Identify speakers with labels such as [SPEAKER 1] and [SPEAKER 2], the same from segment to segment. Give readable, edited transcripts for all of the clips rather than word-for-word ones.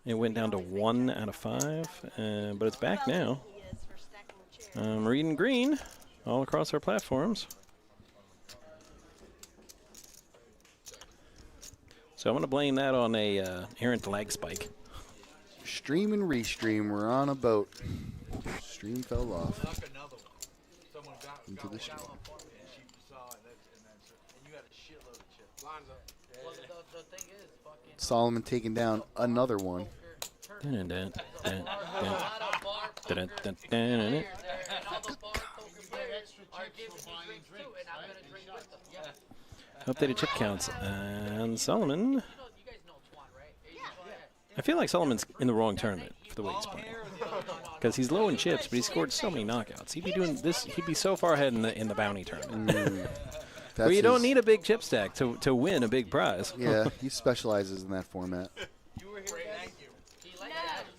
[SPEAKER 1] It went down to 1 out of 5, but it's back now. I'm reading green all across our platforms. So I'm going to blame that on a errant lag spike.
[SPEAKER 2] Stream and restream. We're on a boat. Stream fell off into the stream. Solomon taking down another one.
[SPEAKER 1] Updated chip counts. And Solomon. I feel like Solomon's in the wrong tournament for the way he's playing. Because he's low in chips, but he scored so many knockouts. He'd be doing this. He'd be so far ahead in the bounty tournament. Where you don't need a big chip stack to win a big prize.
[SPEAKER 2] Yeah, he specializes in that format.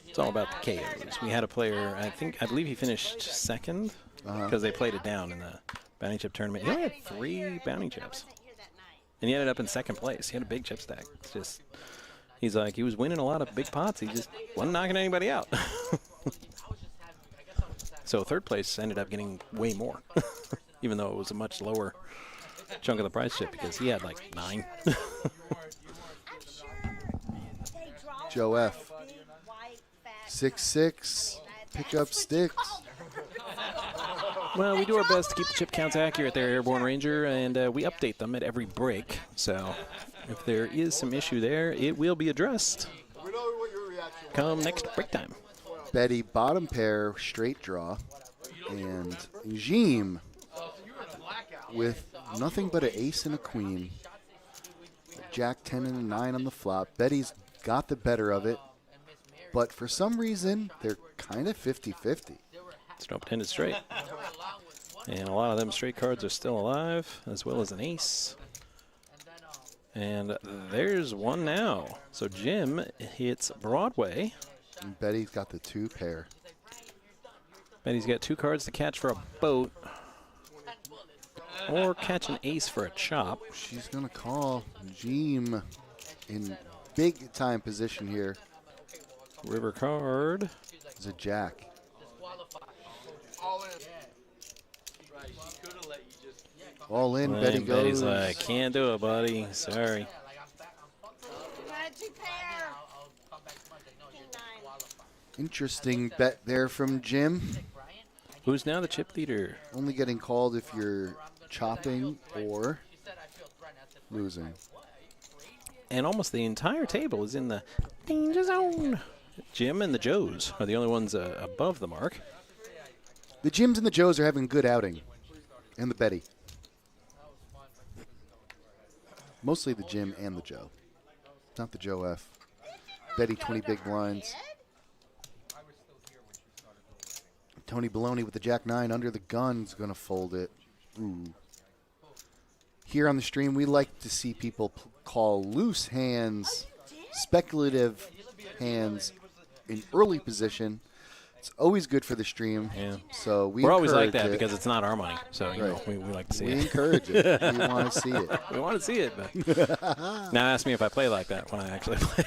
[SPEAKER 1] It's all about the KOs. We had a player, I believe he finished second because they played it down in the bounty chip tournament. He only had 3 bounty chips. And he ended up in second place. He had a big chip stack. It's just, he's like, he was winning a lot of big pots. He just wasn't knocking anybody out. So third place ended up getting way more, even though it was a much lower chunk of the prize chip because he had like 9.
[SPEAKER 2] Joe F. 6-6. Pick up sticks.
[SPEAKER 1] Well, we do our best to keep the chip counts accurate there, Airborne Ranger, and we update them at every break. So if there is some issue there, it will be addressed come next break time.
[SPEAKER 2] Betty, bottom pair, straight draw. And Jim with nothing but an ace and a queen. Jack 10 and a 9 on the flop. Betty's got the better of it. But for some reason, they're kind of 50-50.
[SPEAKER 1] It's an open-ended straight. And a lot of them straight cards are still alive, as well as an ace. And there's one now. So Jim hits Broadway.
[SPEAKER 2] And Betty's got the 2 pair.
[SPEAKER 1] Betty's got 2 cards to catch for a boat. Or catch an ace for a chop.
[SPEAKER 2] She's going to call Jim in big-time position here.
[SPEAKER 1] River card.
[SPEAKER 2] It's a jack. All in, Betty goes.
[SPEAKER 1] Betty's like, can't do it, buddy. Sorry.
[SPEAKER 2] Interesting bet there from Jim.
[SPEAKER 1] Who's now the chip leader?
[SPEAKER 2] Only getting called if you're chopping or losing.
[SPEAKER 1] And almost the entire table is in the danger zone. Jim and the Joes are the only ones above the mark.
[SPEAKER 2] The Jims and the Joes are having a good outing. And the Betty. Mostly the Jim and the Joe. Not the Joe F. Betty, 20 big blinds. Tony Baloney with the Jack 9 under the gun is going to fold it. Ooh. Here on the stream, we like to see people call loose hands, speculative hands in early position. It's always good for the stream.
[SPEAKER 1] Yeah.
[SPEAKER 2] So
[SPEAKER 1] we're always like that
[SPEAKER 2] it.
[SPEAKER 1] because it's not our money. So you know, we like to see it.
[SPEAKER 2] We encourage it. We want to see it.
[SPEAKER 1] We want to see it. But now ask me if I play like that when I actually play.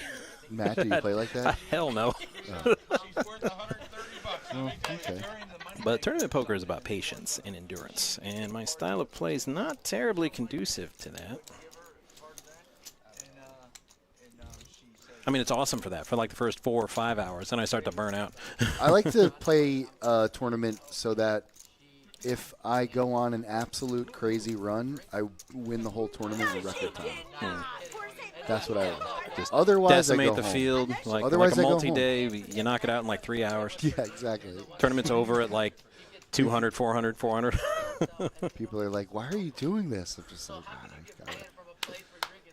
[SPEAKER 2] Matt, do you play like that?
[SPEAKER 1] Hell no.
[SPEAKER 2] Oh. Well, okay.
[SPEAKER 1] But tournament poker is about patience and endurance, and my style of play is not terribly conducive to that. I mean, it's awesome for that, for like the first 4 or 5 hours, then I start to burn out.
[SPEAKER 2] I like to play a tournament so that if I go on an absolute crazy run, I win the whole tournament in record time. That's what I like.
[SPEAKER 1] Just
[SPEAKER 2] otherwise,
[SPEAKER 1] decimate
[SPEAKER 2] I go
[SPEAKER 1] the
[SPEAKER 2] home.
[SPEAKER 1] field. Like a multi-day, you knock it out in like 3 hours.
[SPEAKER 2] Yeah, exactly.
[SPEAKER 1] Tournament's over at like 200, 400, 400.
[SPEAKER 2] People are like, why are you doing this? I'm just like,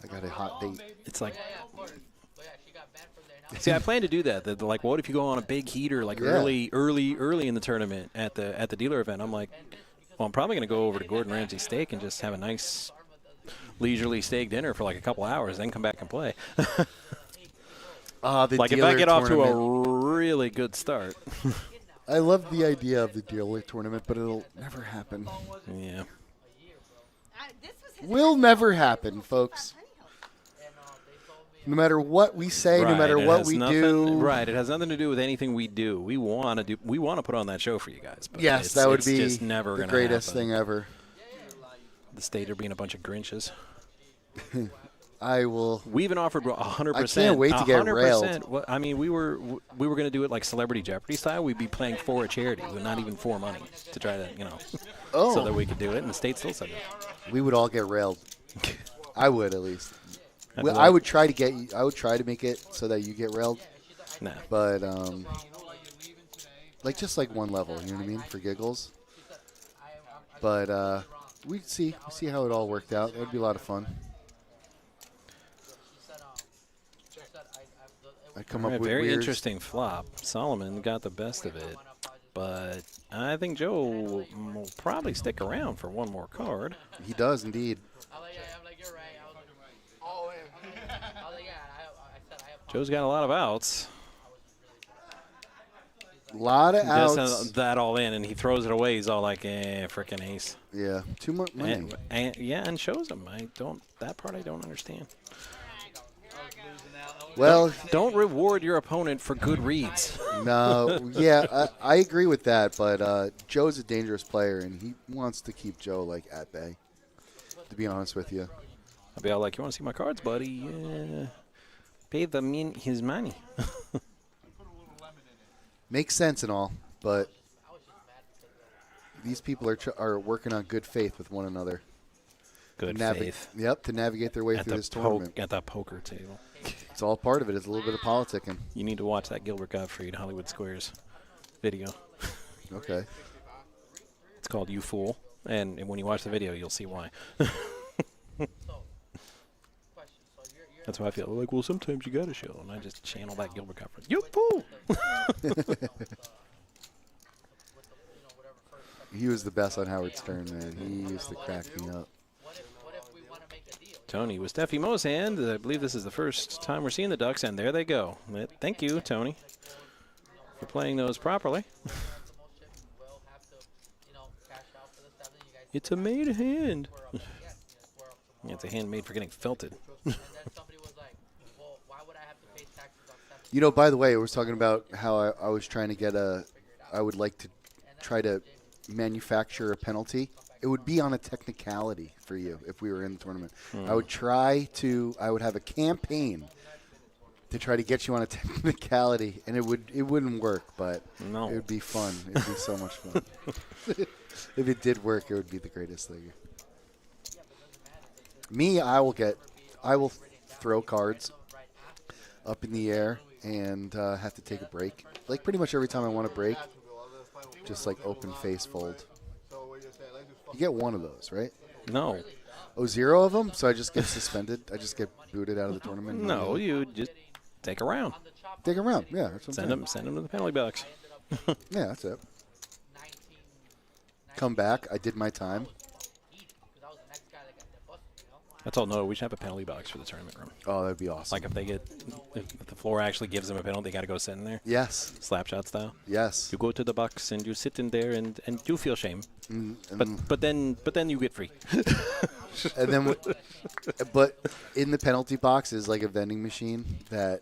[SPEAKER 2] I got a hot date.
[SPEAKER 1] It's like, see, I plan to do that. They're like, what if you go on a big heater like early in the tournament at the dealer event? I'm like, well, I'm probably going to go over to Gordon Ramsay Steak and just have a nice leisurely steak dinner for like a couple hours, then come back and play. Like if I get off to a really good start.
[SPEAKER 2] I love the idea of the dealer tournament, but it'll never happen.
[SPEAKER 1] Yeah.
[SPEAKER 2] Will never happen, folks. No matter what we say, no matter what we do.
[SPEAKER 1] Right. It has nothing to do with anything we do. We want to put on that show for you guys. But
[SPEAKER 2] yes, that would be
[SPEAKER 1] just never
[SPEAKER 2] the greatest thing ever.
[SPEAKER 1] The state are being a bunch of Grinches.
[SPEAKER 2] I will.
[SPEAKER 1] We even offered 100%.
[SPEAKER 2] I can't wait to get railed.
[SPEAKER 1] Well, I mean, we were going to do it like Celebrity Jeopardy style. We'd be playing for a charity, but not even for money, to try to, so that we could do it. And the state still said no.
[SPEAKER 2] We would all get railed. I would, at least. I would try to get you. I would try to make it so that you get railed.
[SPEAKER 1] Nah.
[SPEAKER 2] But just one level, you know what I mean, for giggles. But we'd see how it all worked out. That would be a lot of fun. I'd come up with
[SPEAKER 1] very interesting flop. Solomon got the best of it, but I think Joe will probably stick around for one more card.
[SPEAKER 2] He does indeed.
[SPEAKER 1] Joe's got a lot of outs.
[SPEAKER 2] A lot of outs.
[SPEAKER 1] Just that all in, and he throws it away. He's all like, frickin' ace.
[SPEAKER 2] Yeah, too much money.
[SPEAKER 1] And shows him. That part I don't understand.
[SPEAKER 2] Well,
[SPEAKER 1] don't reward your opponent for good reads.
[SPEAKER 2] No, yeah, I agree with that. But Joe's a dangerous player, and he wants to keep Joe at bay. To be honest with you,
[SPEAKER 1] I'll be all like, "You want to see my cards, buddy? Pay his money."
[SPEAKER 2] Makes sense and all, but these people are working on good faith with one another.
[SPEAKER 1] Good faith.
[SPEAKER 2] Yep, to navigate their way through this tournament.
[SPEAKER 1] At that poker table.
[SPEAKER 2] It's all part of it. It's a little bit of politicking.
[SPEAKER 1] You need to watch that Gilbert Gottfried Hollywood Squares video.
[SPEAKER 2] Okay.
[SPEAKER 1] It's called You Fool, and when you watch the video, you'll see why. That's why I feel like, well, sometimes you got to show, and I just channel that Gilbert Gottfried. You fool!
[SPEAKER 2] He was the best on Howard Stern, man. He used to crack me up.
[SPEAKER 1] Tony with Steffi Mo's hand. I believe this is the first time we're seeing the Ducks, and there they go. Thank you, Tony, for playing those properly. It's a made hand. Yeah, it's a hand made for getting felted.
[SPEAKER 2] By the way, I was talking about how I was trying to get I would like to try to manufacture a penalty. It would be on a technicality for you if we were in the tournament. I would have a campaign to try to get you on a technicality, and it wouldn't work, but it would be fun. It would be so much fun. If it did work, it would be the greatest thing. Me, I will throw cards up in the air and have to take a break. Pretty much every time I want to break, just open face fold. You get one of those, right?
[SPEAKER 1] No.
[SPEAKER 2] Oh, 0 of them? So I just get suspended? I just get booted out of the tournament?
[SPEAKER 1] No, you just take a round.
[SPEAKER 2] Take a round, yeah. That's what
[SPEAKER 1] send them to the penalty box.
[SPEAKER 2] Yeah, that's it. Come back. I did my time.
[SPEAKER 1] That's all. No, we should have a penalty box for the tournament room.
[SPEAKER 2] Oh, that'd be awesome.
[SPEAKER 1] If the floor actually gives them a penalty, they got to go sit in there.
[SPEAKER 2] Yes.
[SPEAKER 1] Slapshot style.
[SPEAKER 2] Yes.
[SPEAKER 1] You go to the box and you sit in there and you feel shame. But then you get free.
[SPEAKER 2] And then, but in the penalty box is a vending machine that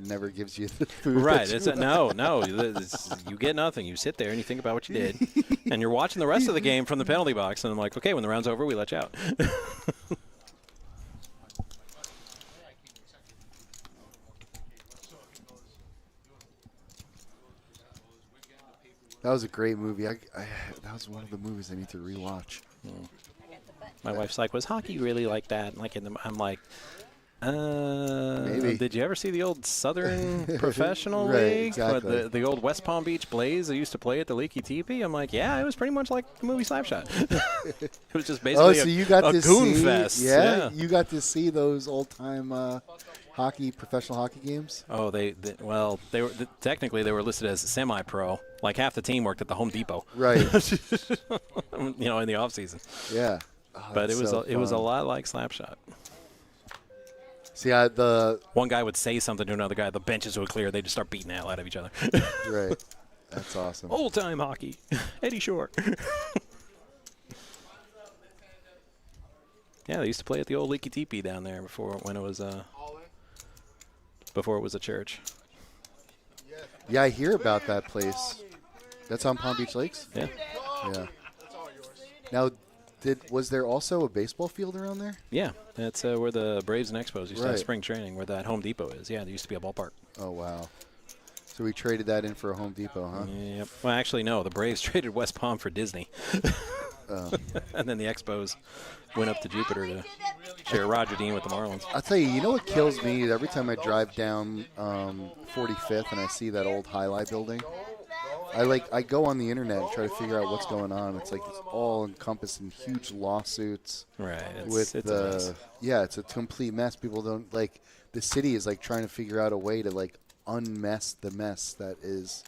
[SPEAKER 2] never gives you the food.
[SPEAKER 1] Right. No. You get nothing. You sit there and you think about what you did, and you're watching the rest of the game from the penalty box. And I'm like, okay, when the round's over, we let you out.
[SPEAKER 2] That was a great movie. That was one of the movies I need to rewatch.
[SPEAKER 1] My wife's like, was hockey really like that? I'm like,
[SPEAKER 2] maybe.
[SPEAKER 1] Did you ever see the old Southern Professional
[SPEAKER 2] Right,
[SPEAKER 1] League?
[SPEAKER 2] exactly.
[SPEAKER 1] The old West Palm Beach Blaze they used to play at the Leaky Teepee? I'm like, yeah, it was pretty much like the movie Slapshot. It was just basically a goon fest.
[SPEAKER 2] Yeah, you got to see those old-time professional hockey games?
[SPEAKER 1] Oh, they were technically they were listed as semi-pro. Like half the team worked at the Home Depot.
[SPEAKER 2] Right.
[SPEAKER 1] In the off season.
[SPEAKER 2] Yeah.
[SPEAKER 1] But it was a lot like Slapshot.
[SPEAKER 2] See, the
[SPEAKER 1] one guy would say something to another guy, the benches would clear, they'd just start beating the hell out of each other.
[SPEAKER 2] Right. That's awesome.
[SPEAKER 1] Old time hockey. Eddie Shore. Yeah, they used to play at the old Leaky Teepee down there before it was a church.
[SPEAKER 2] Yeah, I hear about that place. That's on Palm Beach Lakes?
[SPEAKER 1] Yeah.
[SPEAKER 2] Yeah. Now, was there also a baseball field around there?
[SPEAKER 1] Yeah, that's where the Braves and Expos used to have
[SPEAKER 2] Right.
[SPEAKER 1] spring training, where that Home Depot is. Yeah, there used to be a ballpark.
[SPEAKER 2] Oh, wow. So we traded that in for a Home Depot, huh?
[SPEAKER 1] Yep. Well, actually, no. The Braves traded West Palm for Disney.
[SPEAKER 2] Oh.
[SPEAKER 1] And then the Expos went up to Jupiter to share Roger Dean with the Marlins.
[SPEAKER 2] I'll tell you what kills me every time I drive down 45th and I see that old Highlight building. I go on the internet and try to figure out what's going on. It's like it's all encompassed in huge lawsuits.
[SPEAKER 1] Right.
[SPEAKER 2] It's
[SPEAKER 1] a mess.
[SPEAKER 2] it's a complete mess. People don't the city is trying to figure out a way to unmess the mess that is.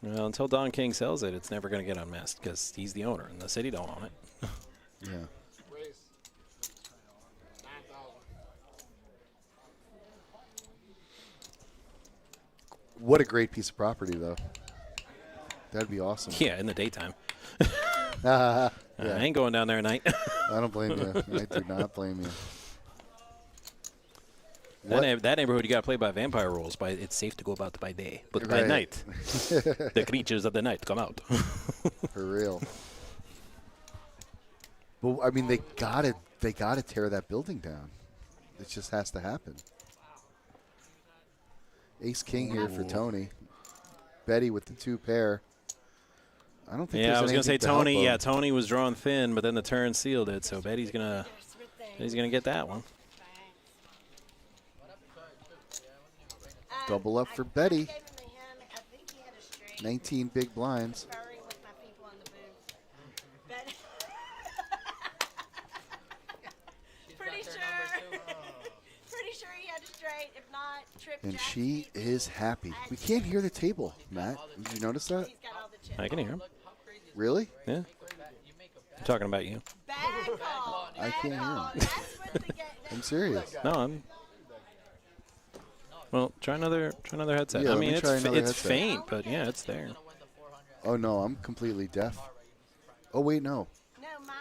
[SPEAKER 1] Well, until Don King sells it, it's never going to get unmessed because he's the owner and the city don't own it.
[SPEAKER 2] Yeah. What a great piece of property, though. That'd be awesome.
[SPEAKER 1] Yeah, in the daytime.
[SPEAKER 2] Yeah.
[SPEAKER 1] I ain't going down there at night.
[SPEAKER 2] I don't blame you. I do not blame you.
[SPEAKER 1] That neighborhood, you got to play by vampire rules. It's safe to go about by day, but by
[SPEAKER 2] Right.
[SPEAKER 1] night, the creatures of the night come out.
[SPEAKER 2] For real. But I mean, they gotta tear that building down. It just has to happen. Ace King here for Tony. Betty with the 2 pair. I don't think.
[SPEAKER 1] Yeah,
[SPEAKER 2] there's
[SPEAKER 1] I was gonna say
[SPEAKER 2] anything to help
[SPEAKER 1] Tony.
[SPEAKER 2] him.
[SPEAKER 1] Yeah, Tony was drawn thin, but then the turn sealed it. So Betty's gonna get that one.
[SPEAKER 2] Double up for Betty. 19 big blinds.
[SPEAKER 3] Pretty sure he had a straight. If not, trip.
[SPEAKER 2] And she is happy. We can't hear the table, Matt. Did you notice that?
[SPEAKER 3] He's got all the chips.
[SPEAKER 1] I can hear him.
[SPEAKER 2] Really?
[SPEAKER 1] Yeah. I'm talking about you.
[SPEAKER 3] Bad call.
[SPEAKER 2] I can't hear him.
[SPEAKER 3] That's what the game.
[SPEAKER 2] I'm serious.
[SPEAKER 1] No, I'm. Well, try another headset.
[SPEAKER 2] Yeah,
[SPEAKER 1] I
[SPEAKER 2] let
[SPEAKER 1] mean,
[SPEAKER 2] me try another
[SPEAKER 1] it's
[SPEAKER 2] headset.
[SPEAKER 1] faint, but yeah, it's there.
[SPEAKER 2] Oh, no, I'm completely deaf. Oh, wait, no.
[SPEAKER 3] No, my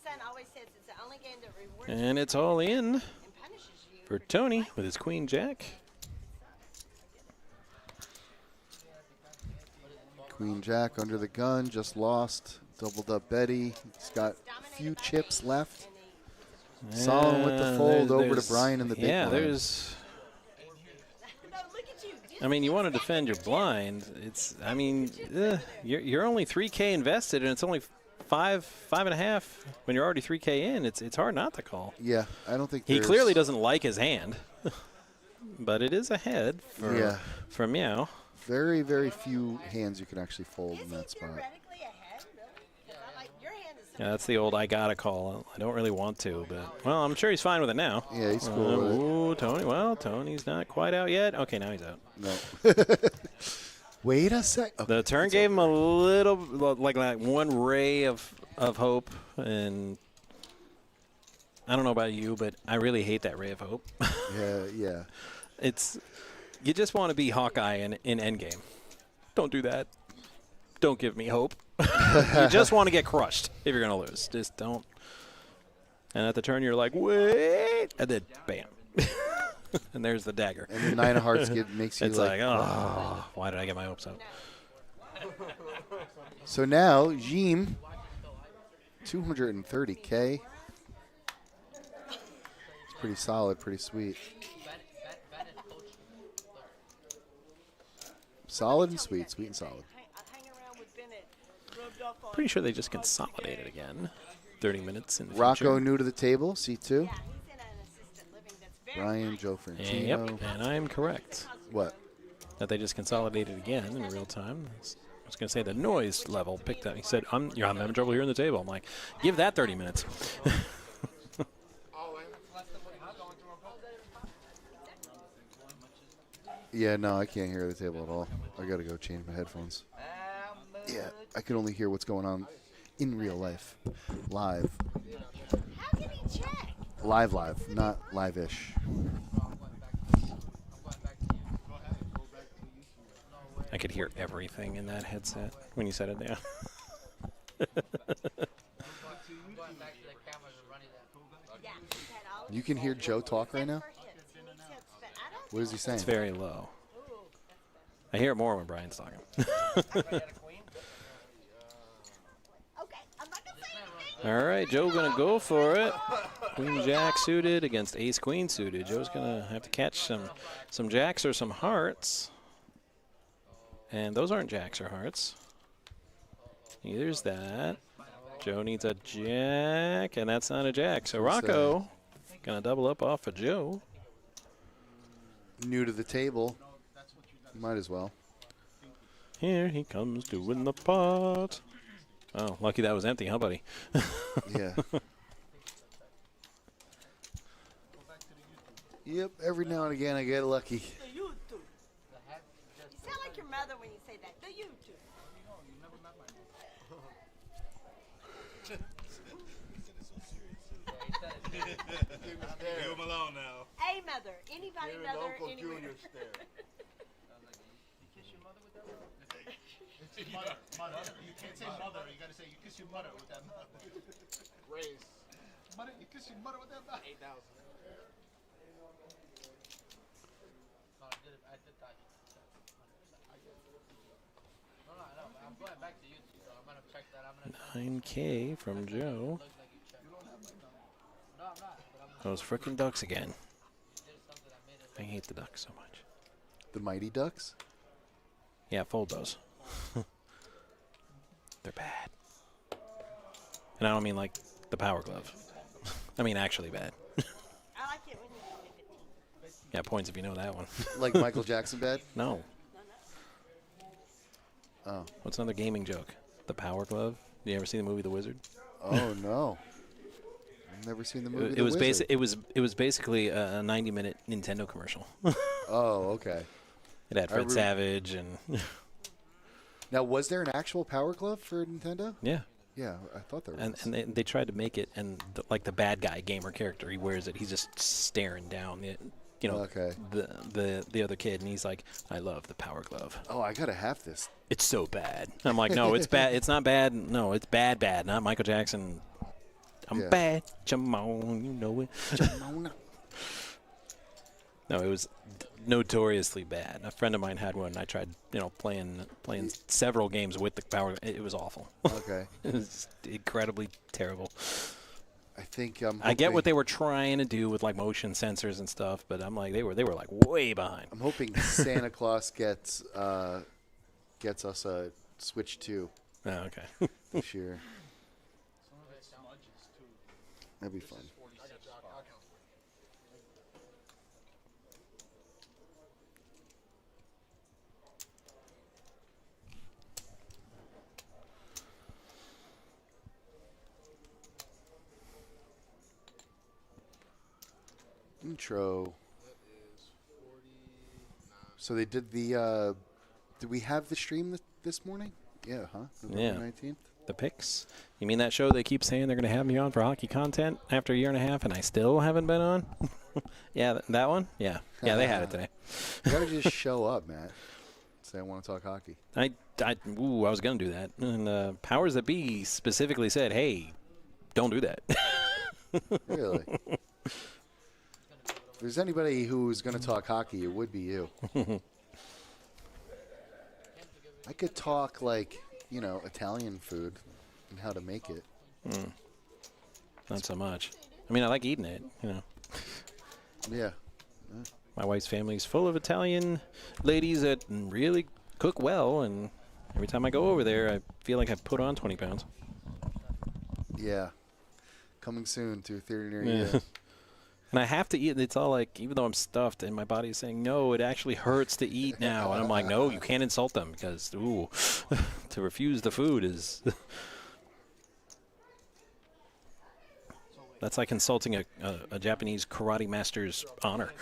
[SPEAKER 3] son always says it's the only game that rewards
[SPEAKER 1] And it's all in
[SPEAKER 3] and punishes you.
[SPEAKER 1] for Tony with his Queen Jack.
[SPEAKER 2] Queen Jack under the gun, just lost. Doubled up Betty. He's got a few chips left. Solid with the fold over to Brian in the big
[SPEAKER 1] Yeah,
[SPEAKER 2] blind.
[SPEAKER 1] there's.
[SPEAKER 3] No, look at you.
[SPEAKER 1] I mean, you want to defend your blind. You're only 3K invested, and it's only 5.5 when you're already 3K in. It's hard not to call.
[SPEAKER 2] Yeah, I don't think
[SPEAKER 1] He
[SPEAKER 2] there's-
[SPEAKER 1] clearly doesn't like his hand, but it is ahead for Meow.
[SPEAKER 2] Very, very few hands you can actually fold in that
[SPEAKER 3] Is he
[SPEAKER 2] spot.
[SPEAKER 3] theoretically ahead, really? 'Cause I like your hand is so
[SPEAKER 1] Yeah, that's the old I gotta call. I don't really want to, but well, I'm sure he's fine with it now.
[SPEAKER 2] Yeah, he's cool with it.
[SPEAKER 1] Ooh, Tony. Well, Tony's not quite out yet. Okay, now he's out.
[SPEAKER 2] No. Wait a sec. Okay,
[SPEAKER 1] The turn
[SPEAKER 2] it's
[SPEAKER 1] gave him
[SPEAKER 2] over.
[SPEAKER 1] a little, like one ray of hope, and I don't know about you, but I really hate that ray of hope.
[SPEAKER 2] Yeah.
[SPEAKER 1] You just want to be Hawkeye in Endgame. Don't do that. Don't give me hope. You just want to get crushed if you're going to lose. Just don't. And at the turn, you're like, wait, and then bam. And there's the dagger.
[SPEAKER 2] And the 9 of hearts makes you
[SPEAKER 1] It's like, oh, why did I get my hopes up?
[SPEAKER 2] So now, Jim, 230K. It's pretty solid, pretty sweet. Solid and sweet, sweet and solid.
[SPEAKER 3] I hang around with Bennett. Rubbed off on
[SPEAKER 1] Pretty sure they just consolidated again. 30 minutes in the
[SPEAKER 2] Rocco
[SPEAKER 1] future.
[SPEAKER 2] new to the table, C2.
[SPEAKER 3] Yeah, he's in an assisted living that's very
[SPEAKER 2] Brian,
[SPEAKER 3] nice.
[SPEAKER 2] Joe
[SPEAKER 1] Yep,
[SPEAKER 2] Francino.
[SPEAKER 1] and I'm correct
[SPEAKER 2] What?
[SPEAKER 1] that they just consolidated again in real time. I was going to say the noise level picked up. He said, I'm having trouble hearing the table. I'm like, give that 30 minutes.
[SPEAKER 2] Yeah, no, I can't hear the table at all. I got to go change my headphones. Yeah, I can only hear what's going on in real life. Live.
[SPEAKER 3] How can he check?
[SPEAKER 2] Live, not live-ish.
[SPEAKER 1] I could hear everything in that headset when you said it down.
[SPEAKER 3] Yeah, he's had all
[SPEAKER 2] You can hear Joe talk right now?
[SPEAKER 3] for hits. He needs hits, but I don't
[SPEAKER 2] What is he saying?
[SPEAKER 1] It's very low.
[SPEAKER 3] Ooh,
[SPEAKER 1] I hear it more when Brian's talking.
[SPEAKER 3] okay, I'm not gonna say anything.
[SPEAKER 1] All right, Joe gonna go for it. Queen Jack suited against Ace Queen suited. Joe's gonna have to catch some jacks or some hearts. And those aren't jacks or hearts. Neither's that. Joe needs a jack, and that's not a jack. So Rocco gonna double up off of Joe.
[SPEAKER 2] New to the table. Might as well.
[SPEAKER 1] Here he comes doing the pot. Oh, lucky that was empty, huh, buddy?
[SPEAKER 2] Yeah. Yep, every now and again I get lucky.
[SPEAKER 3] You sound like your mother when you say that. The YouTube.
[SPEAKER 4] Leave him alone now.
[SPEAKER 3] A mother. Anybody mother anywhere.
[SPEAKER 4] Mother. You can't say mother. You gotta say you kiss your mother with that mother. Raise. Mother, you kiss your mother with that mother. 8,000.
[SPEAKER 5] I'm going back to YouTube, so I'm gonna check that.
[SPEAKER 1] 9K from Joe. Those frickin' ducks again. I hate the ducks so much.
[SPEAKER 2] The Mighty Ducks?
[SPEAKER 1] Yeah, fold those. They're bad. And I don't mean like the Power Glove. I mean actually bad.
[SPEAKER 3] I like it when you call me 15.
[SPEAKER 1] Yeah, points if you know that one.
[SPEAKER 2] Like Michael Jackson bad?
[SPEAKER 1] No.
[SPEAKER 2] Oh.
[SPEAKER 1] What's another gaming joke? The Power Glove? You ever see the movie The Wizard?
[SPEAKER 2] Oh no. I've never seen the movie.
[SPEAKER 1] It was basically a 90-minute Nintendo commercial.
[SPEAKER 2] Oh, okay.
[SPEAKER 1] It had Fred Savage and
[SPEAKER 2] Now, was there an actual Power Glove for Nintendo?
[SPEAKER 1] yeah.
[SPEAKER 2] Yeah, I thought there was.
[SPEAKER 1] And they tried to make it, and like the bad guy gamer character, he wears it. He's just staring down,
[SPEAKER 2] Okay.
[SPEAKER 1] the other kid, and he's like, "I love the Power Glove.
[SPEAKER 2] Oh, I gotta have this.
[SPEAKER 1] It's so bad." I'm like, "No, it's bad. It's not bad. No, it's bad. Not Michael Jackson. I'm bad. Jamon, you know it." No, it was notoriously bad. A friend of mine had one. I tried, playing several games with the Power. It was awful.
[SPEAKER 2] Okay.
[SPEAKER 1] It was incredibly terrible.
[SPEAKER 2] I think
[SPEAKER 1] I get what they were trying to do with like motion sensors and stuff, but I'm like they were like way behind.
[SPEAKER 2] I'm hoping Santa Claus gets us a Switch 2
[SPEAKER 1] Oh, okay.
[SPEAKER 2] this year. That'd be fun. Intro. So they did the. Did we have the stream this morning? Yeah, huh? November 19th?
[SPEAKER 1] The picks? You mean that show they keep saying they're going to have me on for hockey content after a year and a half, and I still haven't been on? Yeah, that one? Yeah. Yeah, they had it today.
[SPEAKER 2] You got to just show up, Matt. Say I want to talk hockey.
[SPEAKER 1] I was going to do that. And powers that be specifically said, hey, don't do that.
[SPEAKER 2] Really? If there's anybody who's going to talk hockey, it would be you. I could talk like, Italian food and how to make it.
[SPEAKER 1] Not so much. I mean, I like eating it,
[SPEAKER 2] Yeah.
[SPEAKER 1] My wife's family is full of Italian ladies that really cook well, and every time I go over there, I feel like I've put on 20 pounds.
[SPEAKER 2] Yeah. Coming soon to a theater near you.
[SPEAKER 1] And I have to eat. It's all like, even though I'm stuffed, and my body is saying, no, it actually hurts to eat now. And I'm like, no, you can't insult them because, to refuse the food is... That's like insulting a Japanese karate master's honor.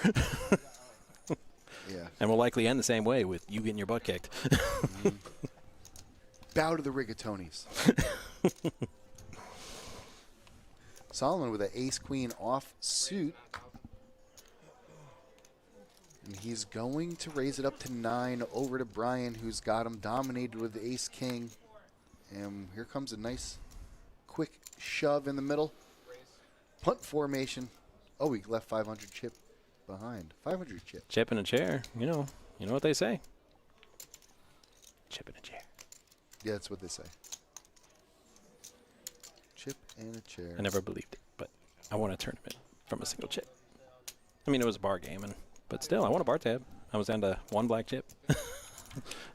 [SPEAKER 2] Yeah.
[SPEAKER 1] And will likely end the same way with you getting your butt kicked.
[SPEAKER 2] Bow to the rigatonis. Solomon with an ace-queen off suit. And he's going to raise it up to 9 over to Brian, who's got him dominated with the ace-king. And here comes a nice quick shove in the middle. punt formation. Oh, we left 500 chip behind. 500 chip.
[SPEAKER 1] Chip in a chair. You know what they say. Chip in a chair.
[SPEAKER 2] Yeah, that's what they say. Chip and a chair.
[SPEAKER 1] I never believed it, but I won a tournament from a single chip. I mean, it was a bar game, but still, I won a bar tab. I was down to 1 black chip. I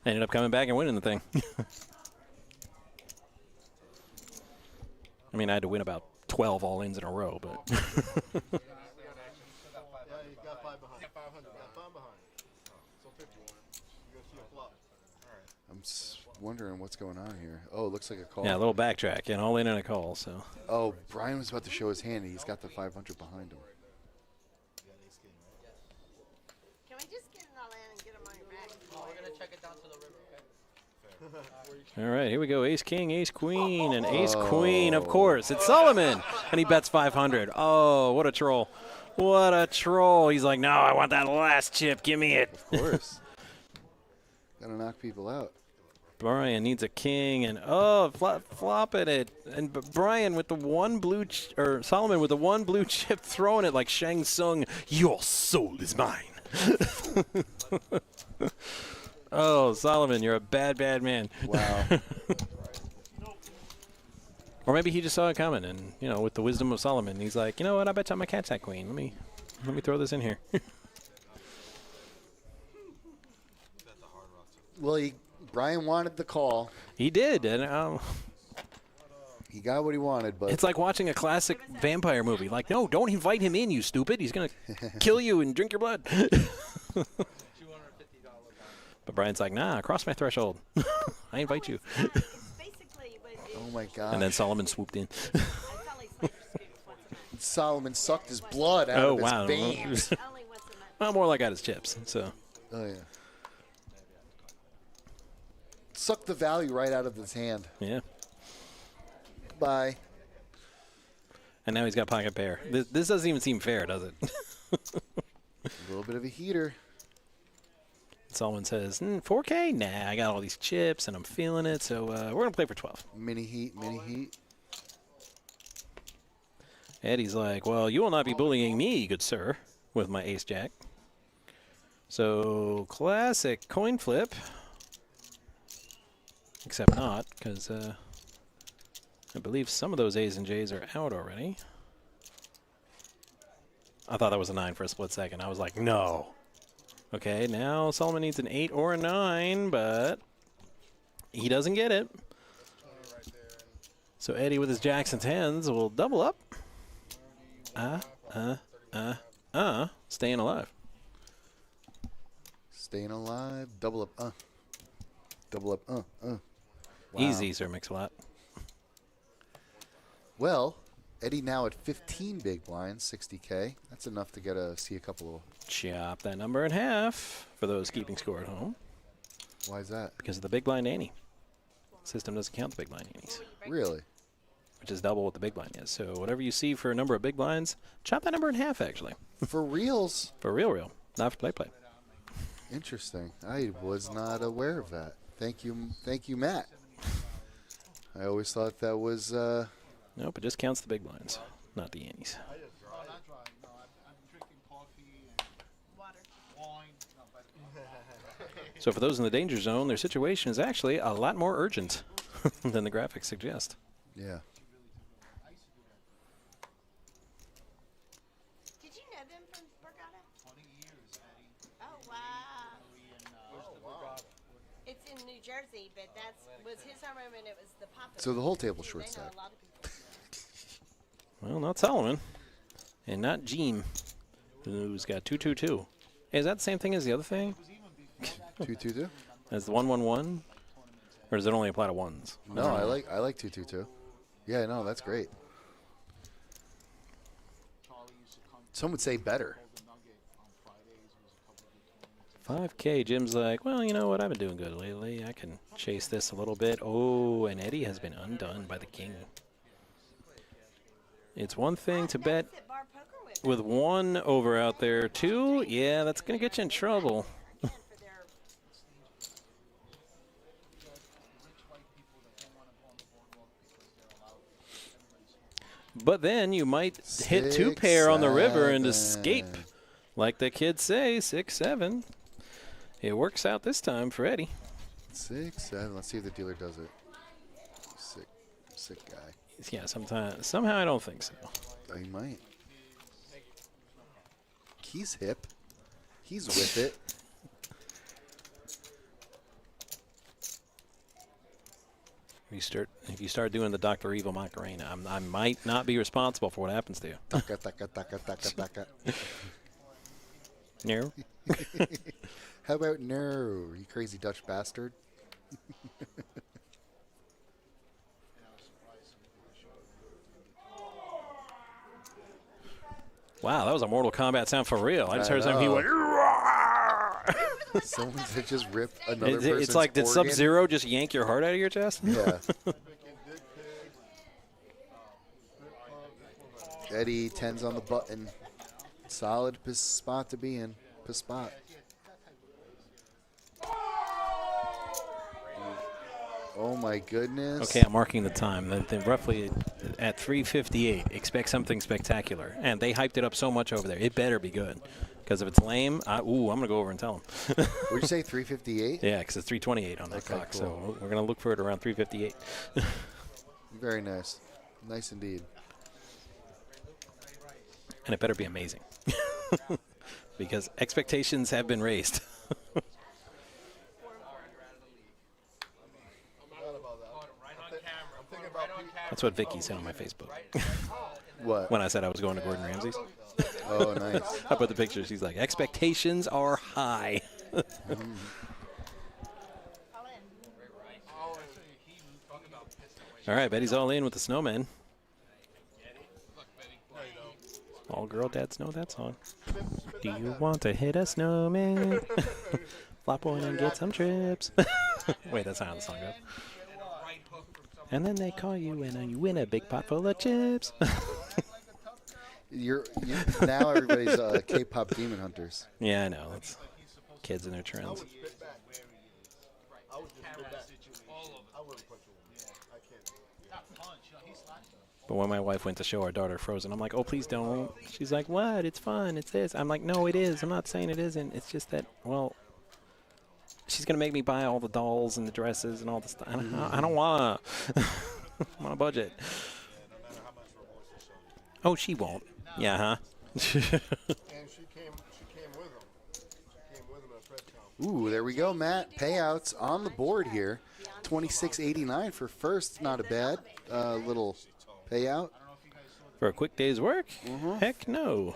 [SPEAKER 1] ended up coming back and winning the thing. I mean, I had to win about 12 all-ins in a row, but.
[SPEAKER 4] Yeah, you got 5 behind. 500. Got 5 behind. So 51. You go see a flop. All right.
[SPEAKER 2] I'm wondering what's going on here. Oh, it looks like a call.
[SPEAKER 1] Yeah, a little backtrack, and all in and a call, so.
[SPEAKER 2] Oh, Brian was about to show his hand. He's got the 500 behind him.
[SPEAKER 3] Can we just get it all in and get them on your back?
[SPEAKER 5] Oh, we're gonna check it down to the river, okay?
[SPEAKER 1] All right, here we go. Ace King, Ace Queen, and Ace Queen, of course. It's Solomon, and he bets 500. Oh, what a troll. What a troll. He's like, no, I want that last chip. Give me it.
[SPEAKER 2] Of course. Gotta knock people out.
[SPEAKER 1] Brian needs a king, and flopping it. And Brian with the 1 blue, or Solomon with the 1 blue chip, throwing it like Shang Tsung. Your soul is mine. Oh, Solomon, you're a bad, bad man.
[SPEAKER 2] Wow.
[SPEAKER 1] Or maybe he just saw it coming, and with the wisdom of Solomon, he's like, you know what? I bet you my cat's that queen. Let me throw this in here.
[SPEAKER 2] Well, Brian wanted the call.
[SPEAKER 1] He did, and
[SPEAKER 2] He got what he wanted, but
[SPEAKER 1] it's like watching a classic vampire movie. Like, no, don't invite him in, you stupid. He's gonna kill you and drink your blood.
[SPEAKER 5] $250.
[SPEAKER 1] But Brian's like, nah, cross my threshold. I invite you.
[SPEAKER 3] It's basically what it
[SPEAKER 2] oh my God.
[SPEAKER 1] And then Solomon swooped in.
[SPEAKER 3] it's only Slider Scoops once a month.
[SPEAKER 2] Solomon sucked his blood out
[SPEAKER 1] Oh,
[SPEAKER 2] of his
[SPEAKER 1] wow.
[SPEAKER 2] veins.
[SPEAKER 3] Only once a month.
[SPEAKER 1] Well, more like out his chips. So
[SPEAKER 2] Oh, yeah. Sucked the value right out of his hand.
[SPEAKER 1] yeah.
[SPEAKER 2] Bye.
[SPEAKER 1] And now he's got pocket pair. This doesn't even seem fair, does it?
[SPEAKER 2] A little bit of a heater.
[SPEAKER 1] Solomon says, 4K? Nah, I got all these chips and I'm feeling it. So we're gonna play for 12.
[SPEAKER 2] Mini heat, mini heat.
[SPEAKER 1] Eddie's like, well, you will not be bullying me, good sir, with my ace jack. So classic coin flip. Except not, because I believe some of those A's and J's are out already. I thought that was a 9 for a split second. I was like, no. Okay, now Solomon needs an 8 or a 9, but he doesn't get it. So Eddie with his jacks and 10s will double up. Staying alive.
[SPEAKER 2] Staying alive. Double up. Double up. Wow.
[SPEAKER 1] Easy, Sir Mix-a-Lot.
[SPEAKER 2] Well, Eddie now at 15 big blinds, 60K. That's enough to see a couple of.
[SPEAKER 1] Chop that number in half for those keeping score at home.
[SPEAKER 2] Why is that?
[SPEAKER 1] Because of the big blind ante. System doesn't count the big blind antes,
[SPEAKER 2] Really?
[SPEAKER 1] which is double what the big blind is. So whatever you see for a number of big blinds, chop that number in half, actually.
[SPEAKER 2] For reals?
[SPEAKER 1] For real. Not for play.
[SPEAKER 2] Interesting. I was not aware of that. Thank you, Matt. I always thought that was.
[SPEAKER 1] Nope, it just counts the big blinds, not the antes.
[SPEAKER 4] No, not dry. No, I'm drinking coffee and
[SPEAKER 3] Water.
[SPEAKER 4] wine. No, but
[SPEAKER 1] So for those in the danger zone, their situation is actually a lot more urgent than the graphics suggest.
[SPEAKER 2] Yeah.
[SPEAKER 3] Did you know them from Borgata?
[SPEAKER 4] 20 years, Eddie.
[SPEAKER 3] Oh, wow. It's in New Jersey, but that was his homeroom, and it was the pop.
[SPEAKER 2] So the whole table short
[SPEAKER 3] They know
[SPEAKER 2] stack.
[SPEAKER 3] a lot of people.
[SPEAKER 1] Well, not Solomon, and not Jeem, who's got 222. Hey, is that the same thing as the other thing?
[SPEAKER 2] 222?
[SPEAKER 1] As the 111, or does it only apply to ones?
[SPEAKER 2] No, I like 222. Yeah, no, that's great. Some would say better.
[SPEAKER 1] 5K. Jim's like, well, you know what? I've been doing good lately. I can chase this a little bit. Oh, and Eddie has been undone by the king. It's one thing to bet
[SPEAKER 3] That's at bar poker with
[SPEAKER 1] with 1 over out there. 2, yeah, that's going to get you in trouble.
[SPEAKER 3] for their
[SPEAKER 1] But then you might hit 2 pair on the river and escape.
[SPEAKER 2] 6-7.
[SPEAKER 1] Like the kids say, 6-7. It works out this time for Eddie.
[SPEAKER 2] 6-7. Let's see if the dealer does it. Sick guy.
[SPEAKER 1] Yeah, somehow I don't think so.
[SPEAKER 2] He might. He's hip. He's with it.
[SPEAKER 1] If you start doing the Dr. Evil Macarena, I might not be responsible for what happens to you.
[SPEAKER 2] Taka, taka, taka, taka, taka.
[SPEAKER 1] No.
[SPEAKER 2] How about no, you crazy Dutch bastard?
[SPEAKER 1] Wow, that was a Mortal Kombat sound for real. I just heard something. He went.
[SPEAKER 2] Someone that just ripped another person's
[SPEAKER 1] It's like, did
[SPEAKER 2] organ?
[SPEAKER 1] Sub-Zero just yank your heart out of your chest?
[SPEAKER 2] Yeah. Eddie, 10's on the button. Solid spot to be in. Spot. Oh my goodness.
[SPEAKER 1] Okay, I'm marking the time. They're roughly at 3:58. Expect something spectacular. And they hyped it up so much over there. It better be good. Because if it's lame, I'm going to go over and tell them.
[SPEAKER 2] Would you say 3:58?
[SPEAKER 1] Yeah, because it's 3:28 on that clock.
[SPEAKER 2] cool.
[SPEAKER 1] So we're going to look for it around 3:58.
[SPEAKER 2] Very nice. Nice indeed.
[SPEAKER 1] And it better be amazing. Because expectations have been raised. That's what Vicky said on my Facebook.
[SPEAKER 2] What?
[SPEAKER 1] When I said I was going to Gordon Ramsay's.
[SPEAKER 2] Oh, nice.
[SPEAKER 1] I put the picture. She's like, expectations are high. All right, Betty's all in with the snowman. All girl dads know that song. Do you want to hit a snowman? Flop one and get some trips. Wait, that's not how the song goes. And then they call you and you win a big pot full of chips.
[SPEAKER 2] You're now everybody's K-pop demon hunters.
[SPEAKER 1] Yeah, I know. It's kids and their trends. But when my wife went to show our daughter Frozen, I'm like, oh, please don't. She's like, what? It's fun. It's this. I'm like, no, it is. I'm not saying it isn't. It's just that, well, she's going to make me buy all the dolls and the dresses and all the stuff. I don't want to. I'm on a budget. Oh, she won't. Yeah, huh?
[SPEAKER 4] And she came with him. She came with him at press conference.
[SPEAKER 2] Ooh, there we go, Matt. Payouts on the board here. 26.89 for first. Not a bad little payout.
[SPEAKER 1] For a quick day's work? Heck no.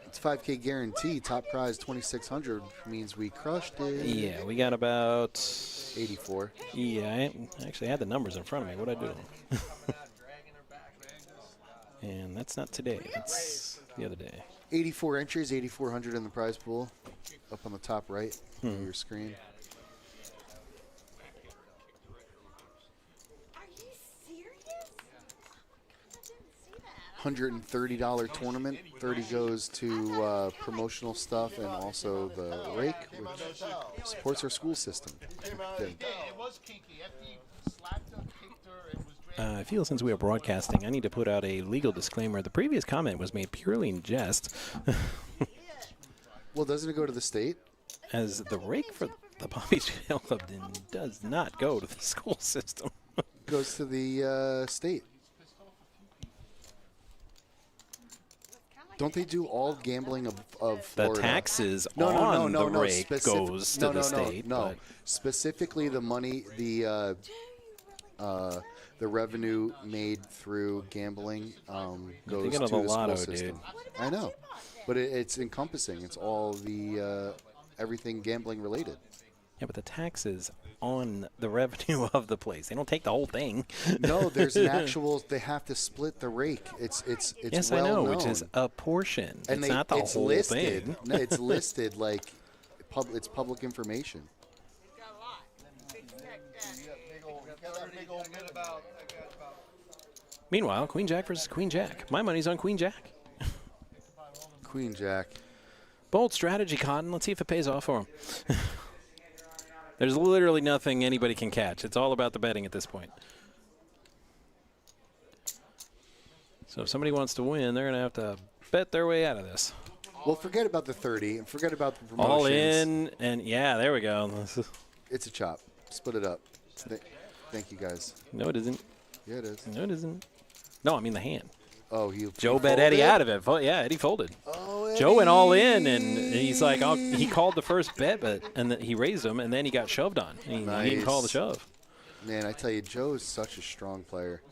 [SPEAKER 2] It's 5K guarantee. Top prize 2,600 means we crushed it.
[SPEAKER 1] Yeah, we got about
[SPEAKER 2] 84.
[SPEAKER 1] Yeah, I actually had the numbers in front of me. What'd I do? And that's not today. That's the other day.
[SPEAKER 2] 84 entries, 8,400 in the prize pool. Up on the top right of your screen.
[SPEAKER 3] Are you serious? I didn't see that.
[SPEAKER 2] $130 tournament. 30 goes to promotional stuff and also the rake, which supports our school system.
[SPEAKER 4] It was kinky. After he slapped her, kicked her, it was
[SPEAKER 1] I feel since we are broadcasting, I need to put out a legal disclaimer. The previous comment was made purely in jest.
[SPEAKER 2] Well, doesn't it go to the state?
[SPEAKER 1] As the rake for the Palm Beach Trail Club does not go to the school system.
[SPEAKER 2] Goes to the state. Don't they do all gambling of
[SPEAKER 1] The
[SPEAKER 2] Florida?
[SPEAKER 1] taxes
[SPEAKER 2] No,
[SPEAKER 1] on the
[SPEAKER 2] no,
[SPEAKER 1] rake goes to the state.
[SPEAKER 2] No,
[SPEAKER 1] but
[SPEAKER 2] specifically the money, the revenue made through gambling goes
[SPEAKER 1] thinking
[SPEAKER 2] to
[SPEAKER 1] of the
[SPEAKER 2] the
[SPEAKER 1] lotto,
[SPEAKER 2] school system.
[SPEAKER 1] dude.
[SPEAKER 2] I know, but it's encompassing. It's all the everything gambling related.
[SPEAKER 1] Yeah, but the taxes on the revenue of the place. They don't take the whole thing.
[SPEAKER 2] No, there's an actual. They have to split the rake. It's
[SPEAKER 1] Yes,
[SPEAKER 2] well
[SPEAKER 1] I know,
[SPEAKER 2] known.
[SPEAKER 1] which is a portion.
[SPEAKER 2] And
[SPEAKER 1] it's not the
[SPEAKER 2] it's
[SPEAKER 1] whole
[SPEAKER 2] listed.
[SPEAKER 1] thing.
[SPEAKER 2] No, it's listed like it's public information.
[SPEAKER 3] Got a lot. Big stack that.
[SPEAKER 1] Meanwhile, Queen Jack versus Queen Jack. My money's on Queen Jack.
[SPEAKER 2] Queen Jack.
[SPEAKER 1] Bold strategy, Cotton. Let's see if it pays off for him. There's literally nothing anybody can catch. It's all about the betting at this point. So if somebody wants to win, they're going to have to bet their way out of this.
[SPEAKER 2] Well, forget about the 30 and forget about the promotions.
[SPEAKER 1] All in, and yeah, there we go.
[SPEAKER 2] It's a chop. Split it up. Thank you, guys.
[SPEAKER 1] No, it isn't.
[SPEAKER 2] Yeah, it is.
[SPEAKER 1] No, it isn't. No, I mean the hand.
[SPEAKER 2] Oh,
[SPEAKER 1] Joe bet Eddie out of it. Yeah, Eddie folded.
[SPEAKER 2] Oh, Eddie.
[SPEAKER 1] Joe went all in, and he's like, he called the first bet, and then he raised him, and then he got shoved on. He didn't call the shove.
[SPEAKER 2] Man, I tell you, Joe is such a strong player.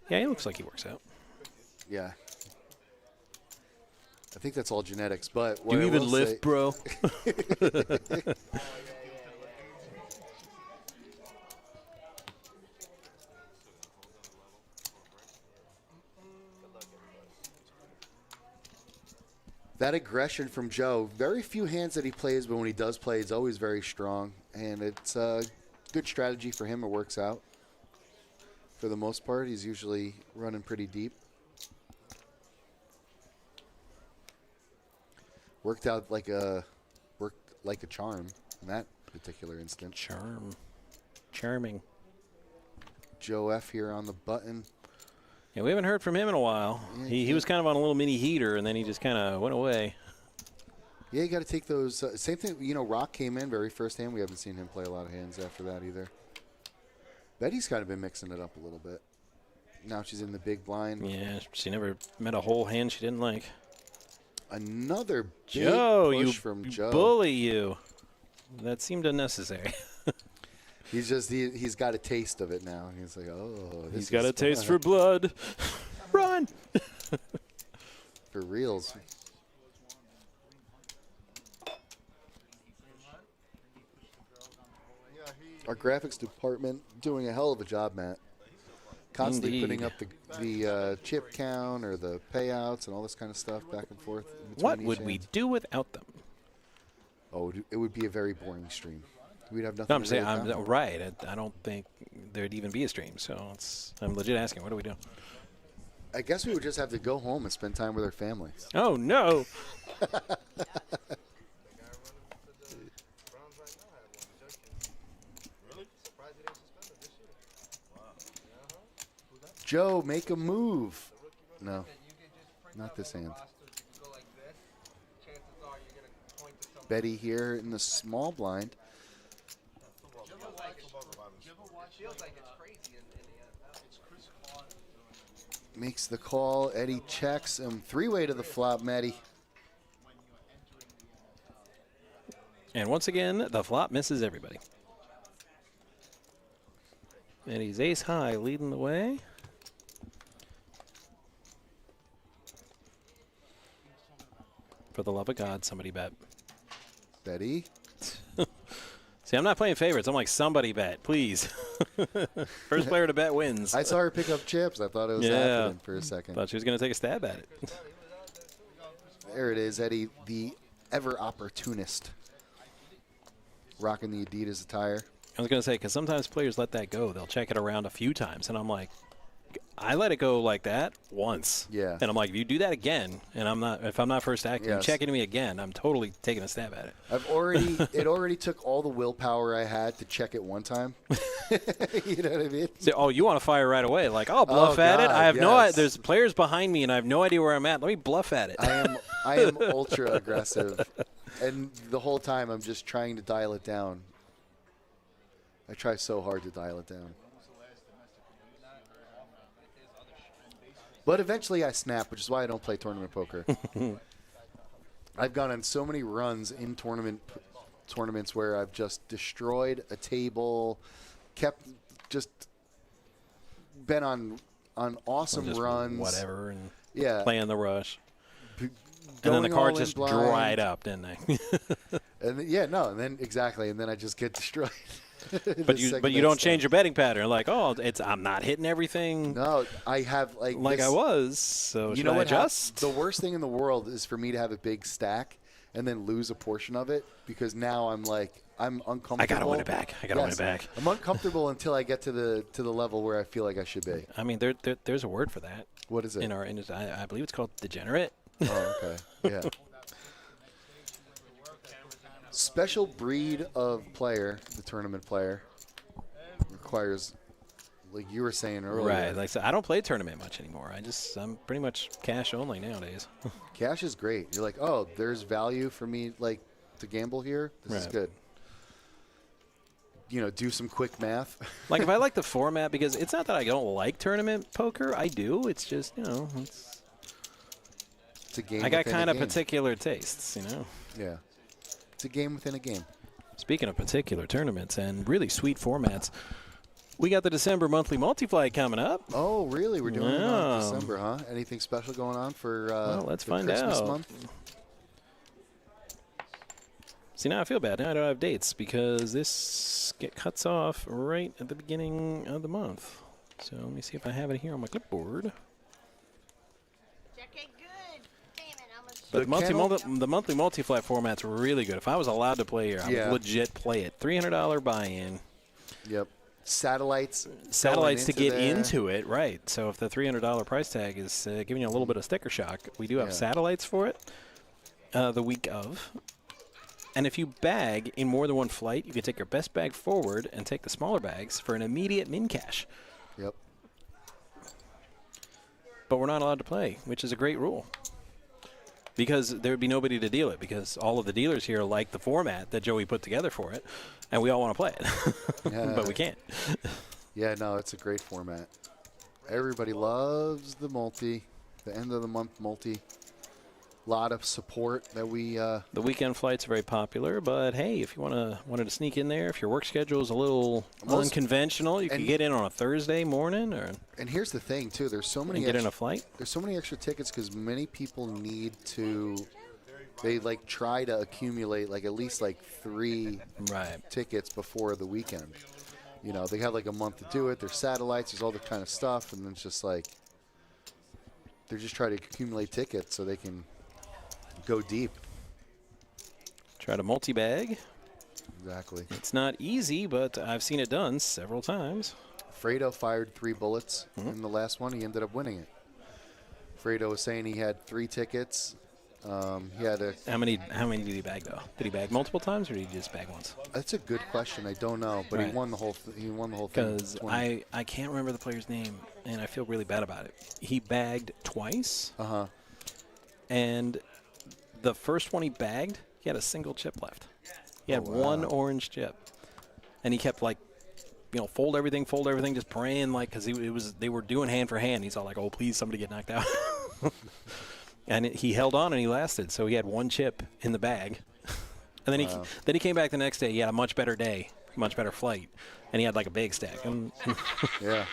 [SPEAKER 1] Yeah, he looks like he works out.
[SPEAKER 2] Yeah. I think that's all genetics, but
[SPEAKER 1] do you even lift, bro?
[SPEAKER 2] That aggression from Joe, very few hands that he plays, but when he does play, it's always very strong. And it's a good strategy for him. It works out. For the most part, he's usually running pretty deep. Worked like a charm in that particular instance.
[SPEAKER 1] Charming.
[SPEAKER 2] Joe F here on the button.
[SPEAKER 1] Yeah, we haven't heard from him in a while.
[SPEAKER 2] Yeah,
[SPEAKER 1] he was kind of on a little mini heater, and then he just kind of went away.
[SPEAKER 2] Yeah, you got to take those. Same thing, Rock came in very first hand. We haven't seen him play a lot of hands after that either. Betty's kind of been mixing it up a little bit. Now she's in the big blind.
[SPEAKER 1] Yeah, she never met a whole hand she didn't like.
[SPEAKER 2] Another big push from Joe.
[SPEAKER 1] Bully you. That seemed unnecessary.
[SPEAKER 2] He's got a taste of it now. He's like, oh, this
[SPEAKER 1] He's got
[SPEAKER 2] is
[SPEAKER 1] a taste
[SPEAKER 2] fun.
[SPEAKER 1] for blood. Run.
[SPEAKER 2] For reals. Our graphics department doing a hell of a job, Matt. Constantly
[SPEAKER 1] Indeed.
[SPEAKER 2] putting up the chip count or the payouts and all this kind of stuff back and forth.
[SPEAKER 1] What would we do without them?
[SPEAKER 2] Oh, it would be a very boring stream. We'd have nothing.
[SPEAKER 1] No, I'm
[SPEAKER 2] to
[SPEAKER 1] saying,
[SPEAKER 2] really count.
[SPEAKER 1] right. I don't think there'd even be a stream. So I'm legit asking, what do we do?
[SPEAKER 2] I guess we would just have to go home and spend time with our families.
[SPEAKER 1] Oh, no.
[SPEAKER 2] Joe, make a move. No, not this hand. Betty here in the small blind. Makes the call. Eddie checks him. Three-way to the flop, Matty.
[SPEAKER 1] And once again, the flop misses everybody. Eddie's ace high leading the way. For the love of God, somebody bet.
[SPEAKER 2] Betty.
[SPEAKER 1] See, I'm not playing favorites. I'm like, somebody bet, please. First player to bet wins.
[SPEAKER 2] I saw her pick up chips. I thought it was happening for a second.
[SPEAKER 1] Thought she was going to take a stab at it.
[SPEAKER 2] There it is, Eddie, the ever opportunist. Rocking the Adidas attire.
[SPEAKER 1] I was going to say, because sometimes players let that go. They'll check it around a few times, and I'm like, I let it go like that once.
[SPEAKER 2] Yeah.
[SPEAKER 1] And I'm like, if you do that again, and if I'm not first acting, you check into me again, I'm totally taking a stab at it.
[SPEAKER 2] It already took all the willpower I had to check it one time. You know what I mean?
[SPEAKER 1] So, you want to fire right away? Like, I'll bluff at it. I have no idea. There's players behind me, and I have no idea where I'm at. Let me bluff at it.
[SPEAKER 2] I am ultra aggressive, and the whole time I'm just trying to dial it down. I try so hard to dial it down. But eventually I snap, which is why I don't play tournament poker. I've gone on so many runs in tournaments where I've just destroyed a table, been on awesome runs.
[SPEAKER 1] Whatever, and
[SPEAKER 2] playing
[SPEAKER 1] the rush. And then the cards just dried up, didn't they?
[SPEAKER 2] And then I just get destroyed.
[SPEAKER 1] But you don't change your betting pattern. Like, I'm not hitting everything.
[SPEAKER 2] No, I have I
[SPEAKER 1] was. So
[SPEAKER 2] you know what?
[SPEAKER 1] Adjust?
[SPEAKER 2] The worst thing in the world is for me to have a big stack and then lose a portion of it, because now I'm uncomfortable.
[SPEAKER 1] I gotta win it back. Win it back.
[SPEAKER 2] I'm uncomfortable until I get to the level where I feel like I should be.
[SPEAKER 1] I mean, there's a word for that.
[SPEAKER 2] What is it?
[SPEAKER 1] In our industry, I believe it's called degenerate.
[SPEAKER 2] Oh, okay. Yeah. Special breed of player, the tournament player, requires like you were saying earlier.
[SPEAKER 1] Right. Like I said, I don't play tournament much anymore. I'm pretty much cash only nowadays.
[SPEAKER 2] Cash is great. You're like, oh, there's value for me, like, to gamble here. This is good. You know, do some quick math.
[SPEAKER 1] Like if I like the format, because it's not that I don't like tournament poker. I do. It's just, you know, it's
[SPEAKER 2] a game.
[SPEAKER 1] I got kind of particular tastes, you know.
[SPEAKER 2] Yeah. It's a game within a game.
[SPEAKER 1] Speaking of particular tournaments and really sweet formats, we got the December monthly multi-flight coming up.
[SPEAKER 2] Oh, really? We're doing it in December, huh? Anything special going on for
[SPEAKER 1] well, let's find
[SPEAKER 2] Christmas
[SPEAKER 1] out.
[SPEAKER 2] month?
[SPEAKER 1] See, now I feel bad. Now I don't have dates because this cuts off right at the beginning of the month. So let me see if I have it here on my clipboard.
[SPEAKER 3] Check it good. Damn it, I'm a
[SPEAKER 1] But the monthly multi-flight format's really good. If I was allowed to play here, I would legit play it. $300 buy-in.
[SPEAKER 2] Yep. Satellites
[SPEAKER 1] to get into it, right. So if the $300 price tag is giving you a little bit of sticker shock, we do have satellites for it the week of. And if you bag in more than one flight, you can take your best bag forward and take the smaller bags for an immediate min cash.
[SPEAKER 2] Yep.
[SPEAKER 1] But we're not allowed to play, which is a great rule. Because there would be nobody to deal it, because all of the dealers here like the format that Joey put together for it, and we all want to play it, but we can't.
[SPEAKER 2] Yeah, no, it's a great format. Everybody loves the multi, the end of the month multi. Lot of support that we.
[SPEAKER 1] The weekend flight's very popular, but hey, if you wanted to sneak in there, if your work schedule is a little unconventional, you can get in on a Thursday morning, or.
[SPEAKER 2] And here's the thing too: there's so many.
[SPEAKER 1] Get in a flight.
[SPEAKER 2] There's so many extra tickets because many people need to. They like try to accumulate like at least like 3 tickets before the weekend. You know, they have like a month to do it. There's satellites. There's all that kind of stuff, and it's just like they're just trying to accumulate tickets so they can go deep.
[SPEAKER 1] Try to multi-bag.
[SPEAKER 2] Exactly.
[SPEAKER 1] It's not easy, but I've seen it done several times.
[SPEAKER 2] Fredo fired 3 bullets in the last one. He ended up winning it. Fredo was saying he had 3 tickets. He had a.
[SPEAKER 1] How many did he bag though? Did he bag multiple times, or did he just bag once?
[SPEAKER 2] That's a good question. I don't know, but he won the whole. He won the whole thing.
[SPEAKER 1] Because I can't remember the player's name, and I feel really bad about it. He bagged twice. And the first one he bagged, he had a single chip left. He had one orange chip, and he kept like, fold everything, just praying because they were doing hand for hand. He's all like, oh please somebody get knocked out. And he held on and he lasted. So he had one chip in the bag, and then he came back the next day. He had a much better day, much better flight, and he had like a big stack.
[SPEAKER 2] Yeah,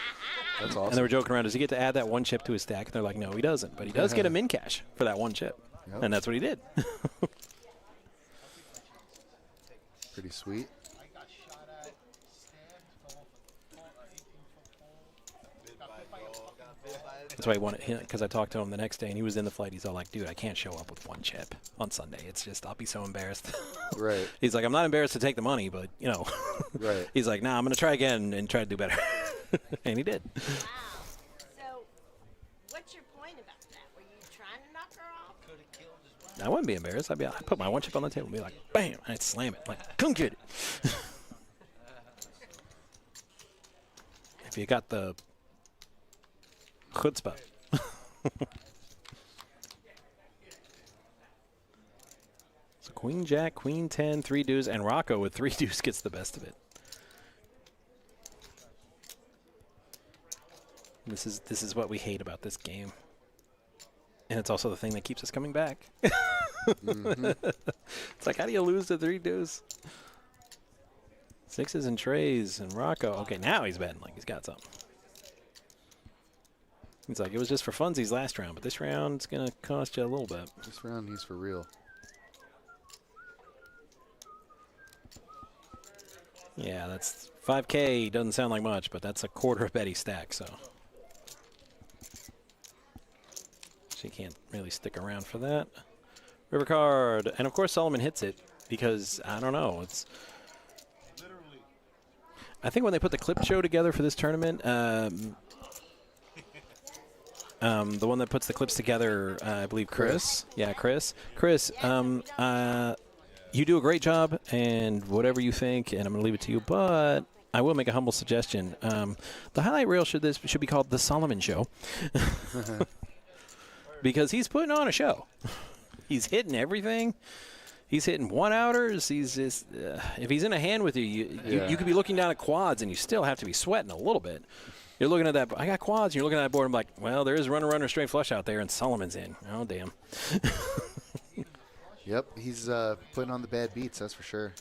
[SPEAKER 2] that's awesome.
[SPEAKER 1] And they were joking around, does he get to add that one chip to his stack? And they're like, no, he doesn't, but he does get a min cash for that one chip. Yep. And that's what he did.
[SPEAKER 2] Pretty sweet.
[SPEAKER 1] That's why he wanted, because I talked to him the next day, and he was in the flight. He's all like, dude, I can't show up with one chip on Sunday. It's just, I'll be so embarrassed.
[SPEAKER 2] Right.
[SPEAKER 1] He's like, I'm not embarrassed to take the money, but,
[SPEAKER 2] Right.
[SPEAKER 1] He's like, nah, I'm going to try again and try to do better. And he did.
[SPEAKER 3] Wow. So, what's your point about that? Were you trying to knock her off?
[SPEAKER 1] I wouldn't be embarrassed. I'd put my one chip on the table and be like, bam, and I'd slam it. Like, come get it. If you got the chutzpah. So queen, jack, queen 10, 3 deuce, and Rocco with 3 deuce gets the best of it. This is what we hate about this game. And it's also the thing that keeps us coming back. It's like, how do you lose to 3 deuce? 6s and trays and Rocco. Okay, now he's betting like he's got something. He's like, it was just for funsies last round, but this round's going to cost you a little bit.
[SPEAKER 2] This round he's for real.
[SPEAKER 1] Yeah, that's 5K. Doesn't sound like much, but that's a quarter of Betty's stack, so. She can't really stick around for that. River card. And, of course, Solomon hits it because, I don't know, it's. I think when they put the clip show together for this tournament, the one that puts the clips together, I believe Chris. Yeah, Chris. Chris, you do a great job, and whatever you think, and I'm going to leave it to you, but I will make a humble suggestion. The highlight reel should be called The Solomon Show. Because he's putting on a show. He's hitting everything. He's hitting one-outers. He's just, if he's in a hand with you, you could be looking down at quads, and you still have to be sweating a little bit. You're looking at that. I got quads, and you're looking at that board. I'm like, well, there is runner, straight flush out there, and Solomon's in. Oh, damn.
[SPEAKER 2] Yep, he's putting on the bad beats, that's for sure.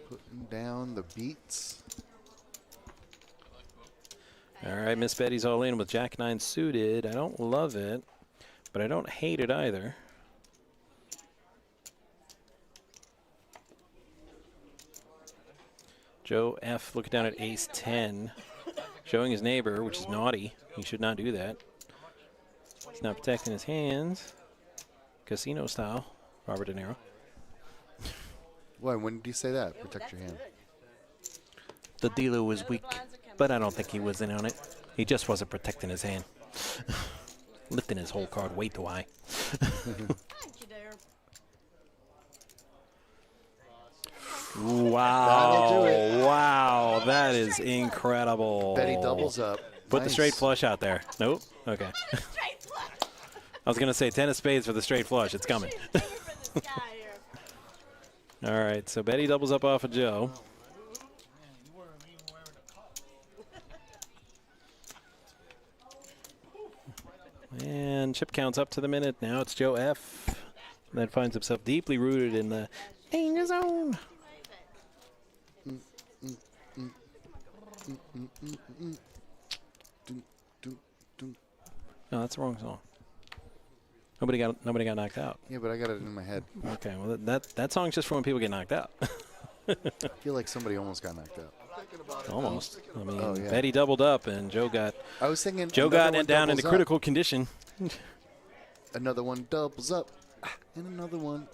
[SPEAKER 2] Putting down the beats.
[SPEAKER 1] All right, Miss Betty's all in with Jack 9 suited. I don't love it, but I don't hate it either. Joe F. looking down at ace 10, showing his neighbor, which is naughty. He should not do that. He's not protecting his hands. Casino style, Robert De Niro.
[SPEAKER 2] Why, when did you say that? Protect your hand.
[SPEAKER 1] The dealer was weak, but I don't think he was in on it. He just wasn't protecting his hand. Lifting his whole card way too high.
[SPEAKER 3] Thank you, dear.
[SPEAKER 1] Wow.
[SPEAKER 2] That'll do it.
[SPEAKER 1] Wow, that is incredible.
[SPEAKER 2] Betty doubles up.
[SPEAKER 1] Put the
[SPEAKER 2] Nice.
[SPEAKER 1] straight flush out there. Nope. Okay.
[SPEAKER 3] Straight flush.
[SPEAKER 1] I was going to say 10 of spades for the straight flush. It's coming.
[SPEAKER 3] Shooting finger for this guy here.
[SPEAKER 1] All right, so Betty doubles up off of Joe. And chip counts up to the minute. Now it's Joe F. That finds himself deeply rooted in the danger zone. No, that's the wrong song. Nobody got knocked out.
[SPEAKER 2] Yeah, but I got it in my head.
[SPEAKER 1] Okay, well that song's just for when people get knocked out.
[SPEAKER 2] I feel like somebody almost got knocked out.
[SPEAKER 1] Almost. I mean,
[SPEAKER 2] Oh, yeah.
[SPEAKER 1] Betty doubled up, and Joe got
[SPEAKER 2] I was thinking
[SPEAKER 1] down into
[SPEAKER 2] doubles up.
[SPEAKER 1] critical condition.
[SPEAKER 2] Another one doubles up. And another one.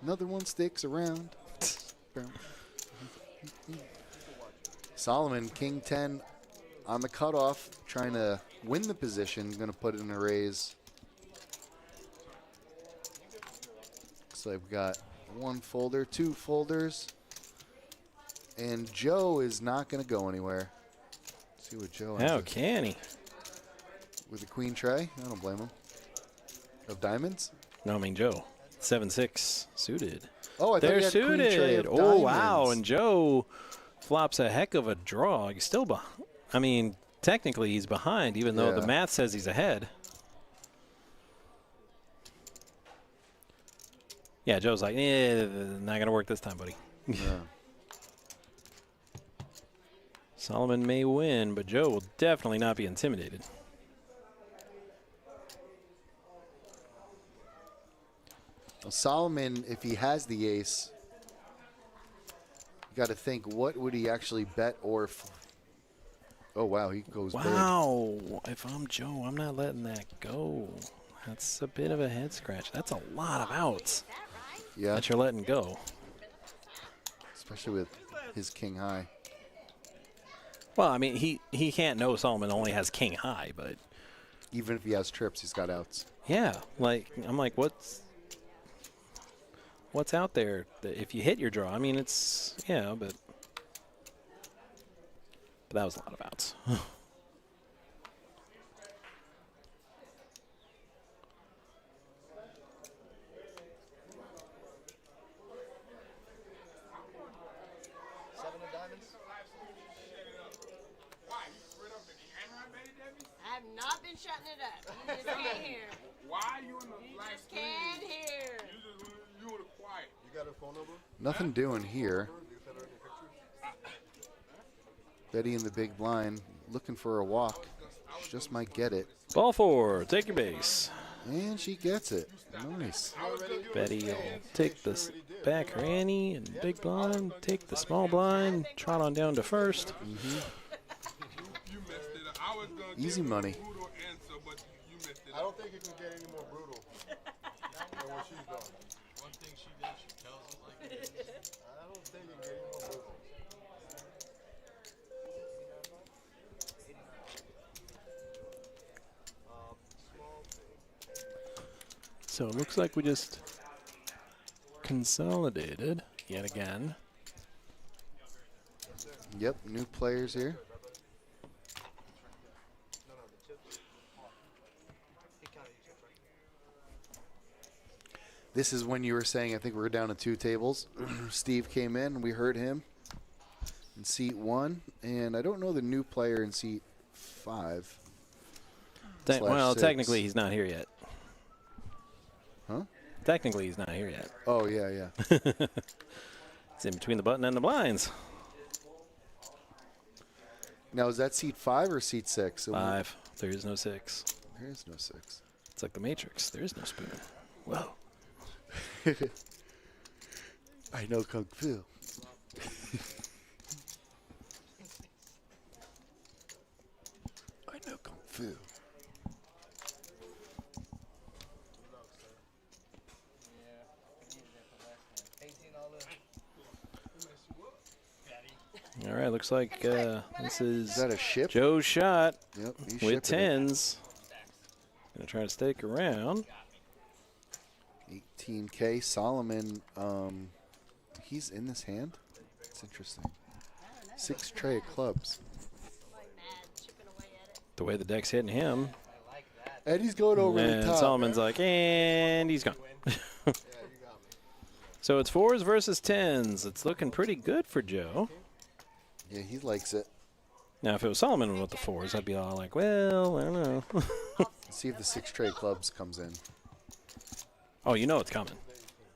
[SPEAKER 2] Another one sticks around. Solomon, King 10 on the cutoff, trying to win the position. Going to put it in a raise. Looks like we've got one folder, two folders. And Joe is not going to go anywhere. Let's see what Joe has
[SPEAKER 1] How
[SPEAKER 2] to-
[SPEAKER 1] can he?
[SPEAKER 2] with the queen tray. I don't blame him. Of diamonds?
[SPEAKER 1] No, I mean Joe. 7-6 suited.
[SPEAKER 2] Oh, I thought
[SPEAKER 1] They're
[SPEAKER 2] he had queen tray
[SPEAKER 1] suited.
[SPEAKER 2] of
[SPEAKER 1] Oh wow!
[SPEAKER 2] diamonds.
[SPEAKER 1] And Joe flops a heck of a draw. He's still behind. I mean, technically he's behind, even though the
[SPEAKER 2] Yeah.
[SPEAKER 1] math says he's ahead. Yeah, Joe's like, not gonna work this time, buddy.
[SPEAKER 2] Yeah.
[SPEAKER 1] Solomon may win, but Joe will definitely not be intimidated.
[SPEAKER 2] Well, Solomon, if he has the ace, you got to think, what would he actually bet or... oh, wow, he goes big.
[SPEAKER 1] Wow. If I'm Joe, I'm not letting that go. That's a bit of a head scratch. That's a lot of outs
[SPEAKER 2] Yeah,
[SPEAKER 1] that you're letting go.
[SPEAKER 2] especially with his king high.
[SPEAKER 1] Well, I mean, he can't know Solomon only has king high, but
[SPEAKER 2] Even if he has trips, he's got outs.
[SPEAKER 1] yeah, like I'm like, what's out there that if you hit your draw? I mean, it's but that was a lot of outs.
[SPEAKER 5] Seven of diamonds.
[SPEAKER 3] I have not been shutting it up. You just can't hear.
[SPEAKER 4] Why are you in the
[SPEAKER 3] You
[SPEAKER 4] black
[SPEAKER 3] just can't hear.
[SPEAKER 4] You were quiet. You got her phone number?
[SPEAKER 2] Nothing doing here. Betty in the big blind, looking for a walk. She just might get it.
[SPEAKER 1] Ball 4, take your base.
[SPEAKER 2] And she gets it. Nice.
[SPEAKER 1] Betty will take the back granny and big blind, take the small blind, trot on down to first.
[SPEAKER 4] You messed it up. I was gonna
[SPEAKER 2] Easy
[SPEAKER 4] give
[SPEAKER 2] money.
[SPEAKER 4] a brutal answer, but you messed it up.
[SPEAKER 6] I don't think it can get any more brutal than what she's done.
[SPEAKER 5] One thing she did, she tells it like it is.
[SPEAKER 6] I don't think it can get any more brutal.
[SPEAKER 1] So it looks like we just consolidated yet again.
[SPEAKER 2] Yep, new players here. This is when you were saying, I think we were down to 2 tables. Steve came in, we heard him in seat 1, and I don't know the new player in seat 5.
[SPEAKER 1] Well,
[SPEAKER 2] 6.
[SPEAKER 1] technically he's not here yet.
[SPEAKER 2] Huh?
[SPEAKER 1] Technically he's not here yet.
[SPEAKER 2] Oh, yeah.
[SPEAKER 1] It's in between the button and the blinds.
[SPEAKER 2] Now, is that seat 5 or seat 6?
[SPEAKER 1] 5. There is no 6.
[SPEAKER 2] There is no 6.
[SPEAKER 1] It's like the Matrix. There is no spoon. Whoa.
[SPEAKER 2] I know Kung Fu. I know Kung Fu.
[SPEAKER 1] All right, looks like this is
[SPEAKER 2] Is that a ship?
[SPEAKER 1] Joe's shot
[SPEAKER 2] Yep, he's
[SPEAKER 1] with
[SPEAKER 2] shipping it.
[SPEAKER 1] 10s. Gonna try to stick around.
[SPEAKER 2] 18K. Solomon, he's in this hand? It's interesting. 6 tray of clubs.
[SPEAKER 3] Like mad, chipping away at it.
[SPEAKER 1] The way the deck's hitting him.
[SPEAKER 2] And he's going over the
[SPEAKER 1] And
[SPEAKER 2] top.
[SPEAKER 1] Solomon's like, and he's gone. So it's 4s versus 10s. It's looking pretty good for Joe.
[SPEAKER 2] Yeah, he likes it.
[SPEAKER 1] Now, if it was Solomon with the 4s, I'd be all like, well, I don't know.
[SPEAKER 2] Let's see if the 6 tray clubs comes in.
[SPEAKER 1] Oh, you know it's coming.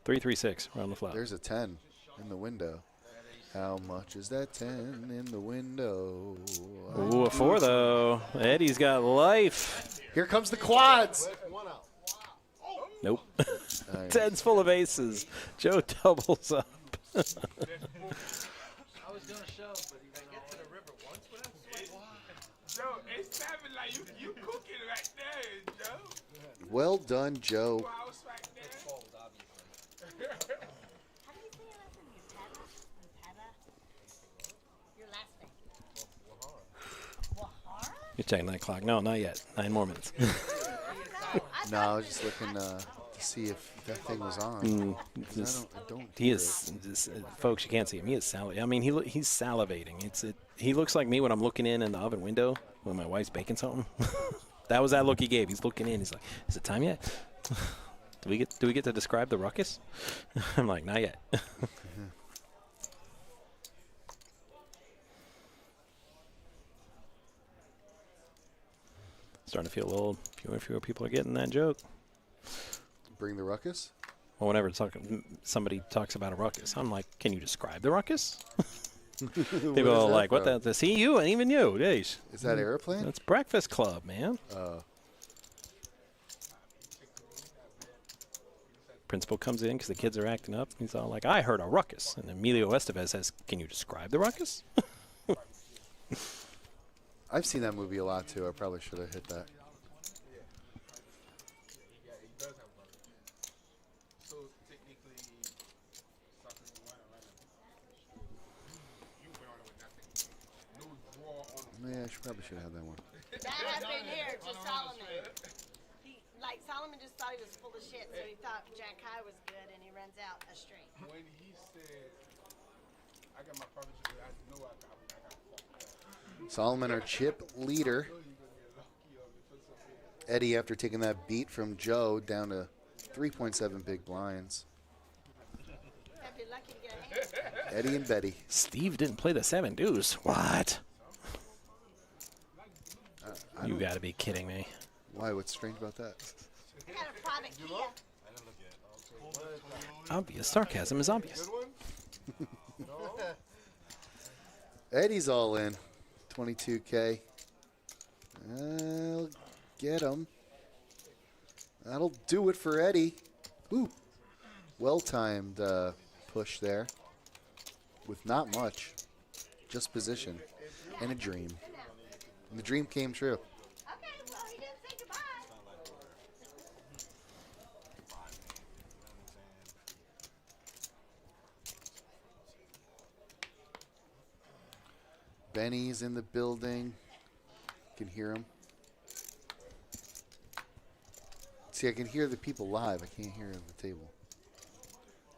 [SPEAKER 1] 3-3-6 around the flop.
[SPEAKER 2] There's a 10 in the window. How much is that 10 in the window?
[SPEAKER 1] Ooh, a 4, though. Eddie's got life.
[SPEAKER 2] Here comes the quads.
[SPEAKER 1] Nope.
[SPEAKER 2] Nice.
[SPEAKER 1] 10's full of aces. Joe doubles up.
[SPEAKER 5] I was gonna show, but if I get to the river once with him,
[SPEAKER 7] Joe, it's seven like you cooking right there, Joe.
[SPEAKER 2] Well done, Joe.
[SPEAKER 7] 4 hours right there.
[SPEAKER 3] How do you say your last name? Yupeta? Your last name? Wahara?
[SPEAKER 1] You're checking that clock. No, not yet. 9 more minutes.
[SPEAKER 2] No, I was just looking to see if that thing was on. I don't
[SPEAKER 1] He
[SPEAKER 2] hear
[SPEAKER 1] is, folks, you can't see him. He is salivating. I mean, he's salivating. He looks like me when I'm looking in the oven window when my wife's baking something. That was that look he gave. He's looking in. He's like, is it time yet? Do we get to describe the ruckus? I'm like, not yet. Starting to feel a little fewer and fewer people are getting that joke.
[SPEAKER 2] Bring the ruckus?
[SPEAKER 1] Well, whenever somebody talks about a ruckus, I'm like, can you describe the ruckus? People are like, what the? See you and even you. Jeez.
[SPEAKER 2] Is that airplane?
[SPEAKER 1] That's Breakfast Club, man. Principal comes in because the kids are acting up. He's all like, I heard a ruckus. And Emilio Estevez says, can you describe the ruckus?
[SPEAKER 2] I've seen that movie a lot, too. I probably should have hit that.
[SPEAKER 7] So technically, soccer's the winner right now. You went on with nothing. No draw on.
[SPEAKER 2] Yeah, I probably should have had that one.
[SPEAKER 3] That happened here, just Solomon. Solomon just thought he was full of shit, so he thought Jack High was good, and he runs out a straight.
[SPEAKER 7] When he said, I got my property, I know I got fucked.
[SPEAKER 2] Solomon, our chip leader. Eddie, after taking that beat from Joe down to 3.7 big blinds.
[SPEAKER 3] I'd be lucky to get a hand.
[SPEAKER 2] Eddie and Betty.
[SPEAKER 1] Steve didn't play the 7 deuce. What? You got to be kidding me.
[SPEAKER 2] Why? What's strange about that?
[SPEAKER 3] I got a private Kia.
[SPEAKER 1] Obvious. Sarcasm is obvious.
[SPEAKER 2] Eddie's all in. 22K. I'll get him. That'll do it for Eddie. Ooh. Well-timed push there. With not much. Just position. And a dream. And the dream came true.
[SPEAKER 3] Okay, well, he didn't say goodbye.
[SPEAKER 2] Benny's in the building. Can hear him. See, I can hear the people live. I can't hear the table.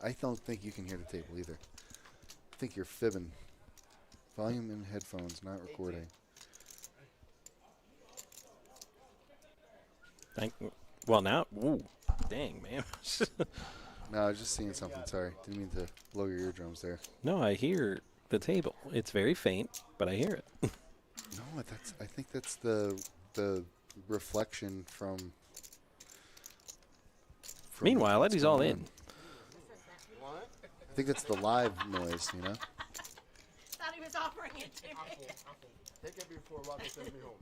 [SPEAKER 2] I don't think you can hear the table either. I think you're fibbing. Volume in headphones, not recording.
[SPEAKER 1] Well, now, ooh, dang, man.
[SPEAKER 2] No, I was just seeing something. Sorry, didn't mean to blow your eardrums there.
[SPEAKER 1] No, I hear the table. It's very faint, but I hear it.
[SPEAKER 2] No, I think that's the reflection from
[SPEAKER 1] Meanwhile,
[SPEAKER 2] what's
[SPEAKER 1] Eddie's all
[SPEAKER 2] going
[SPEAKER 1] in.
[SPEAKER 2] on. I think that's the live noise, you know.
[SPEAKER 3] Thought he was offering it to me.
[SPEAKER 6] Take it before Rocco sends me home.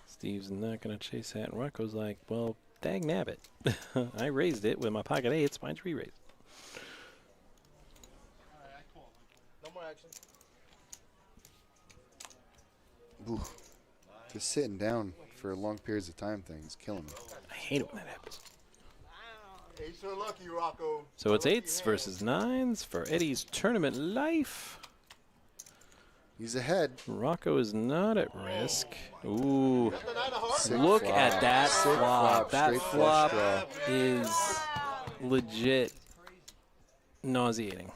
[SPEAKER 1] Steve's not going to chase that. And Rocco's like, well, dang nabbit. I raised it with my pocket eights. Mine's re-raised.
[SPEAKER 6] No more action.
[SPEAKER 2] Ooh. Just sitting down for long periods of time things killing me.
[SPEAKER 1] I hate it when that happens.
[SPEAKER 6] Hey, so lucky, Rocco.
[SPEAKER 1] So it's
[SPEAKER 6] Lucky
[SPEAKER 1] eights
[SPEAKER 6] hand.
[SPEAKER 1] versus nines for Eddie's tournament life.
[SPEAKER 2] He's ahead.
[SPEAKER 1] Rocco is not at risk. Ooh.
[SPEAKER 6] That's the nine of hearts.
[SPEAKER 2] Sick
[SPEAKER 1] Look
[SPEAKER 2] flop.
[SPEAKER 1] at that
[SPEAKER 2] Sick
[SPEAKER 1] flop. That
[SPEAKER 2] Straight flush
[SPEAKER 1] flop
[SPEAKER 2] draw.
[SPEAKER 1] is legit nauseating.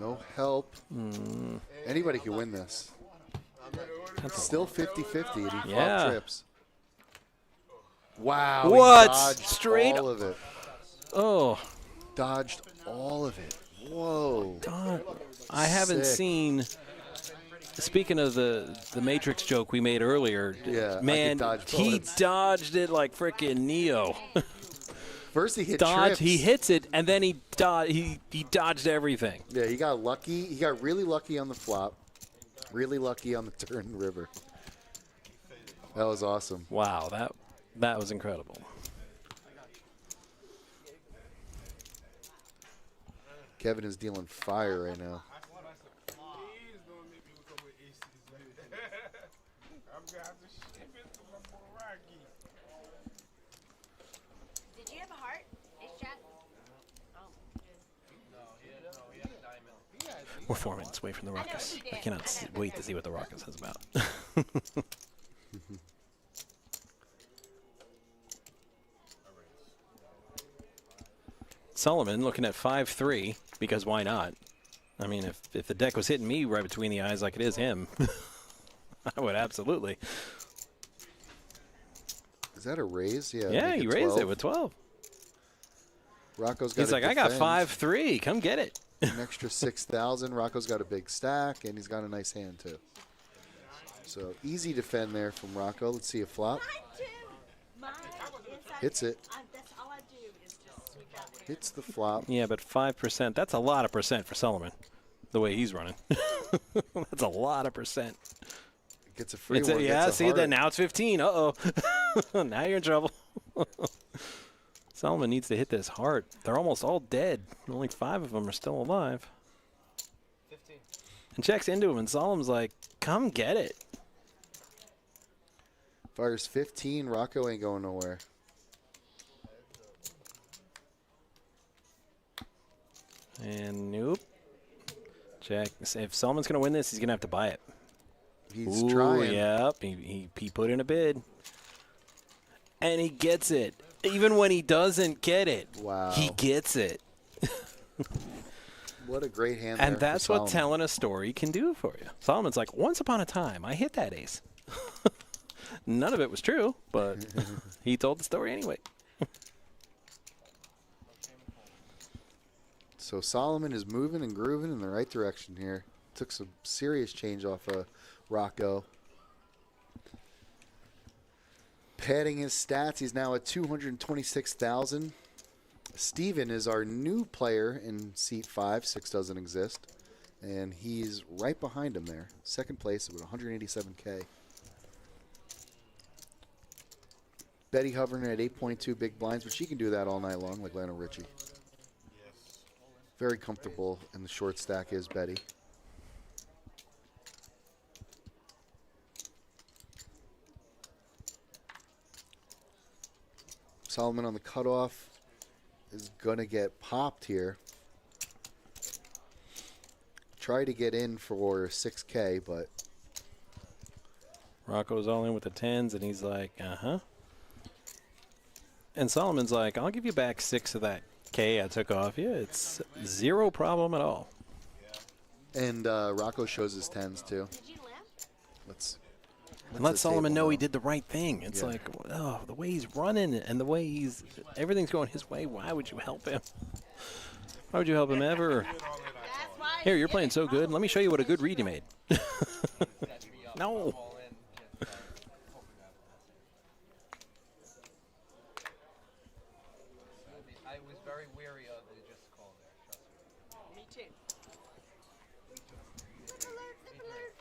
[SPEAKER 2] No help. Anybody can win this.
[SPEAKER 1] That's
[SPEAKER 2] Still 50-50 and he
[SPEAKER 1] Yeah.
[SPEAKER 2] flop trips. Wow. he
[SPEAKER 1] What?
[SPEAKER 2] dodged
[SPEAKER 1] Straight
[SPEAKER 2] all of it.
[SPEAKER 1] Oh,
[SPEAKER 2] Dodged all of it. Whoa.
[SPEAKER 1] God. I haven't
[SPEAKER 2] Sick.
[SPEAKER 1] seen. Speaking of the Matrix joke we made earlier,
[SPEAKER 2] Yeah, I could
[SPEAKER 1] man,
[SPEAKER 2] dodge
[SPEAKER 1] he
[SPEAKER 2] bullets.
[SPEAKER 1] dodged it like frickin' Neo.
[SPEAKER 2] First he hit
[SPEAKER 1] Dodge,
[SPEAKER 2] trips.
[SPEAKER 1] he hits it, and then he dodged everything.
[SPEAKER 2] Yeah, he got lucky. He got really lucky on the flop. Really lucky on the turn river. That was awesome.
[SPEAKER 1] Wow, that was incredible.
[SPEAKER 2] Kevin is dealing fire right now.
[SPEAKER 7] Please don't make me look up with aces. I'm gonna have to ship it to my boy Rocky.
[SPEAKER 3] Did you have a heart? Ace jack? Oh, good.
[SPEAKER 1] We're 4 minutes away from the ruckus.
[SPEAKER 3] he did.
[SPEAKER 1] I cannot wait to see what the ruckus is about. Solomon looking at 5-3 because why not? I mean, if the deck was hitting me right between the eyes like it is him, I would absolutely.
[SPEAKER 2] Is that a raise? Yeah.
[SPEAKER 1] Yeah,
[SPEAKER 2] make
[SPEAKER 1] he
[SPEAKER 2] it
[SPEAKER 1] raised
[SPEAKER 2] 12.
[SPEAKER 1] it with 12.
[SPEAKER 2] Rocco's got
[SPEAKER 1] He's like, I got 5-3. Come get it.
[SPEAKER 2] an extra 6,000. Rocco's got a big stack, and he's got a nice hand, too. So easy defend there from Rocco. Let's see a flop.
[SPEAKER 3] Mine too. Mine inside.
[SPEAKER 2] Hits it.
[SPEAKER 3] That's all I do is just sweep out there.
[SPEAKER 2] Hits the flop.
[SPEAKER 1] Yeah, but 5%, that's a lot of percent for Solomon, the way he's running. That's a lot of percent.
[SPEAKER 2] Gets a free
[SPEAKER 1] It's
[SPEAKER 2] one.
[SPEAKER 1] yeah,
[SPEAKER 2] gets a
[SPEAKER 1] see,
[SPEAKER 2] heart.
[SPEAKER 1] then now it's 15. Uh-oh. Now you're in trouble. Solomon needs to hit this heart. They're almost all dead. Only 5 of them are still alive.
[SPEAKER 5] 15.
[SPEAKER 1] And checks into him, and Solomon's like, come get it.
[SPEAKER 2] Fires 15. Rocco ain't going nowhere.
[SPEAKER 1] And nope. Check. If Solomon's going to win this, he's going to have to buy it.
[SPEAKER 2] He's
[SPEAKER 1] Ooh,
[SPEAKER 2] trying.
[SPEAKER 1] Yep. He put in a bid. And he gets it. Even when he doesn't get it,
[SPEAKER 2] Wow.
[SPEAKER 1] he gets it.
[SPEAKER 2] What a great hand
[SPEAKER 1] And
[SPEAKER 2] there
[SPEAKER 1] that's
[SPEAKER 2] for
[SPEAKER 1] what
[SPEAKER 2] Solomon.
[SPEAKER 1] telling a story can do for you. Solomon's like, once upon a time, I hit that ace. None of it was true, but he told the story anyway.
[SPEAKER 2] So Solomon is moving and grooving in the right direction here. Took some serious change off of Rocco. Padding his stats, he's now at 226,000. Steven is our new player in seat 5. 6 doesn't exist. And he's right behind him there. Second place with 187K. Betty hovering at 8.2 big blinds, but she can do that all night long like Lionel Richie. Very comfortable in the short stack is Betty. Solomon on the cutoff is going to get popped here. Try to get in for 6K, but
[SPEAKER 1] Rocco's all in with the 10s, and he's like, uh-huh. And Solomon's like, I'll give you back 6 of that K I took off you. It's zero problem at all.
[SPEAKER 2] And Rocco shows his 10s too.
[SPEAKER 3] Did you lift?
[SPEAKER 2] Let's
[SPEAKER 1] And let
[SPEAKER 2] the
[SPEAKER 1] Solomon
[SPEAKER 2] table
[SPEAKER 1] know he did the right thing. It's
[SPEAKER 2] Yeah.
[SPEAKER 1] like, oh, the way he's running and the way everything's going his way. Why would you help him? Why would you help him ever?
[SPEAKER 3] That's why.
[SPEAKER 1] Here, you're playing so good. Let me show you what a good read you made. No.
[SPEAKER 5] I was very wary of the just call there. Trust me.
[SPEAKER 3] Me too. Zip alert, zip alert.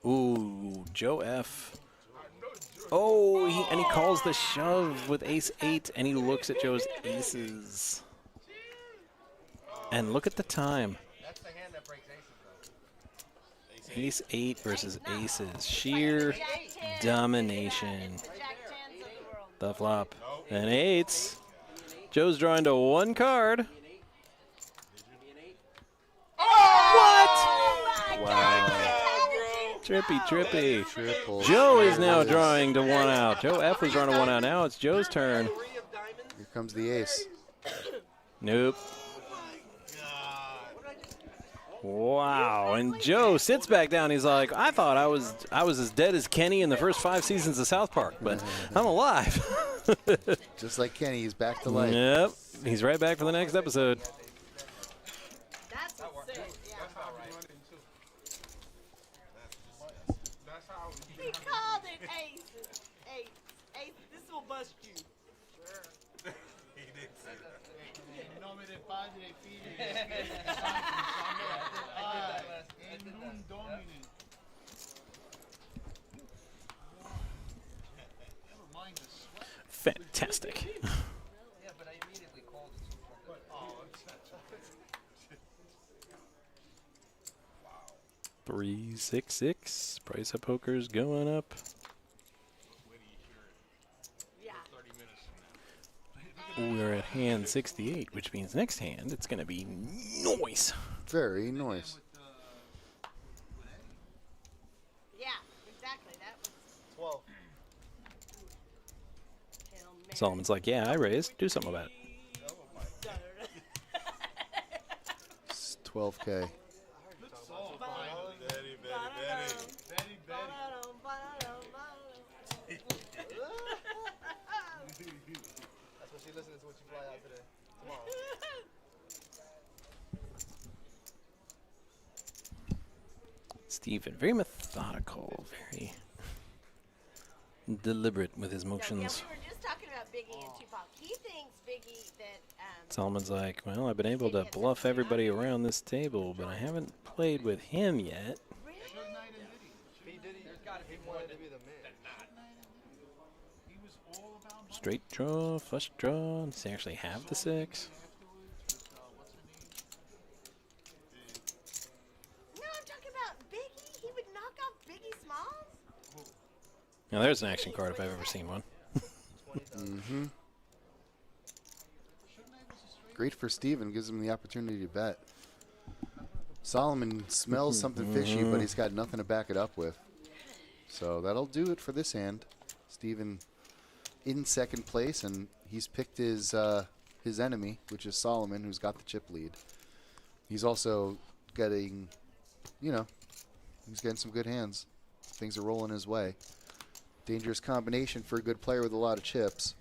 [SPEAKER 1] Ooh, Joe F. Oh, and he calls the shove with ace-8, and he looks at Joe's aces. And look at the time.
[SPEAKER 5] That's the hand that breaks aces, though.
[SPEAKER 1] Ace-8 versus aces. Sheer domination.
[SPEAKER 3] Jack 10s of the world.
[SPEAKER 1] The flop. And 8s. Joe's drawing to 1 card. What?
[SPEAKER 2] Wow.
[SPEAKER 1] Trippy.
[SPEAKER 2] Triple.
[SPEAKER 1] Joe is now drawing to 1 out. Joe F was drawing to 1 out. Now it's Joe's turn.
[SPEAKER 2] Here comes the ace.
[SPEAKER 1] Nope. Wow. And Joe sits back down. He's like, I thought I was as dead as Kenny in the first 5 seasons of South Park, but I'm alive.
[SPEAKER 2] Just like Kenny, he's back to life.
[SPEAKER 1] Yep. He's right back for the next episode.
[SPEAKER 3] That's what's sick. Yeah.
[SPEAKER 7] That's how
[SPEAKER 3] He called it ace. Ace. Ace. This will bust you.
[SPEAKER 7] he did say that.
[SPEAKER 4] Nome del Padre, Figlio e Spirito Santo. In un Domini. Never mind the sweat.
[SPEAKER 1] Fantastic.
[SPEAKER 5] Yeah, but I immediately called it.
[SPEAKER 4] Oh,
[SPEAKER 1] 366. Price of poker's going up.
[SPEAKER 3] Yeah.
[SPEAKER 1] We're at hand 68, which means next hand it's going to be noise.
[SPEAKER 2] Very nice.
[SPEAKER 3] Yeah, exactly. That was
[SPEAKER 5] 12.
[SPEAKER 3] Hail Mary.
[SPEAKER 1] Solomon's like, yeah, I raised. Do something about it.
[SPEAKER 2] It's 12K.
[SPEAKER 7] Very, very, very.
[SPEAKER 5] That's what she listening to when she fly out today. Tomorrow.
[SPEAKER 1] Stephen, very methodical, very deliberate with his
[SPEAKER 3] Yeah,
[SPEAKER 1] motions.
[SPEAKER 3] we were just talking about Biggie and Tupac. He thinks Biggie that
[SPEAKER 1] Solomon's like, well, I've been able to bluff everybody around this table, but I haven't played with him yet.
[SPEAKER 3] really?
[SPEAKER 5] P. Diddy, there's got to be more to be the man.
[SPEAKER 4] He was all about
[SPEAKER 1] Straight draw, flush draw. Does he actually have the 6?
[SPEAKER 3] No, I'm talking about Biggie. He would knock off Biggie Smalls.
[SPEAKER 1] Now there's an action card if I've ever seen one.
[SPEAKER 2] Mm-hmm. Great for Steven. Gives him the opportunity to bet. Solomon smells something fishy, but he's got nothing to back it up with. So that'll do it for this hand. Steven in second place, and he's picked his enemy, which is Solomon, who's got the chip lead. He's also getting, he's getting some good hands. Things are rolling his way. Dangerous combination for a good player with a lot of chips.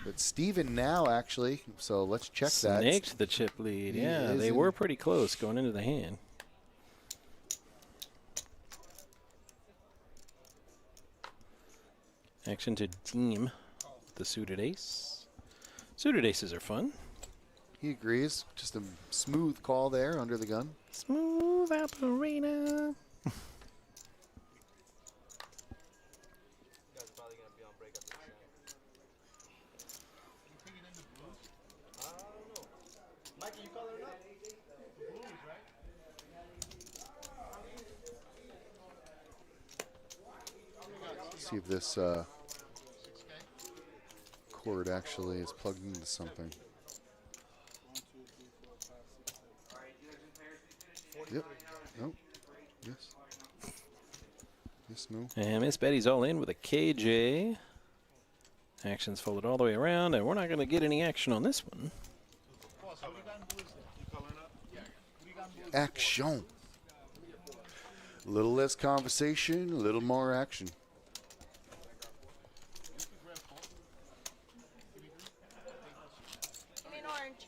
[SPEAKER 2] But Steven now, actually, so let's check that.
[SPEAKER 1] Snaked the chip lead.
[SPEAKER 2] He
[SPEAKER 1] Yeah,
[SPEAKER 2] is
[SPEAKER 1] they
[SPEAKER 2] in-
[SPEAKER 1] were pretty close going into the hand. Action to deem the suited ace. Suited aces are fun.
[SPEAKER 2] He agrees. Just a smooth call there under the gun.
[SPEAKER 1] Smooth operator.
[SPEAKER 5] You guys are probably going to be on break after this.
[SPEAKER 4] You picking in the blues?
[SPEAKER 5] I don't know. Mikey, you coloring up?
[SPEAKER 4] The blues, right?
[SPEAKER 2] See if this
[SPEAKER 4] 6K?
[SPEAKER 2] cord actually is plugged into something. Yep. Nope. Yes. Yes, Moo.
[SPEAKER 1] And Miss Betty's all in with a KJ. Action's folded all the way around, and we're not going to get any action on this one.
[SPEAKER 2] Action. A little less conversation, a little more action.
[SPEAKER 3] Give me an orange.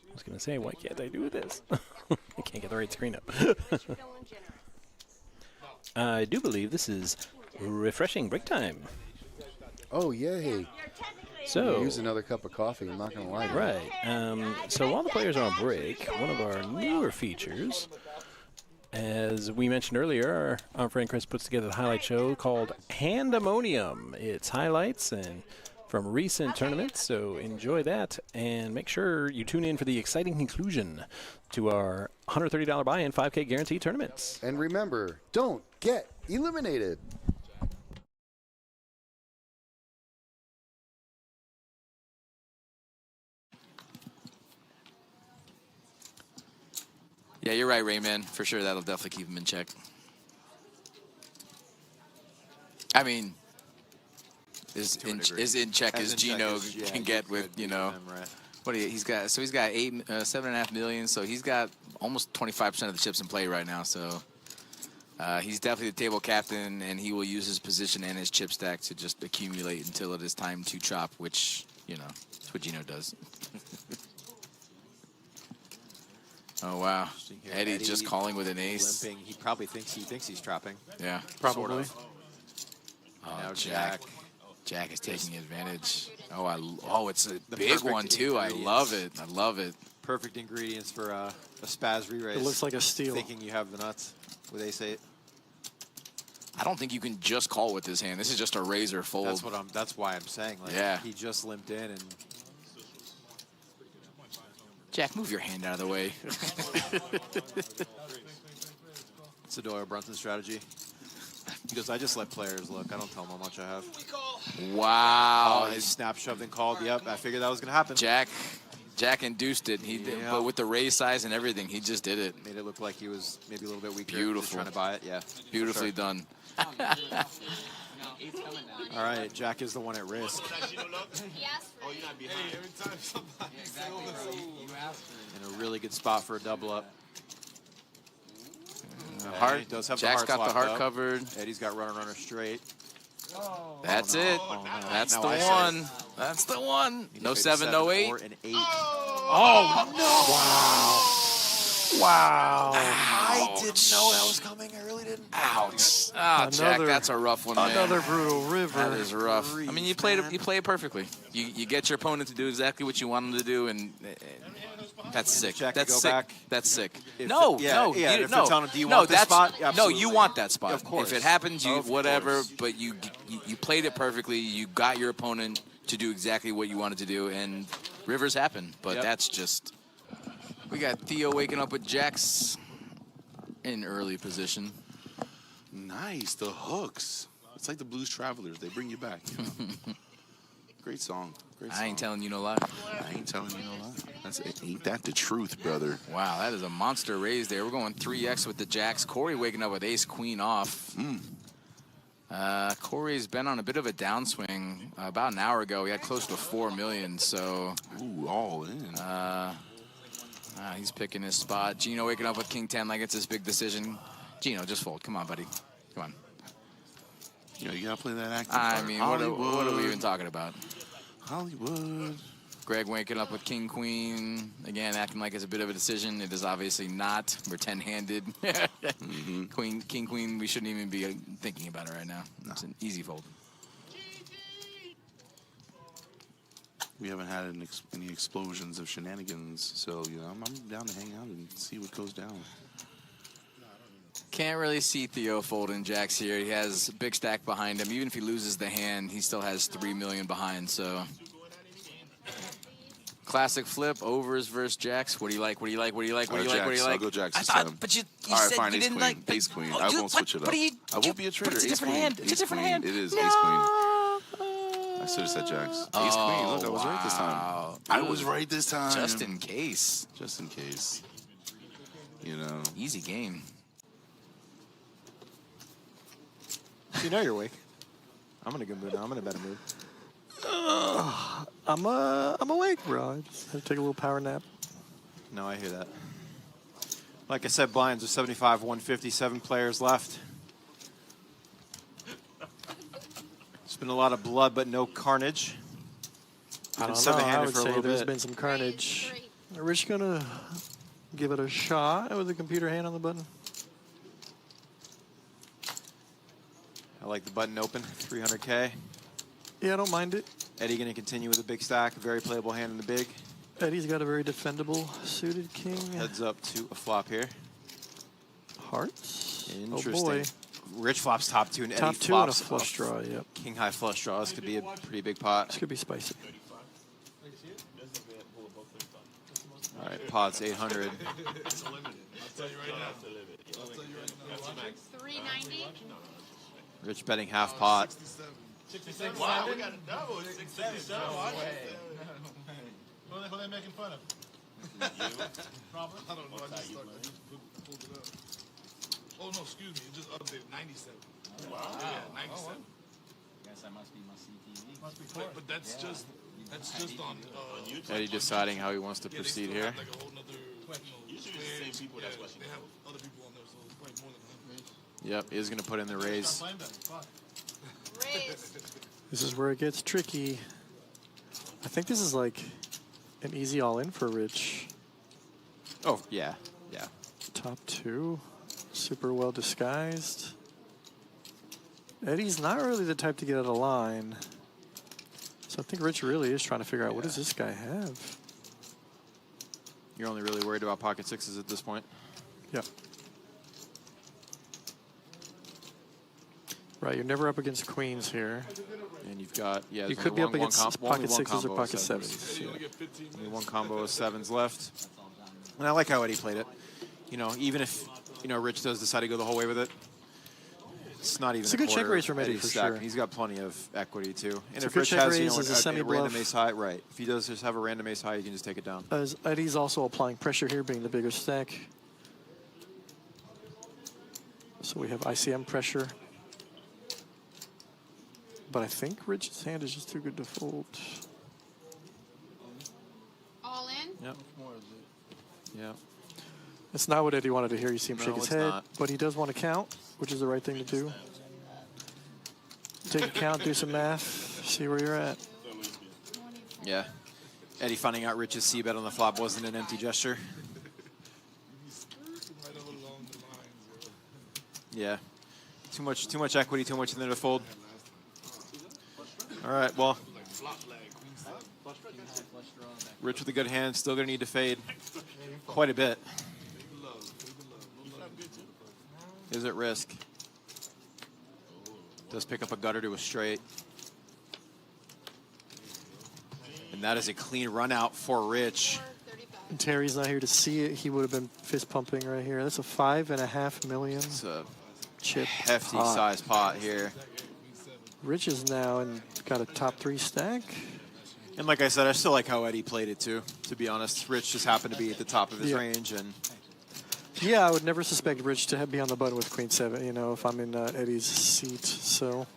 [SPEAKER 1] I was going to say, why can't I do this? I can't get the right screen up.
[SPEAKER 3] You're feeling generous.
[SPEAKER 1] I do believe this is refreshing break time.
[SPEAKER 2] Oh, yay.
[SPEAKER 3] You're technically
[SPEAKER 1] So,
[SPEAKER 2] Use another cup of coffee, I'm not going to lie.
[SPEAKER 1] right. So while the players are on break, one of our newer features, as we mentioned earlier, our friend Chris puts together the highlight show called Handemonium. It's highlights and from recent tournaments, so enjoy that. And make sure you tune in for the exciting conclusion to our $130 buy-in 5K guarantee tournaments.
[SPEAKER 2] And remember, don't get eliminated.
[SPEAKER 8] Yeah, you're right, Rayman. For sure, that'll definitely keep him in check. I mean, is in check as Gino can get with, you know, what he's got. So he's got 7.5 million. So he's got almost 25% of the chips in play right now. So he's definitely the table captain, and he will use his position and his chip stack to just accumulate until it is time to chop, which, you know, that's what Gino does. Oh wow, Eddie just calling with an ace.
[SPEAKER 9] Limping. He probably thinks he's trapping.
[SPEAKER 8] Yeah,
[SPEAKER 9] probably. Sort of.
[SPEAKER 8] Oh,
[SPEAKER 9] now
[SPEAKER 8] Jack is taking advantage. Oh, it's a big one too. I love it. I love it.
[SPEAKER 9] Perfect ingredients for a spaz re-raise.
[SPEAKER 10] It looks like a steal.
[SPEAKER 9] Thinking you have the nuts with ace-8.
[SPEAKER 8] I don't think you can just call with this hand. This is just a razor fold.
[SPEAKER 9] That's why I'm saying. Like,
[SPEAKER 8] yeah.
[SPEAKER 9] He just limped in and.
[SPEAKER 8] Jack, move your hand out of the way.
[SPEAKER 9] It's a Doyle Brunson strategy. Because I just let players look. I don't tell them how much I have.
[SPEAKER 8] Wow.
[SPEAKER 9] Oh, he snap shoved and called. Yep, I figured that was going to happen.
[SPEAKER 8] Jack induced it. He did, but with the raise size and everything, he just did it.
[SPEAKER 9] Made it look like he was maybe a little bit weaker.
[SPEAKER 8] Beautiful.
[SPEAKER 9] Just trying to buy it. Yeah.
[SPEAKER 8] Beautifully done.
[SPEAKER 9] All right, Jack is the one at risk. In a really good spot for a double up.
[SPEAKER 8] Heart
[SPEAKER 9] does have
[SPEAKER 8] Jack's
[SPEAKER 9] the
[SPEAKER 8] got the heart covered.
[SPEAKER 9] Eddie's got runner straight.
[SPEAKER 8] That's it.
[SPEAKER 9] Oh, no.
[SPEAKER 8] That's
[SPEAKER 9] No,
[SPEAKER 8] the one. That's the one. No 7, no 8.
[SPEAKER 9] Or an 8.
[SPEAKER 10] Oh, no. Wow. Wow.
[SPEAKER 9] I didn't know that was coming. I really didn't.
[SPEAKER 8] Ouch. Ah, Jack, that's a rough one, man.
[SPEAKER 10] Another brutal river.
[SPEAKER 8] That is rough. I mean, you play it perfectly. You get your opponent to do exactly what you want them to do, and that's sick. That's sick.
[SPEAKER 9] Back.
[SPEAKER 8] That's sick.
[SPEAKER 9] If
[SPEAKER 8] No.
[SPEAKER 9] if they're telling him, do you
[SPEAKER 8] no,
[SPEAKER 9] want this spot?
[SPEAKER 8] No,
[SPEAKER 9] Absolutely.
[SPEAKER 8] you want that spot.
[SPEAKER 9] Of course.
[SPEAKER 8] If it happens, whatever.
[SPEAKER 9] Course.
[SPEAKER 8] But you played it perfectly. You got your opponent to do exactly what you wanted to do, and rivers happen. But that's just. We got Theo waking up with Jacks in early position.
[SPEAKER 11] Nice, the hooks. It's like the Blues Travelers. They bring you back. You know? Great song. Great song.
[SPEAKER 8] I ain't telling you no lie.
[SPEAKER 11] I ain't telling you no lie. Ain't that the truth, brother?
[SPEAKER 8] Wow, that is a monster raise there. We're going 3x with the Jacks. Corey waking up with ace queen off. Corey's been on a bit of a downswing. About an hour ago, he had close to 4 million. So,
[SPEAKER 11] ooh, all in.
[SPEAKER 8] He's picking his spot. Gino waking up with king 10 like it's his big decision. Gino, just fold. Come on, buddy. Come on.
[SPEAKER 11] You know, you gotta play that acting
[SPEAKER 8] I
[SPEAKER 11] part.
[SPEAKER 8] mean, what are we even talking about?
[SPEAKER 11] Hollywood.
[SPEAKER 8] Greg waking up with king queen. Again, acting like it's a bit of a decision. It is obviously not. We're 10-handed. King queen, we shouldn't even be thinking about it right now. No. It's an easy fold.
[SPEAKER 11] We haven't had any explosions of shenanigans, so you know I'm down to hang out and see what goes down.
[SPEAKER 8] Can't really see Theo folding Jacks here. He has a big stack behind him. Even if he loses the hand, he still has 3 million behind. So classic flip, overs versus Jacks. What do you like? What do you like? What do you like? What do you like? What do you like?
[SPEAKER 11] I'll go Jacks this
[SPEAKER 8] I thought,
[SPEAKER 11] time.
[SPEAKER 8] but you
[SPEAKER 11] all right,
[SPEAKER 8] said
[SPEAKER 11] fine,
[SPEAKER 8] you didn't like
[SPEAKER 11] ace queen.
[SPEAKER 8] Oh,
[SPEAKER 11] I won't switch it up. I won't be a traitor.
[SPEAKER 8] It's a different hand. It's a different hand.
[SPEAKER 11] It is ace queen. I should have said Jacks. Ace queen. Look, I was right this time. I was right this time.
[SPEAKER 8] Just in case.
[SPEAKER 11] Just in case. You know.
[SPEAKER 8] Easy game.
[SPEAKER 10] You know you're awake. I'm in a good mood now. I'm in a better mood. I'm awake, bro. I just had to take a little power nap.
[SPEAKER 9] No, I hear that. Like I said, blinds are 75, 150, 7 players left. It's been a lot of blood, but no carnage.
[SPEAKER 10] I don't know. I would say there's been some carnage. Are Rich gonna give it a shot with the computer hand on the button?
[SPEAKER 9] I like the button open, 300K.
[SPEAKER 10] Yeah, I don't mind it.
[SPEAKER 9] Eddie going to continue with a big stack, a very playable hand in the big.
[SPEAKER 10] Eddie's got a very defendable suited king.
[SPEAKER 9] Heads up to a flop here.
[SPEAKER 10] Hearts.
[SPEAKER 9] Interesting.
[SPEAKER 10] Oh boy.
[SPEAKER 9] Rich flops top 2 and Eddie
[SPEAKER 10] top 2
[SPEAKER 9] flops
[SPEAKER 10] and a flush draw. Yep.
[SPEAKER 9] King high flush draw. This could be a pretty big pot.
[SPEAKER 10] This could be spicy.
[SPEAKER 9] All right, pot's 800.
[SPEAKER 6] It's a limit. I'll tell you right now. I'll tell you right now.
[SPEAKER 3] 390.
[SPEAKER 9] Rich betting half pot.
[SPEAKER 6] 67. Wow, we got a double. It's 67. Who are they making fun of? Probably. I don't know. I just pulled it up. Oh, no, excuse me. It just updated 97. Wow. Yeah, 97.
[SPEAKER 5] Guess I must be my CTV.
[SPEAKER 6] Must be but that's just on YouTube.
[SPEAKER 9] Eddie deciding how he wants to proceed here.
[SPEAKER 6] Like a whole nother, usually the same people. That's why they have other people on there, so it's probably more than 100.
[SPEAKER 9] Yep, he's going to put in the raise.
[SPEAKER 10] This is where it gets tricky. I think this is like an easy all-in for Rich.
[SPEAKER 9] Oh, yeah. Yeah.
[SPEAKER 10] Top 2. Super well disguised. Eddie's not really the type to get out of line. So I think Rich really is trying to figure out what does this guy have.
[SPEAKER 9] You're only really worried about pocket sixes at this point.
[SPEAKER 10] Yep. Right, you're never up against queens here.
[SPEAKER 9] And you've got, yeah,
[SPEAKER 10] you could be up against pocket sixes or pocket sevens.
[SPEAKER 9] Yeah. Only one combo of sevens left. And I like how Eddie played it. You know, even if, you know, Rich does decide to go the whole way with it, it's not even
[SPEAKER 10] it's a good check raise from Eddie
[SPEAKER 9] Eddie's
[SPEAKER 10] for
[SPEAKER 9] stack.
[SPEAKER 10] sure.
[SPEAKER 9] He's got plenty of equity too. And
[SPEAKER 10] It's
[SPEAKER 9] if
[SPEAKER 10] a good
[SPEAKER 9] Rich
[SPEAKER 10] check
[SPEAKER 9] has, you
[SPEAKER 10] raise
[SPEAKER 9] know,
[SPEAKER 10] as a
[SPEAKER 9] a
[SPEAKER 10] semi-bluff.
[SPEAKER 9] random ace high, right. If he does just have a random ace high, you can just take it down.
[SPEAKER 10] As Eddie's also applying pressure here, being the bigger stack. So we have ICM pressure. But I think Rich's hand is just too good to fold.
[SPEAKER 3] All in?
[SPEAKER 9] Yep. Yeah.
[SPEAKER 10] It's not what Eddie wanted to hear. You see him
[SPEAKER 9] No,
[SPEAKER 10] shake his
[SPEAKER 9] it's
[SPEAKER 10] head.
[SPEAKER 9] not.
[SPEAKER 10] But he does want to count, which is the right thing to do. Take a count, do some math, see where you're at.
[SPEAKER 9] Yeah. Eddie finding out Rich's C-bet on the flop wasn't an empty gesture. Yeah. Too much equity, too much in there to fold. All right, well. Rich with a good hand, still going to need to fade quite a bit. Is at risk. Does pick up a gutter to a straight. And that is a clean run out for Rich.
[SPEAKER 10] And Terry's not here to see it. He would have been fist pumping right here. That's a $5.5 million
[SPEAKER 9] It's a
[SPEAKER 10] chip
[SPEAKER 9] hefty
[SPEAKER 10] pot.
[SPEAKER 9] size pot here.
[SPEAKER 10] Rich is now and got a top 3 stack.
[SPEAKER 9] And like I said, I still like how Eddie played it too, to be honest. Rich just happened to be at the top of his range. And
[SPEAKER 10] yeah, I would never suspect Rich to be on the button with Queen 7, you know, if I'm in Eddie's seat. So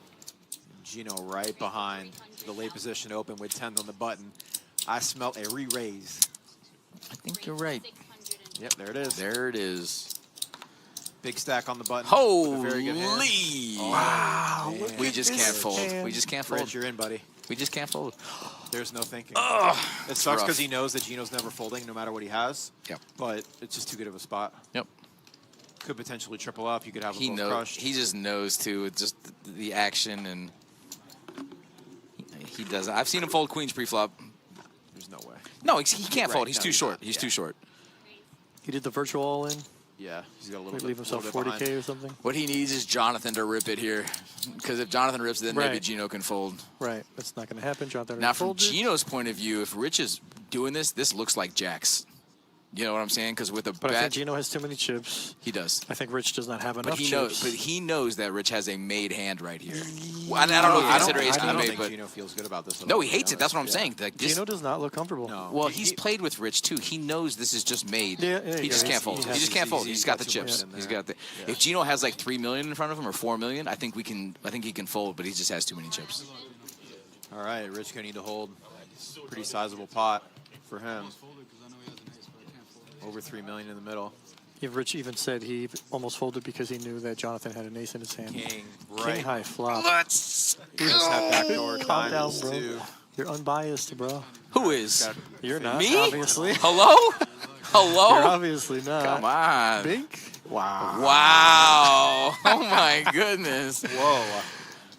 [SPEAKER 9] Gino right behind the late position open with 10th on the button. I smell a re-raise.
[SPEAKER 8] I think you're right.
[SPEAKER 9] Yep, there it is.
[SPEAKER 8] There it is.
[SPEAKER 9] Big stack on the button.
[SPEAKER 8] Holy!
[SPEAKER 9] Very good hand.
[SPEAKER 10] wow.
[SPEAKER 8] We just can't fold.
[SPEAKER 10] hand.
[SPEAKER 8] We just can't fold.
[SPEAKER 9] Rich, you're in, buddy.
[SPEAKER 8] We just can't fold.
[SPEAKER 9] There's no thinking. It sucks
[SPEAKER 8] rough.
[SPEAKER 9] because he knows that Gino's never folding no matter what he has.
[SPEAKER 8] Yep.
[SPEAKER 9] But it's just too good of a spot.
[SPEAKER 8] Yep.
[SPEAKER 9] Could potentially triple up. You could have
[SPEAKER 8] He
[SPEAKER 9] a both
[SPEAKER 8] knows.
[SPEAKER 9] crushed.
[SPEAKER 8] He just knows too. It's just the action, and he does. I've seen him fold queens pre-flop.
[SPEAKER 9] There's no way.
[SPEAKER 8] No, he can't
[SPEAKER 9] Right,
[SPEAKER 8] fold. He's
[SPEAKER 9] no,
[SPEAKER 8] too
[SPEAKER 9] he's
[SPEAKER 8] short.
[SPEAKER 9] not.
[SPEAKER 8] He's
[SPEAKER 9] Yeah.
[SPEAKER 8] too short.
[SPEAKER 10] he did the virtual all-in.
[SPEAKER 9] Yeah, he's got a little
[SPEAKER 10] Maybe
[SPEAKER 9] bit.
[SPEAKER 10] leave himself
[SPEAKER 9] little bit
[SPEAKER 10] 40K
[SPEAKER 9] behind.
[SPEAKER 10] or something.
[SPEAKER 8] What he needs is Jonathan to rip it here, because if Jonathan rips it, then maybe
[SPEAKER 10] Right.
[SPEAKER 8] Gino can fold.
[SPEAKER 10] Right, that's not going to happen. Jonathan
[SPEAKER 8] Now, from
[SPEAKER 10] folded.
[SPEAKER 8] Gino's point of view, if Rich is doing this, this looks like jacks. You know what I'm saying? Because with a
[SPEAKER 10] But I think Gino has too many chips.
[SPEAKER 8] he does.
[SPEAKER 10] I think Rich does not have enough
[SPEAKER 8] But he
[SPEAKER 10] chips.
[SPEAKER 8] knows. But he knows that Rich has a made hand right here. Well, I don't know if you consider ace
[SPEAKER 9] I
[SPEAKER 8] queen
[SPEAKER 9] don't
[SPEAKER 8] made,
[SPEAKER 9] think
[SPEAKER 8] but
[SPEAKER 9] Gino feels good about this. At
[SPEAKER 8] no,
[SPEAKER 9] all,
[SPEAKER 8] he hates it. That's what I'm
[SPEAKER 9] Yeah.
[SPEAKER 8] saying. Like this,
[SPEAKER 10] Gino does not look comfortable.
[SPEAKER 9] No.
[SPEAKER 8] well, he's played with Rich too. He knows this is just made.
[SPEAKER 10] Yeah,
[SPEAKER 8] he just
[SPEAKER 10] yeah,
[SPEAKER 8] can't fold.
[SPEAKER 10] he
[SPEAKER 8] He
[SPEAKER 10] has-
[SPEAKER 8] just can't fold.
[SPEAKER 9] he's
[SPEAKER 8] He's got
[SPEAKER 9] got
[SPEAKER 8] the
[SPEAKER 9] too much
[SPEAKER 8] chips.
[SPEAKER 9] in
[SPEAKER 8] He's
[SPEAKER 9] there.
[SPEAKER 8] got the. If Gino has like 3 million in front of him or 4 million, I think he can fold, but he just has too many chips.
[SPEAKER 9] All right, Rich gonna need to hold pretty sizable pot for him. Over 3 million in the middle.
[SPEAKER 10] Yeah, Rich even said he almost folded because he knew that Jonathan had an ace in his hand.
[SPEAKER 9] King, right.
[SPEAKER 10] King high flop.
[SPEAKER 8] Let's
[SPEAKER 9] He does have backdoor
[SPEAKER 10] Calm down,
[SPEAKER 9] diamonds
[SPEAKER 10] bro.
[SPEAKER 9] too.
[SPEAKER 10] You're unbiased, bro.
[SPEAKER 8] Who is?
[SPEAKER 10] You're not,
[SPEAKER 8] Me?
[SPEAKER 10] obviously.
[SPEAKER 8] Hello? Hello?
[SPEAKER 10] You're obviously not.
[SPEAKER 8] Come on.
[SPEAKER 10] Bink? Wow.
[SPEAKER 8] Wow. Oh my goodness.
[SPEAKER 9] Whoa.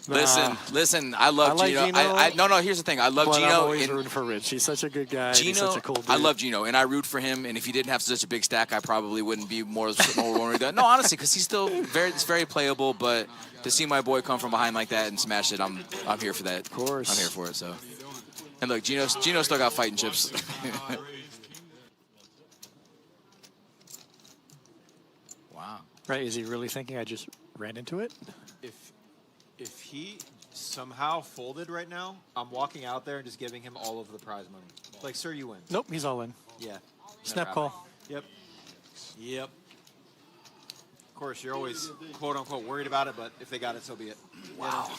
[SPEAKER 8] Listen. I love
[SPEAKER 10] I like
[SPEAKER 8] Gino.
[SPEAKER 10] Gino,
[SPEAKER 8] No. Here's the thing. I love
[SPEAKER 10] But I'm
[SPEAKER 8] Gino.
[SPEAKER 10] always rooting for Rich. He's such a good guy. and he's
[SPEAKER 8] Gino,
[SPEAKER 10] such a cool dude.
[SPEAKER 8] I love Gino, and I root for him. And if he didn't have such a big stack, I probably wouldn't be more worried. No, honestly, because he's still very playable. But to see my boy come from behind like that and smash it, I'm here for that.
[SPEAKER 10] Of course.
[SPEAKER 8] I'm here for it. So, and look, Gino still got fighting chips. Wow.
[SPEAKER 10] Right? Is he really thinking I just ran into it?
[SPEAKER 9] If he somehow folded right now, I'm walking out there and just giving him all of the prize money. Like, sir, you win.
[SPEAKER 10] Nope, he's all in.
[SPEAKER 9] Yeah.
[SPEAKER 10] Snap
[SPEAKER 9] Never
[SPEAKER 10] call.
[SPEAKER 9] happened. Yep. Of course, you're always quote unquote worried about it, but if they got it, so be it.
[SPEAKER 8] Wow.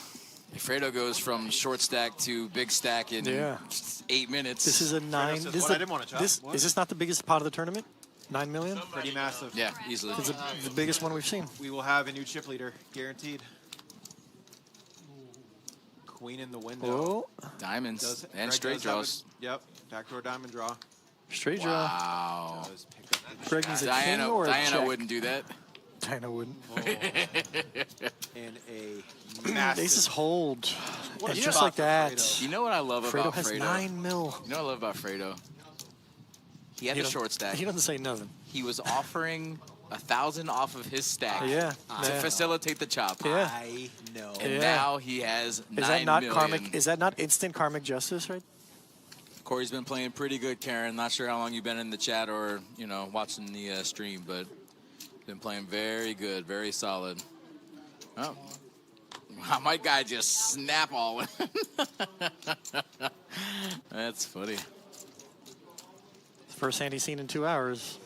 [SPEAKER 8] Fredo goes from short stack to big stack in 8 minutes.
[SPEAKER 10] This is a 9.
[SPEAKER 9] says,
[SPEAKER 10] This,
[SPEAKER 9] "What? I didn't wanna chop."
[SPEAKER 10] this
[SPEAKER 9] What?
[SPEAKER 10] is this not the biggest pot of the tournament? 9 million?
[SPEAKER 9] Pretty massive.
[SPEAKER 8] Yeah, easily.
[SPEAKER 10] It's the biggest one we've seen.
[SPEAKER 9] We will have a new chip leader, guaranteed. Queen in the window.
[SPEAKER 10] Oh,
[SPEAKER 8] Diamonds and
[SPEAKER 9] Greg
[SPEAKER 8] straight
[SPEAKER 9] does have
[SPEAKER 8] draws.
[SPEAKER 9] Yep, backdoor diamond draw.
[SPEAKER 10] straight draw.
[SPEAKER 8] Wow.
[SPEAKER 9] Does pick up the
[SPEAKER 10] Greg needs a king or a
[SPEAKER 8] Diana
[SPEAKER 10] check?
[SPEAKER 8] wouldn't do that.
[SPEAKER 10] Diana wouldn't.
[SPEAKER 9] and a massive.
[SPEAKER 10] Aces hold.
[SPEAKER 9] What a
[SPEAKER 10] And
[SPEAKER 9] spot
[SPEAKER 10] just like
[SPEAKER 9] for
[SPEAKER 10] that.
[SPEAKER 9] Fredo.
[SPEAKER 8] You know what I love
[SPEAKER 10] Fredo
[SPEAKER 8] about
[SPEAKER 10] has
[SPEAKER 8] Fredo?
[SPEAKER 10] 9 mil.
[SPEAKER 8] You know what I love about Fredo? He had
[SPEAKER 10] He
[SPEAKER 8] the
[SPEAKER 10] don't-
[SPEAKER 8] short stack.
[SPEAKER 10] He doesn't say nothing.
[SPEAKER 8] He was offering 1,000 off of his stack
[SPEAKER 10] Yeah.
[SPEAKER 8] to
[SPEAKER 10] Yeah.
[SPEAKER 8] facilitate the chop.
[SPEAKER 10] Yeah.
[SPEAKER 9] I know.
[SPEAKER 8] And
[SPEAKER 10] Yeah.
[SPEAKER 8] now he has 9
[SPEAKER 10] Is that not
[SPEAKER 8] million.
[SPEAKER 10] karmic? Is that not instant karmic justice, right?
[SPEAKER 8] Corey's been playing pretty good, Karen. Not sure how long you've been in the chat or, watching the stream, but been playing very good, very solid. Oh. My guy just snap all in. That's funny.
[SPEAKER 10] First hand he's seen in 2 hours.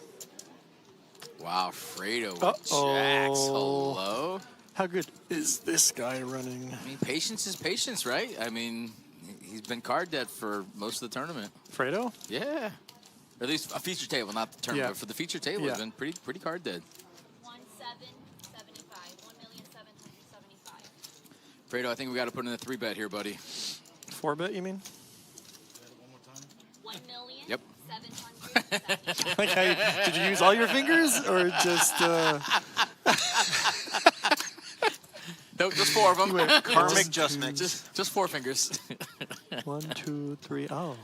[SPEAKER 8] Wow, Fredo with
[SPEAKER 10] Uh-oh.
[SPEAKER 8] jacks. Hello?
[SPEAKER 10] How good is this guy running?
[SPEAKER 8] I mean, patience is patience, right? I mean, he's been card dead for most of the tournament.
[SPEAKER 10] Fredo?
[SPEAKER 8] Yeah. Or at least a feature table, not the tournament,
[SPEAKER 10] Yeah.
[SPEAKER 8] but for the feature table,
[SPEAKER 10] Yeah.
[SPEAKER 8] he's been pretty card dead.
[SPEAKER 12] 1,775. 1,775.
[SPEAKER 8] Fredo, I think we got to put in a 3-bet here, buddy.
[SPEAKER 10] 4-bet, you mean?
[SPEAKER 12] 1,775.
[SPEAKER 8] Yep.
[SPEAKER 10] Like how did you use all your fingers or just?
[SPEAKER 8] Nope, just 4 of them.
[SPEAKER 9] Karmic just mix.
[SPEAKER 8] Just 4 fingers.
[SPEAKER 10] 1, 2, 3. Oh.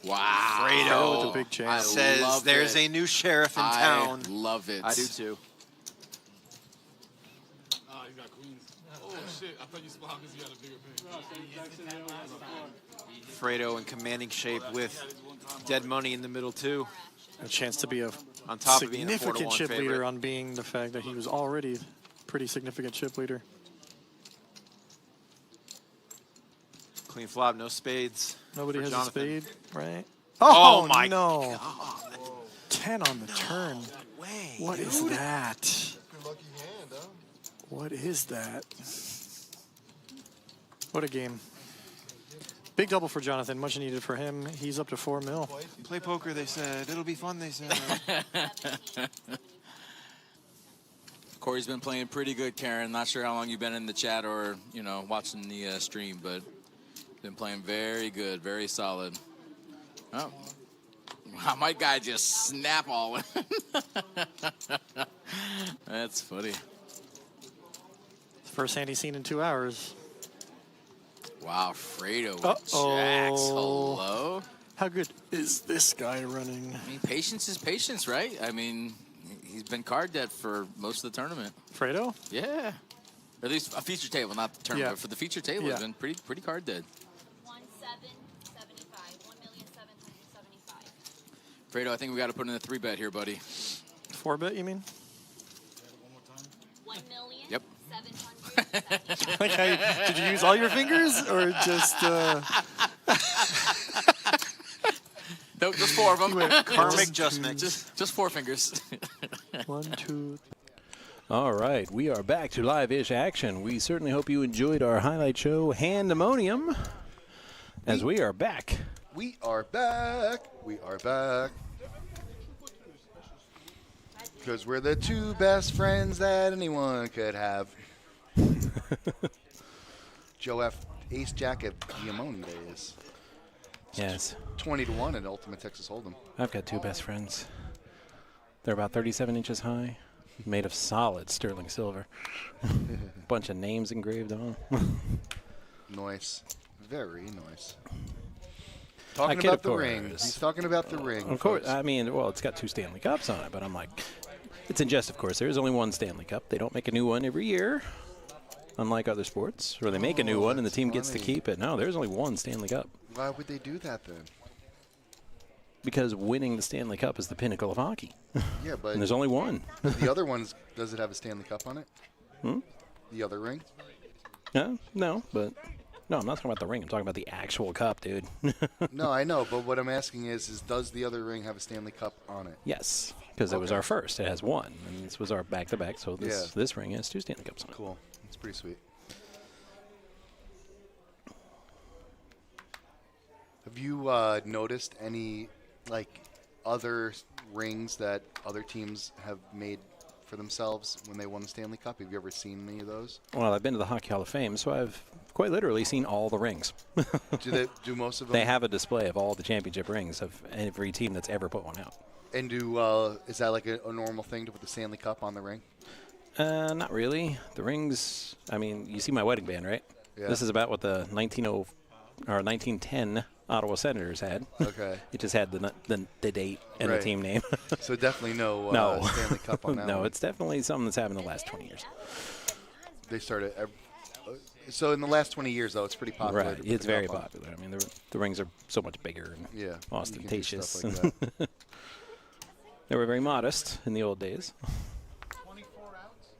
[SPEAKER 8] Wow.
[SPEAKER 9] Fredo
[SPEAKER 10] with the big jam.
[SPEAKER 8] I
[SPEAKER 9] says
[SPEAKER 8] love
[SPEAKER 9] there's
[SPEAKER 8] it.
[SPEAKER 9] a new sheriff in town.
[SPEAKER 8] I love it.
[SPEAKER 9] I do too.
[SPEAKER 6] Ah, you got queens. Oh shit! I thought you spot because you had a bigger pay.
[SPEAKER 9] Fredo in commanding shape with dead money in the middle too.
[SPEAKER 10] A chance to be a
[SPEAKER 9] On top of being a
[SPEAKER 10] significant
[SPEAKER 9] 4-to-1
[SPEAKER 10] chip leader
[SPEAKER 9] favorite.
[SPEAKER 10] on being the fact that he was already pretty significant chip leader.
[SPEAKER 9] Clean flop, no spades.
[SPEAKER 10] Nobody
[SPEAKER 9] for
[SPEAKER 10] has
[SPEAKER 9] Jonathan.
[SPEAKER 10] a spade, right?
[SPEAKER 9] Oh my
[SPEAKER 10] no.
[SPEAKER 9] God.
[SPEAKER 10] 10 on the turn.
[SPEAKER 9] Way,
[SPEAKER 10] What is
[SPEAKER 9] dude.
[SPEAKER 10] that?
[SPEAKER 7] Your lucky hand, huh?
[SPEAKER 10] What is that? What a game. Big double for Jonathan, much needed for him. He's up to 4 mil.
[SPEAKER 9] Play poker, they said. It'll be fun, they said.
[SPEAKER 8] Corey's been playing pretty good, Karen. Not sure how long you've been in the chat or, watching the stream, but been playing very good, very solid. Oh. Wow, my guy just snap all in. That's funny.
[SPEAKER 10] First hand he's seen in 2 hours.
[SPEAKER 8] Wow, Fredo with
[SPEAKER 10] Uh-oh.
[SPEAKER 8] jacks. Hello?
[SPEAKER 10] How good is this guy running?
[SPEAKER 8] I mean, patience is patience, right? I mean, he's been card dead for most of the tournament.
[SPEAKER 10] Fredo?
[SPEAKER 8] Yeah. Or Or at least a feature table, not the tournament.
[SPEAKER 10] Yeah.
[SPEAKER 8] But for the feature table, it's been pretty card dead.
[SPEAKER 12] 1,775.
[SPEAKER 8] Fredo, I think we got to put in a 3-bet here, buddy.
[SPEAKER 10] 4-bet, you mean?
[SPEAKER 12] 1,775,000.
[SPEAKER 8] Yep.
[SPEAKER 10] Okay. Did you use all your fingers or just?
[SPEAKER 8] No, just 4 of them.
[SPEAKER 9] Karmic just mix.
[SPEAKER 8] Just 4 fingers.
[SPEAKER 10] 1, 2.
[SPEAKER 1] All right, we are back to live-ish action. We certainly hope you enjoyed our highlight show, Handemonium, as we are back.
[SPEAKER 2] We are back. We are back. Because we're the 2 best friends that anyone could have. Joe F. Ace Jack at Diamond days.
[SPEAKER 1] Yes.
[SPEAKER 2] 20-1 in Ultimate Texas Hold'em.
[SPEAKER 1] I've got 2 best friends. They're about 37 inches high, made of solid sterling silver. Bunch of names engraved on them.
[SPEAKER 2] Nice. Very nice. Talking about the ring. He's talking about the ring.
[SPEAKER 1] Of course. I mean, well, it's got 2 Stanley Cups on it, but I'm like, it's in jest, of course. There is only 1 Stanley Cup. They don't make a new one every year, unlike other sports, where they make a new one and the team gets to keep it. No, there's only 1 Stanley Cup.
[SPEAKER 2] Why would they do that then?
[SPEAKER 1] Because winning the Stanley Cup is the pinnacle of hockey.
[SPEAKER 2] Yeah, but
[SPEAKER 1] and there's only 1.
[SPEAKER 2] The other ones, does it have a Stanley Cup on it?
[SPEAKER 1] Hmm?
[SPEAKER 2] The other ring?
[SPEAKER 1] No, but no, I'm not talking about the ring. I'm talking about the actual cup, dude.
[SPEAKER 2] No, I know, but what I'm asking is does the other ring have a Stanley Cup on it?
[SPEAKER 1] Yes, because it was our first. It has 1, and this was our back-to-back, so this ring has 2 Stanley Cups on it.
[SPEAKER 2] Cool. It's pretty sweet. Have you noticed any, other rings that other teams have made for themselves when they won the Stanley Cup? Have you ever seen any of those?
[SPEAKER 1] Well, I've been to the Hockey Hall of Fame, so I've quite literally seen all the rings.
[SPEAKER 2] Do most of them?
[SPEAKER 1] They have a display of all the championship rings of every team that's ever put one out.
[SPEAKER 2] And is that like a normal thing to put the Stanley Cup on the ring?
[SPEAKER 1] Not really. The rings, I mean, you see my wedding band, right?
[SPEAKER 2] Yeah.
[SPEAKER 1] This is about what the 1910 Ottawa Senators had.
[SPEAKER 2] Okay.
[SPEAKER 1] It just had the date and the team name.
[SPEAKER 2] So definitely no Stanley Cup on that one.
[SPEAKER 1] No, it's definitely something that's happened in the last 20 years.
[SPEAKER 2] They started. So in the last 20 years, though, it's pretty popular.
[SPEAKER 1] Right. It's very popular. I mean, the rings are so much bigger and ostentatious.
[SPEAKER 2] You can do stuff like that.
[SPEAKER 1] They were very modest in the old days.
[SPEAKER 4] 24 ounce.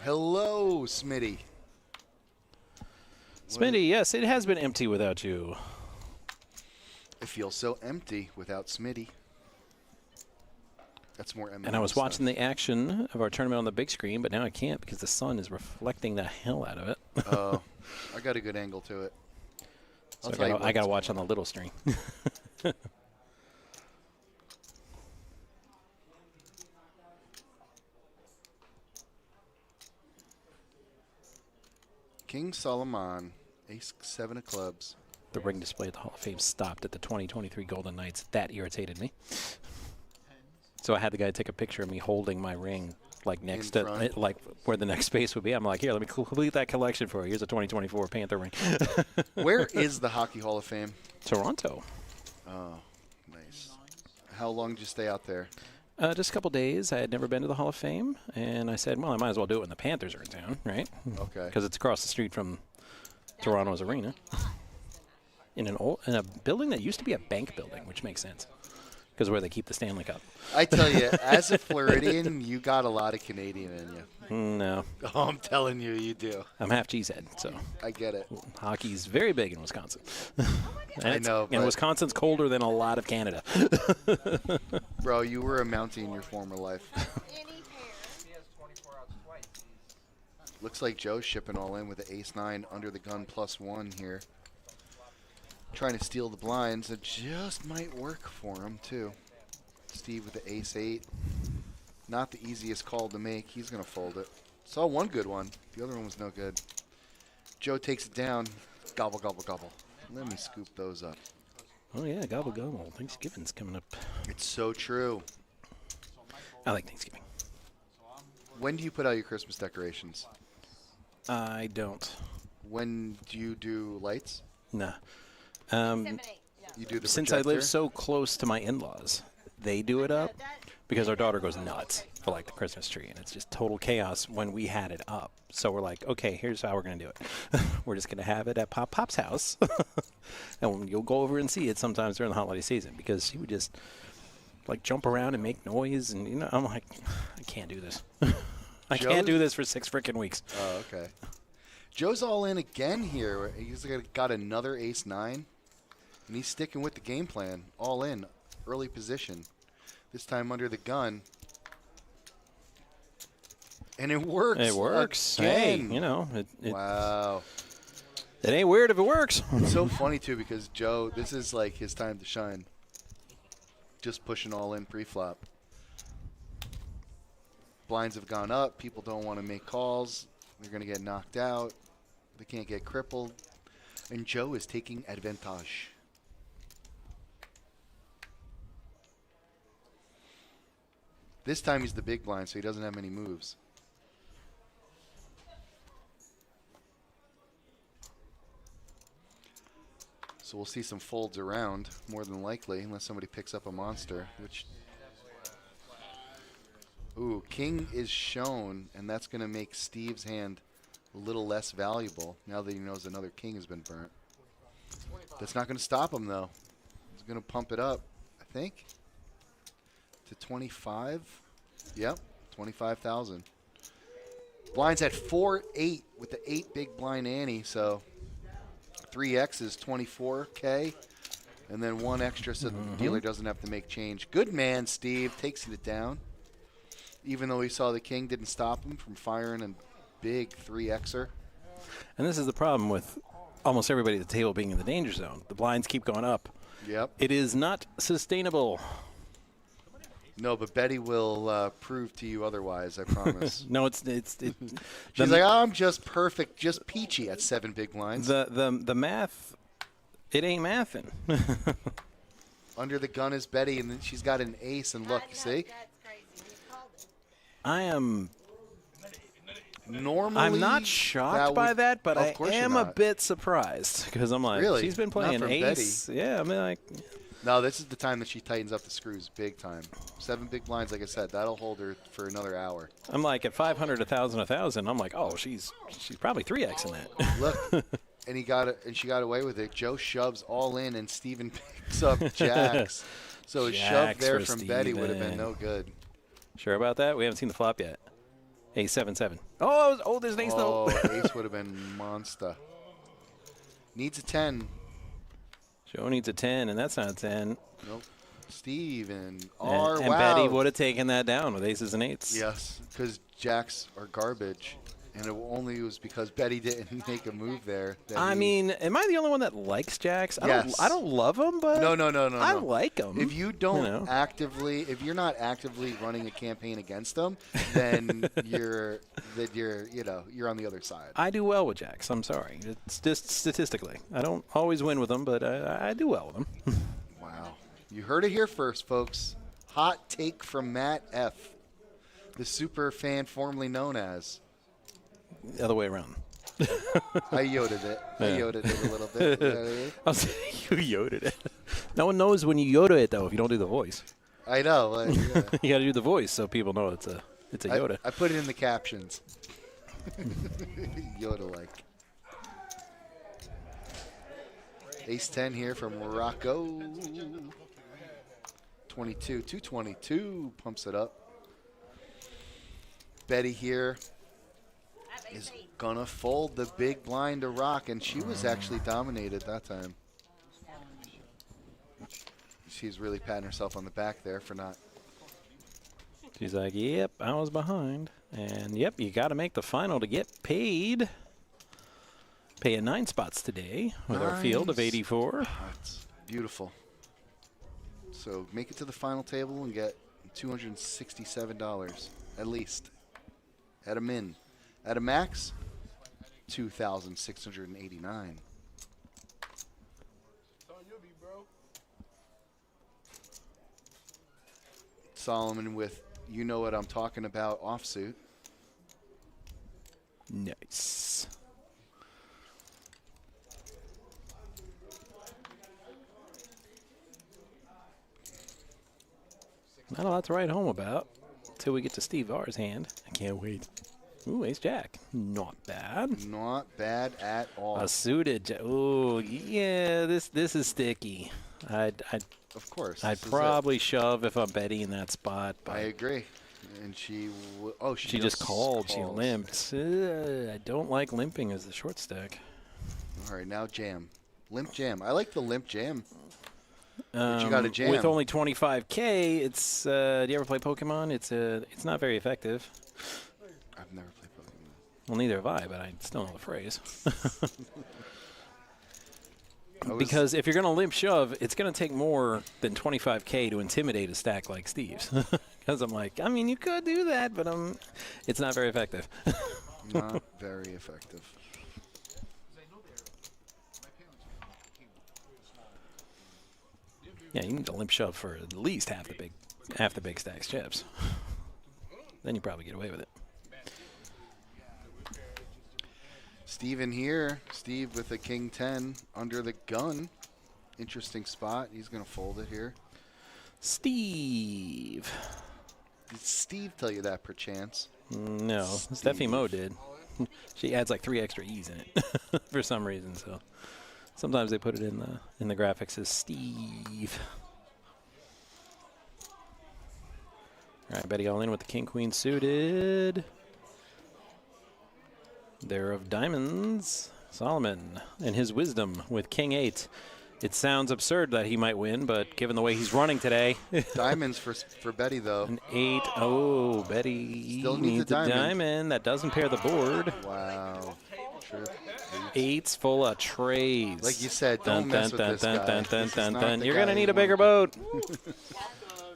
[SPEAKER 2] Hello, Smitty.
[SPEAKER 1] Smitty, yes, it has been empty without you.
[SPEAKER 2] It feels so empty without Smitty. That's more empty.
[SPEAKER 1] And I was watching the action of our tournament on the big screen, but now I can't because the sun is reflecting the hell out of it.
[SPEAKER 2] Oh, I got a good angle to it.
[SPEAKER 1] So I got to watch on the little screen.
[SPEAKER 2] King Solomon, ace 7 of clubs.
[SPEAKER 1] The ring display at the Hall of Fame stopped at the 2023 Golden Knights. That irritated me. So I had the guy take a picture of me holding my ring, next to, where the next space would be. I'm like, here, let me complete that collection for you. Here's a 2024 Panther ring.
[SPEAKER 2] Where is the Hockey Hall of Fame?
[SPEAKER 1] Toronto.
[SPEAKER 2] Oh, nice. How long did you stay out there?
[SPEAKER 1] Just a couple days. I had never been to the Hall of Fame, and I said, well, I might as well do it when the Panthers are in town, right?
[SPEAKER 2] Okay.
[SPEAKER 1] Because it's across the street from Toronto's arena. In a building that used to be a bank building, which makes sense. Because where they keep the Stanley Cup.
[SPEAKER 2] I tell you, as a Floridian, you got a lot of Canadian in you.
[SPEAKER 1] No.
[SPEAKER 2] Oh, I'm telling you, you do.
[SPEAKER 1] I'm half cheesehead, so.
[SPEAKER 2] I get it.
[SPEAKER 1] Hockey's very big in Wisconsin.
[SPEAKER 2] I know.
[SPEAKER 1] And Wisconsin's colder than a lot of Canada.
[SPEAKER 2] Bro, you were a Mountie in your former life. Looks like Joe's shipping all in with the ace-9 under the gun +1 here. Trying to steal the blinds. It just might work for him, too. Steve with the ace-8. Not the easiest call to make. He's going to fold it. Saw one good one. The other one was no good. Joe takes it down. Gobble, gobble, gobble. Let me scoop those up.
[SPEAKER 1] Oh, yeah, gobble, gobble. Thanksgiving's coming up.
[SPEAKER 2] It's so true.
[SPEAKER 1] I like Thanksgiving.
[SPEAKER 2] When do you put out your Christmas decorations?
[SPEAKER 1] I don't.
[SPEAKER 2] When do you do lights?
[SPEAKER 1] Nah.
[SPEAKER 2] You do the
[SPEAKER 1] Since I live
[SPEAKER 2] projector?
[SPEAKER 1] so close to my in-laws, they do it up. because our daughter goes nuts for like the Christmas tree, and it's just total chaos when we had it up. So we're like, okay, here's how we're gonna do it. We're just gonna have it at Pop's house, and you'll go over and see it sometimes during the holiday season, because she would just like jump around and make noise, and I'm like, I can't do this. I can't do this for 6 freaking weeks.
[SPEAKER 2] Oh, okay. Joe's all in again here. He's got another ace-9, and he's sticking with the game plan. All in, early position. This time under the gun. And it works.
[SPEAKER 1] It works.
[SPEAKER 2] Again.
[SPEAKER 1] Hey,
[SPEAKER 2] wow.
[SPEAKER 1] It ain't weird if it works.
[SPEAKER 2] It's so funny, too, because Joe, this is like his time to shine. Just pushing all in pre-flop. Blinds have gone up. People don't want to make calls. They're going to get knocked out. They can't get crippled. And Joe is taking advantage. This time he's the big blind, so he doesn't have many moves. So we'll see some folds around, more than likely, unless somebody picks up a monster, which... Ooh, king is shown, and that's going to make Steve's hand a little less valuable now that he knows another king has been burnt. That's not going to stop him, though. He's going to pump it up, I think, to 25. Yep, 25,000. Blinds at 4-8 with the 8 big blind ante, so 3x is 24K, and then 1 extra so the dealer doesn't have to make change. Good man, Steve, takes it down. Even though he saw the king, didn't stop him from firing a big 3xer.
[SPEAKER 1] And this is the problem with almost everybody at the table being in the danger zone. The blinds keep going up.
[SPEAKER 2] Yep.
[SPEAKER 1] It is not sustainable.
[SPEAKER 2] No, but Betty will prove to you otherwise, I promise.
[SPEAKER 1] No, it's
[SPEAKER 2] She's like, I'm just perfect, just peachy at 7 big blinds.
[SPEAKER 1] The math, it ain't mathin'.
[SPEAKER 2] Under the gun is Betty, and then she's got an ace, and look, see?
[SPEAKER 1] I am
[SPEAKER 2] normally.
[SPEAKER 1] I'm not shocked by that, but I am a
[SPEAKER 2] not.
[SPEAKER 1] bit surprised because I'm like,
[SPEAKER 2] Really?
[SPEAKER 1] she's been playing
[SPEAKER 2] Not from
[SPEAKER 1] ace.
[SPEAKER 2] Betty.
[SPEAKER 1] Yeah, I mean, like.
[SPEAKER 2] No, this is the time that she tightens up the screws big time. 7 big blinds, like I said, that'll hold her for another hour.
[SPEAKER 1] I'm like at 500, 1,000. I'm like, oh, she's probably 3xing that.
[SPEAKER 2] Look, and he got it, and she got away with it. Joe shoves all in, and Steven picks up jacks. So a shove there from Betty would have been no good.
[SPEAKER 1] Sure about that? We haven't seen the flop yet. Ace 7-7. Oh, there's an ace though.
[SPEAKER 2] Oh, ace would have been monster. Needs a 10.
[SPEAKER 1] Joe needs a 10, and that's not a 10.
[SPEAKER 2] Nope. Steven.
[SPEAKER 1] And Betty would have taken that down with aces and eights.
[SPEAKER 2] Yes, because jacks are garbage. And it only was because Betty didn't make a move there.
[SPEAKER 1] I mean, am I the only one that likes jacks?
[SPEAKER 2] Yes.
[SPEAKER 1] I don't love them, but
[SPEAKER 2] no.
[SPEAKER 1] I like them.
[SPEAKER 2] If you don't actively, if you're not actively running a campaign against them, then you're on the other side.
[SPEAKER 1] I do well with jacks. I'm sorry. It's just statistically. I don't always win with them, but I do well with them.
[SPEAKER 2] Wow. You heard it here first, folks. Hot take from Matt F., the super fan formerly known as.
[SPEAKER 1] The other way around.
[SPEAKER 2] I yodered it. I yodered it a little bit.
[SPEAKER 1] I'll say you yodered it. No one knows when you yoda it, though, if you don't do the voice.
[SPEAKER 2] I know.
[SPEAKER 1] You got to do the voice so people know it's a Yoda.
[SPEAKER 2] I put it in the captions. Yoda-like. Ace-10 here from Morocco. 22. 222. Pumps it up. Betty here is gonna fold the big blind to rock, and she was actually dominated that time. She's really patting herself on the back there for not.
[SPEAKER 1] She's like, yep, I was behind. And, yep, you got to make the final to get paid. Paying 9 spots today with our field of 84.
[SPEAKER 2] That's beautiful. So make it to the final table and get $267 at least. At a min. At a max, $2,689. Solomon with You Know What I'm Talking About offsuit.
[SPEAKER 1] Nice. Not a lot to write home about until we get to Steve R's hand. I can't wait. Ooh, ace jack. Not bad.
[SPEAKER 2] Not bad at all.
[SPEAKER 1] A suited jack. Ooh, yeah, this is sticky.
[SPEAKER 2] Of course.
[SPEAKER 1] I'd probably shove if I'm betting in that spot. But
[SPEAKER 2] I agree. And she
[SPEAKER 1] just called. She limped. I don't like limping as the short stack.
[SPEAKER 2] All right, now jam. Limp jam. I like the limp jam. But you got a jam.
[SPEAKER 1] With only 25K, it's do you ever play Pokemon? It's not very effective.
[SPEAKER 2] I've never played Pokemon.
[SPEAKER 1] Well, neither have I, but I still know the phrase. Because if you're going to limp shove, it's going to take more than 25K to intimidate a stack like Steve's. Because I'm like, I mean, you could do that, but it's not very effective.
[SPEAKER 2] Not very effective.
[SPEAKER 1] Yeah, you need to limp shove for at least half the big stacks chips. Then you probably get away with it.
[SPEAKER 2] Steve in here. Steve with a king 10 under the gun. Interesting spot. He's going to fold it here.
[SPEAKER 1] Steve.
[SPEAKER 2] Did Steve tell you that perchance?
[SPEAKER 1] No, Steffi Mo did. She adds like 3 extra E's in it for some reason. So sometimes they put it in the graphics as Steve. All right, Betty all in with the king queen suited. There of diamonds, Solomon, and his wisdom with king 8. It sounds absurd that he might win, but given the way he's running today.
[SPEAKER 2] Diamonds for Betty, though.
[SPEAKER 1] An 8. Oh, Betty
[SPEAKER 2] still needs
[SPEAKER 1] a diamond. That doesn't pair the board.
[SPEAKER 2] Wow. True.
[SPEAKER 1] 8's full of trays.
[SPEAKER 2] Like you said, don't mess with this guy.
[SPEAKER 1] You're going to need a bigger boat.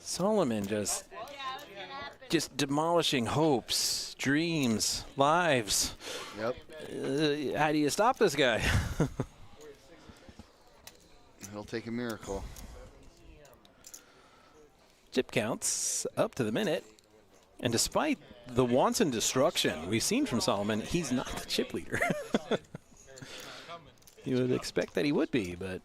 [SPEAKER 1] Solomon just demolishing hopes, dreams, lives.
[SPEAKER 2] Yep.
[SPEAKER 1] How do you stop this guy?
[SPEAKER 2] He'll take a miracle.
[SPEAKER 1] Chip counts up to the minute. And despite the wanton destruction we've seen from Solomon, he's not the chip leader. You would expect that he would be, but...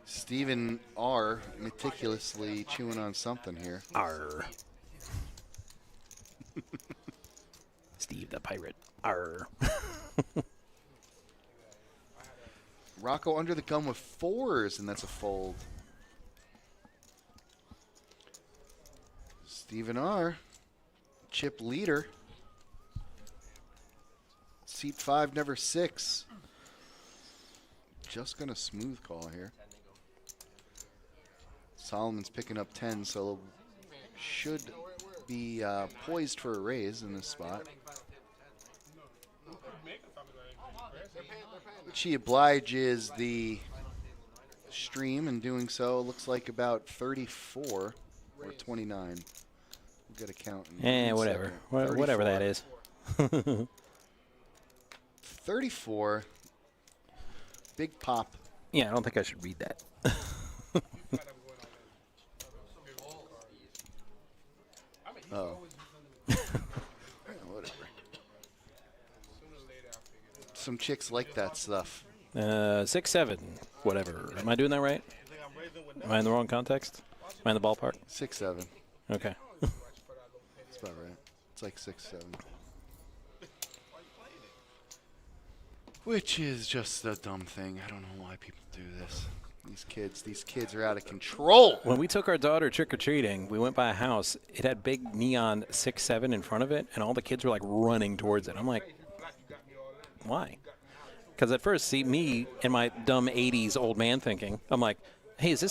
[SPEAKER 2] Stephen R. meticulously chewing on something here.
[SPEAKER 1] R. Steve the pirate. R.
[SPEAKER 2] Rocco under the gun with 4s, and that's a fold. Stephen R. chip leader. Seat 5, never 6. Just going to smooth call here. Solomon's picking up 10, so should be poised for a raise in this spot. She obliges the stream in doing so. Looks like about 34 or 29. We'll get a count.
[SPEAKER 1] Whatever. Whatever that is.
[SPEAKER 2] 34. Big pop.
[SPEAKER 1] Yeah, I don't think I should read that.
[SPEAKER 2] Oh. Whatever. Some chicks like that stuff.
[SPEAKER 1] 6'7", whatever. Am I doing that right? Am I in the wrong context? Am I in the ballpark?
[SPEAKER 2] 6'7".
[SPEAKER 1] Okay.
[SPEAKER 2] That's about right. It's like 6'7". Which is just a dumb thing. I don't know why people do this. These kids are out of control.
[SPEAKER 1] When we took our daughter trick-or-treating, we went by a house. It had big neon 6'7" in front of it, and all the kids were like running towards it. I'm like, why? Because at first, see me and my dumb 80s old man thinking, I'm like, hey, do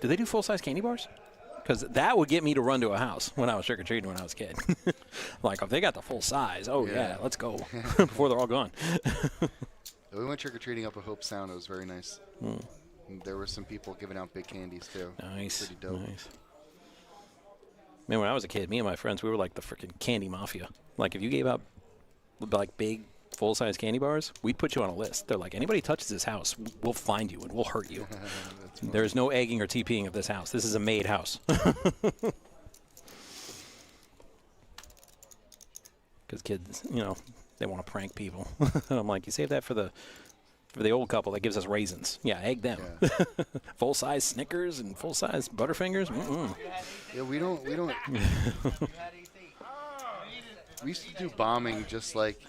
[SPEAKER 1] they do full-size candy bars? Because that would get me to run to a house when I was trick-or-treating when I was a kid. Like, if they got the full size, yeah, let's go before they're all gone.
[SPEAKER 2] We went trick-or-treating up at Hope Sound. It was very nice.
[SPEAKER 1] Mm.
[SPEAKER 2] There were some people giving out big candies, too.
[SPEAKER 1] Nice.
[SPEAKER 2] Pretty dope.
[SPEAKER 1] Nice. Man, when I was a kid, me and my friends, we were like the freaking candy mafia. Like, if you gave out, like, big, full-size candy bars, we'd put you on a list. They're like, anybody touches this house, we'll find you and we'll hurt you. There's no egging or TPing of this house. This is a made house. Because kids, they want to prank people. And I'm like, you save that for the For the old couple, that gives us raisins. Yeah, egg them.
[SPEAKER 2] Yeah.
[SPEAKER 1] Full-size Snickers and full-size Butterfingers.
[SPEAKER 2] Yeah, we don't. We used to do bombing just like.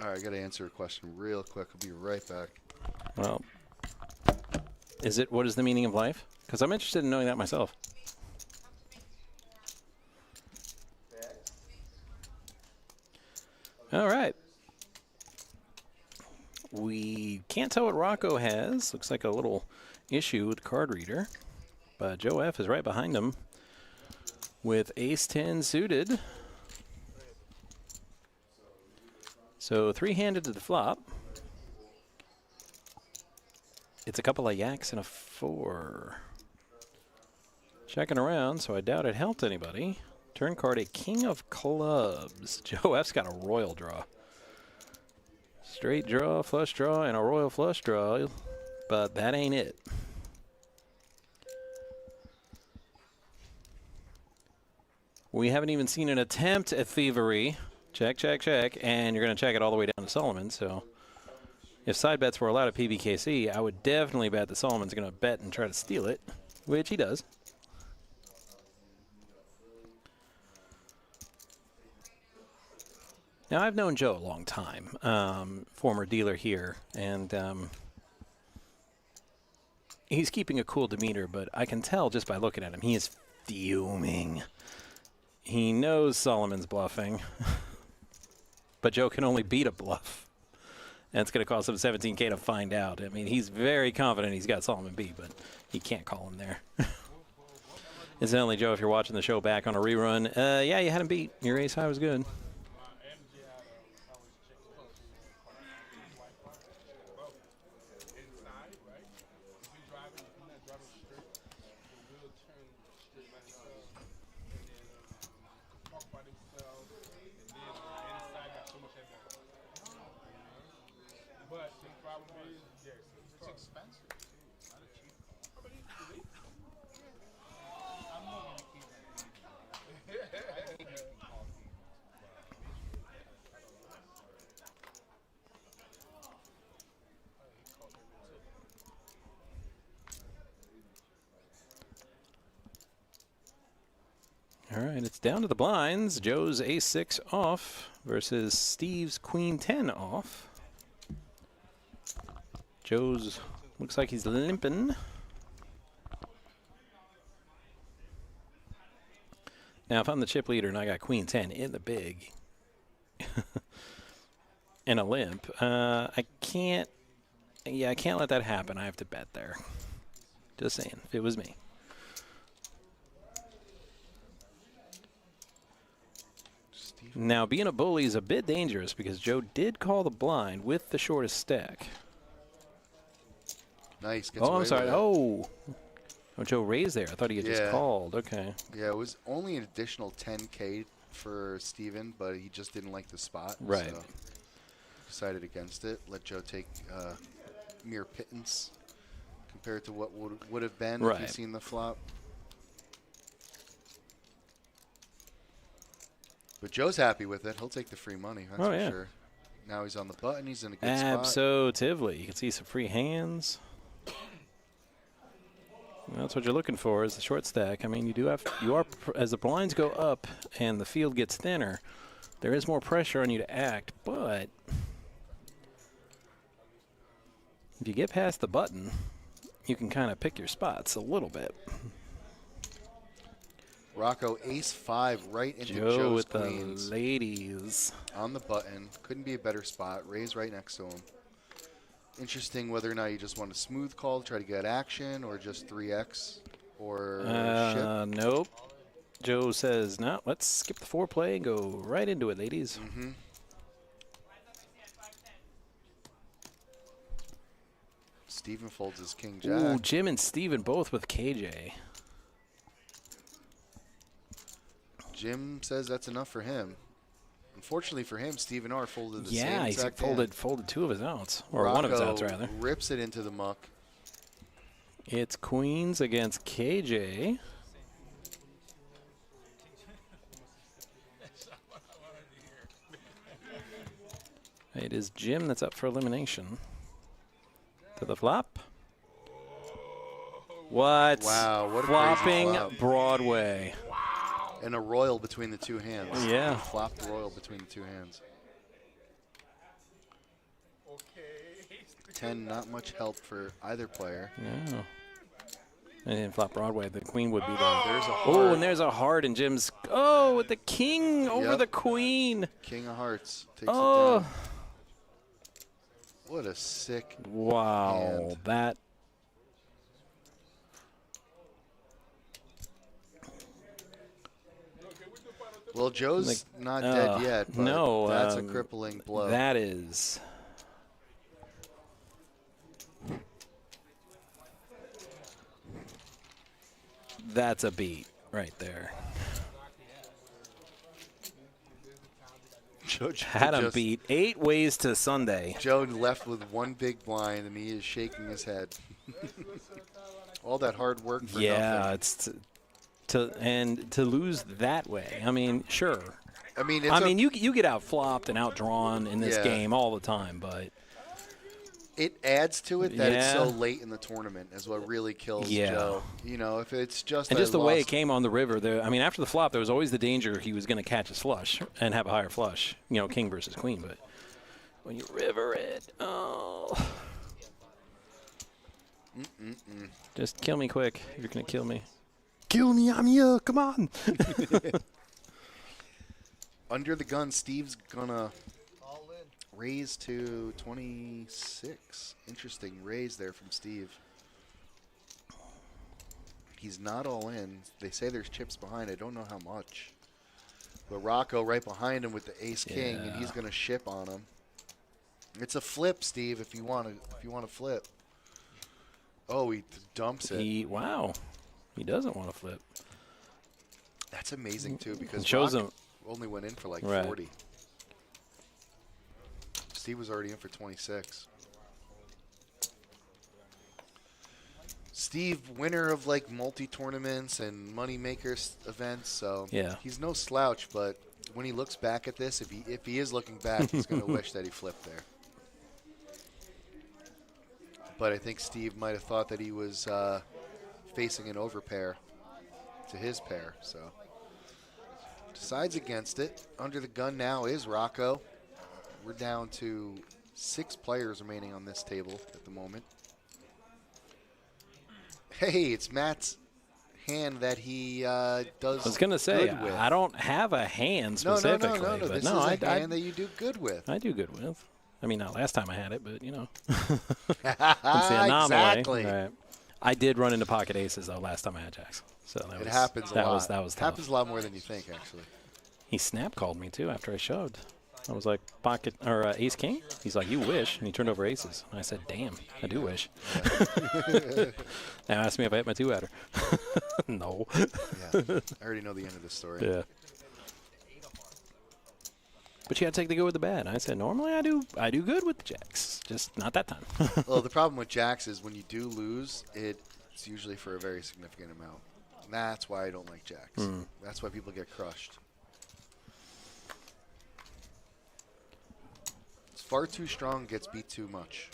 [SPEAKER 2] All right, I got to answer a question real quick. I'll be right back.
[SPEAKER 1] Well, what is the meaning of life? Because I'm interested in knowing that myself. All right. We can't tell what Rocco has. Looks like a little issue with the card reader. But Joe F is right behind him with ace-10 suited. So three-handed to the flop. It's a couple of yaks and a 4. Checking around, so I doubt it helped anybody. Turn card, a king of clubs. Joe F's got a royal draw. Straight draw, flush draw, and a royal flush draw. But that ain't it. We haven't even seen an attempt at thievery. Check, check, check. And you're going to check it all the way down to Solomon. So if side bets were allowed at PBKC, I would definitely bet that Solomon's going to bet and try to steal it, which he does. Now, I've known Joe a long time, former dealer here, and he's keeping a cool demeanor, but I can tell just by looking at him, he is fuming. He knows Solomon's bluffing, but Joe can only beat a bluff. And it's going to cost him $17K to find out. I mean, he's very confident he's got Solomon beat, but he can't call him there. Incidentally, Joe, if you're watching the show back on a rerun, yeah, you had him beat. Your ace high was good. All right, it's down to the blinds. Joe's ace-6 off versus Steve's queen-10 off. Joe's looks like he's limping. Now, if I'm the chip leader and I got queen-10 in the big and a limp, I can't let that happen. I have to bet there. Just saying, if it was me. Now, being a bully is a bit dangerous because Joe did call the blind with the shortest stack.
[SPEAKER 2] Nice. Gets
[SPEAKER 1] Oh,
[SPEAKER 2] away
[SPEAKER 1] I'm sorry.
[SPEAKER 2] with it.
[SPEAKER 1] Oh, Joe raised there. I thought he had just called. Okay.
[SPEAKER 2] Yeah, it was only an additional 10K for Steven, but he just didn't like the spot.
[SPEAKER 1] Right.
[SPEAKER 2] So decided against it. Let Joe take mere pittance compared to what would have been if he'd seen the flop. But Joe's happy with it. He'll take the free money, that's for sure. Now he's on the button. He's in a good spot.
[SPEAKER 1] Absolutely. You can see some free hands. That's what you're looking for is the short stack. I mean, you are as the blinds go up and the field gets thinner, there is more pressure on you to act, but if you get past the button, you can kind of pick your spots a little bit.
[SPEAKER 2] Rocco ace-5 right into
[SPEAKER 1] Joe
[SPEAKER 2] Joe's
[SPEAKER 1] with
[SPEAKER 2] queens.
[SPEAKER 1] the ladies.
[SPEAKER 2] On the button. Couldn't be a better spot. Raise right next to him. Interesting whether or not you just want a smooth call, try to get action, or just 3x, or
[SPEAKER 1] Nope. Joe says, no, let's skip the foreplay and go right into it, ladies.
[SPEAKER 2] Mm-hmm. Steven folds his king jack.
[SPEAKER 1] Ooh, Jim and Steven both with KJ.
[SPEAKER 2] Jim says that's enough for him. Unfortunately for him, Steven R folded the same
[SPEAKER 1] Yeah, he
[SPEAKER 2] exact
[SPEAKER 1] folded two of his outs, or
[SPEAKER 2] Rocco
[SPEAKER 1] one of his outs rather.
[SPEAKER 2] Rips it into the muck.
[SPEAKER 1] It's queens against KJ. It is Jim that's up for elimination. To the flop. What?
[SPEAKER 2] Wow, what a
[SPEAKER 1] flopping
[SPEAKER 2] crazy flop.
[SPEAKER 1] Broadway.
[SPEAKER 2] And a royal between the two hands.
[SPEAKER 1] Yeah.
[SPEAKER 2] Flopped royal between the two hands. 10, not much help for either player.
[SPEAKER 1] No. And then flop Broadway, the queen would be there.
[SPEAKER 2] There's a
[SPEAKER 1] Oh,
[SPEAKER 2] heart.
[SPEAKER 1] and there's a heart, and Jim's, oh, with the king over
[SPEAKER 2] Yep.
[SPEAKER 1] the queen.
[SPEAKER 2] King of hearts takes it
[SPEAKER 1] Oh.
[SPEAKER 2] down. What a sick
[SPEAKER 1] Wow,
[SPEAKER 2] hand.
[SPEAKER 1] that.
[SPEAKER 2] Well, Joe's not dead yet, but
[SPEAKER 1] no,
[SPEAKER 2] that's a crippling blow.
[SPEAKER 1] That is. That's a beat right there.
[SPEAKER 2] Joe
[SPEAKER 1] Had him
[SPEAKER 2] just-
[SPEAKER 1] beat 8 ways to Sunday.
[SPEAKER 2] Joe left with one big blind, and he is shaking his head. All that hard work for nothing.
[SPEAKER 1] It's to lose that way. I mean, sure.
[SPEAKER 2] I mean, it's
[SPEAKER 1] you get out flopped and outdrawn in this
[SPEAKER 2] Yeah.
[SPEAKER 1] game all the time, but
[SPEAKER 2] it adds to it that it's so
[SPEAKER 1] Yeah.
[SPEAKER 2] late in the tournament is what really kills
[SPEAKER 1] Yeah.
[SPEAKER 2] Joe. You know, if it's just
[SPEAKER 1] and
[SPEAKER 2] a
[SPEAKER 1] just the way it
[SPEAKER 2] lost-
[SPEAKER 1] came on the river. There, I mean, after the flop, there was always the danger he was going to catch his flush and have a higher flush. You know, king versus queen. But when you river it, just kill me quick. You're going to kill me. Kill me, I'm here. Come on.
[SPEAKER 2] Under the gun, Steve's gonna raise to 26. Interesting raise there from Steve. He's not all in. They say there's chips behind. I don't know how much. But Rocco right behind him with the ace king, and he's gonna ship on him. It's a flip, Steve. If you want to flip. Oh, he dumps it.
[SPEAKER 1] Wow. He doesn't want to flip.
[SPEAKER 2] That's amazing too, because
[SPEAKER 1] It shows
[SPEAKER 2] Rock
[SPEAKER 1] him
[SPEAKER 2] only went in for like
[SPEAKER 1] Right.
[SPEAKER 2] 40. Steve was already in for 26. Steve, winner of like multi-tournaments and money makers events, so
[SPEAKER 1] Yeah.
[SPEAKER 2] he's no slouch. But when he looks back at this, if he is looking back, he's going to wish that he flipped there. But I think Steve might have thought that he was facing an overpair to his pair, so decides against it. Under the gun now is Rocco. We're down to 6 players remaining on this table at the moment. Hey, it's Matt's hand that he does.
[SPEAKER 1] I was going to say,
[SPEAKER 2] good with.
[SPEAKER 1] I don't have a hand
[SPEAKER 2] No,
[SPEAKER 1] specifically.
[SPEAKER 2] no.
[SPEAKER 1] But
[SPEAKER 2] This
[SPEAKER 1] no,
[SPEAKER 2] is
[SPEAKER 1] I
[SPEAKER 2] a hand that you do good with.
[SPEAKER 1] I do good with. I mean, not last time I had it, but, you know. It's the anomaly.
[SPEAKER 2] Exactly.
[SPEAKER 1] Right. I did run into pocket aces, though, last time I had jacks. So that
[SPEAKER 2] It
[SPEAKER 1] was,
[SPEAKER 2] happens a
[SPEAKER 1] that
[SPEAKER 2] lot.
[SPEAKER 1] Was, that was tough.
[SPEAKER 2] Happens a lot more than you think, actually.
[SPEAKER 1] He snap called me, too, after I shoved. I was like, pocket or ace king? He's like, you wish. And he turned over aces. And I said, damn, I do wish. Now ask me if I hit my 2-outer. No.
[SPEAKER 2] Yeah, I already know the end of this story.
[SPEAKER 1] Yeah. But you got to take the good with the bad. I said, normally I do good with the jacks, just not that time.
[SPEAKER 2] Well, the problem with jacks is when you do lose, it's usually for a very significant amount. And that's why I don't like jacks. That's why people get crushed. It's far too strong, gets beat too much.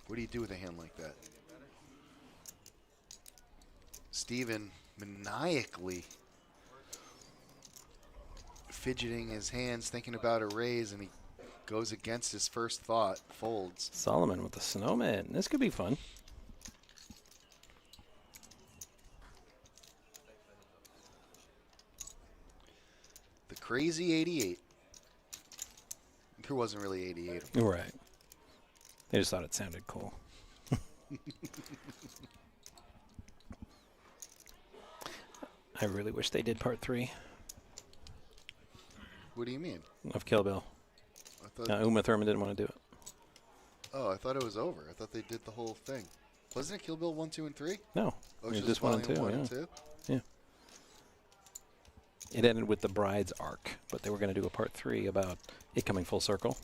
[SPEAKER 2] What do you do with a hand like that? Steven maniacally fidgeting his hands, thinking about a raise, and he goes against his first thought, folds.
[SPEAKER 1] Solomon with the snowman. This could be fun.
[SPEAKER 2] The crazy 88. There wasn't really 88.
[SPEAKER 1] Right. They just thought it sounded cool. I really wish they did part 3
[SPEAKER 2] What do you mean?
[SPEAKER 1] of Kill Bill.
[SPEAKER 2] I thought,
[SPEAKER 1] Uma Thurman didn't want to do it.
[SPEAKER 2] oh, I thought it was over. I thought they did the whole thing. Wasn't it Kill Bill 1, 2, and 3?
[SPEAKER 1] No.
[SPEAKER 2] Oh,
[SPEAKER 1] It
[SPEAKER 2] it's
[SPEAKER 1] just 1 and
[SPEAKER 2] volume
[SPEAKER 1] 2.
[SPEAKER 2] 1
[SPEAKER 1] Yeah.
[SPEAKER 2] and 2?
[SPEAKER 1] Yeah. It ended with the bride's arc, but they were going to do a part 3 about it coming full circle.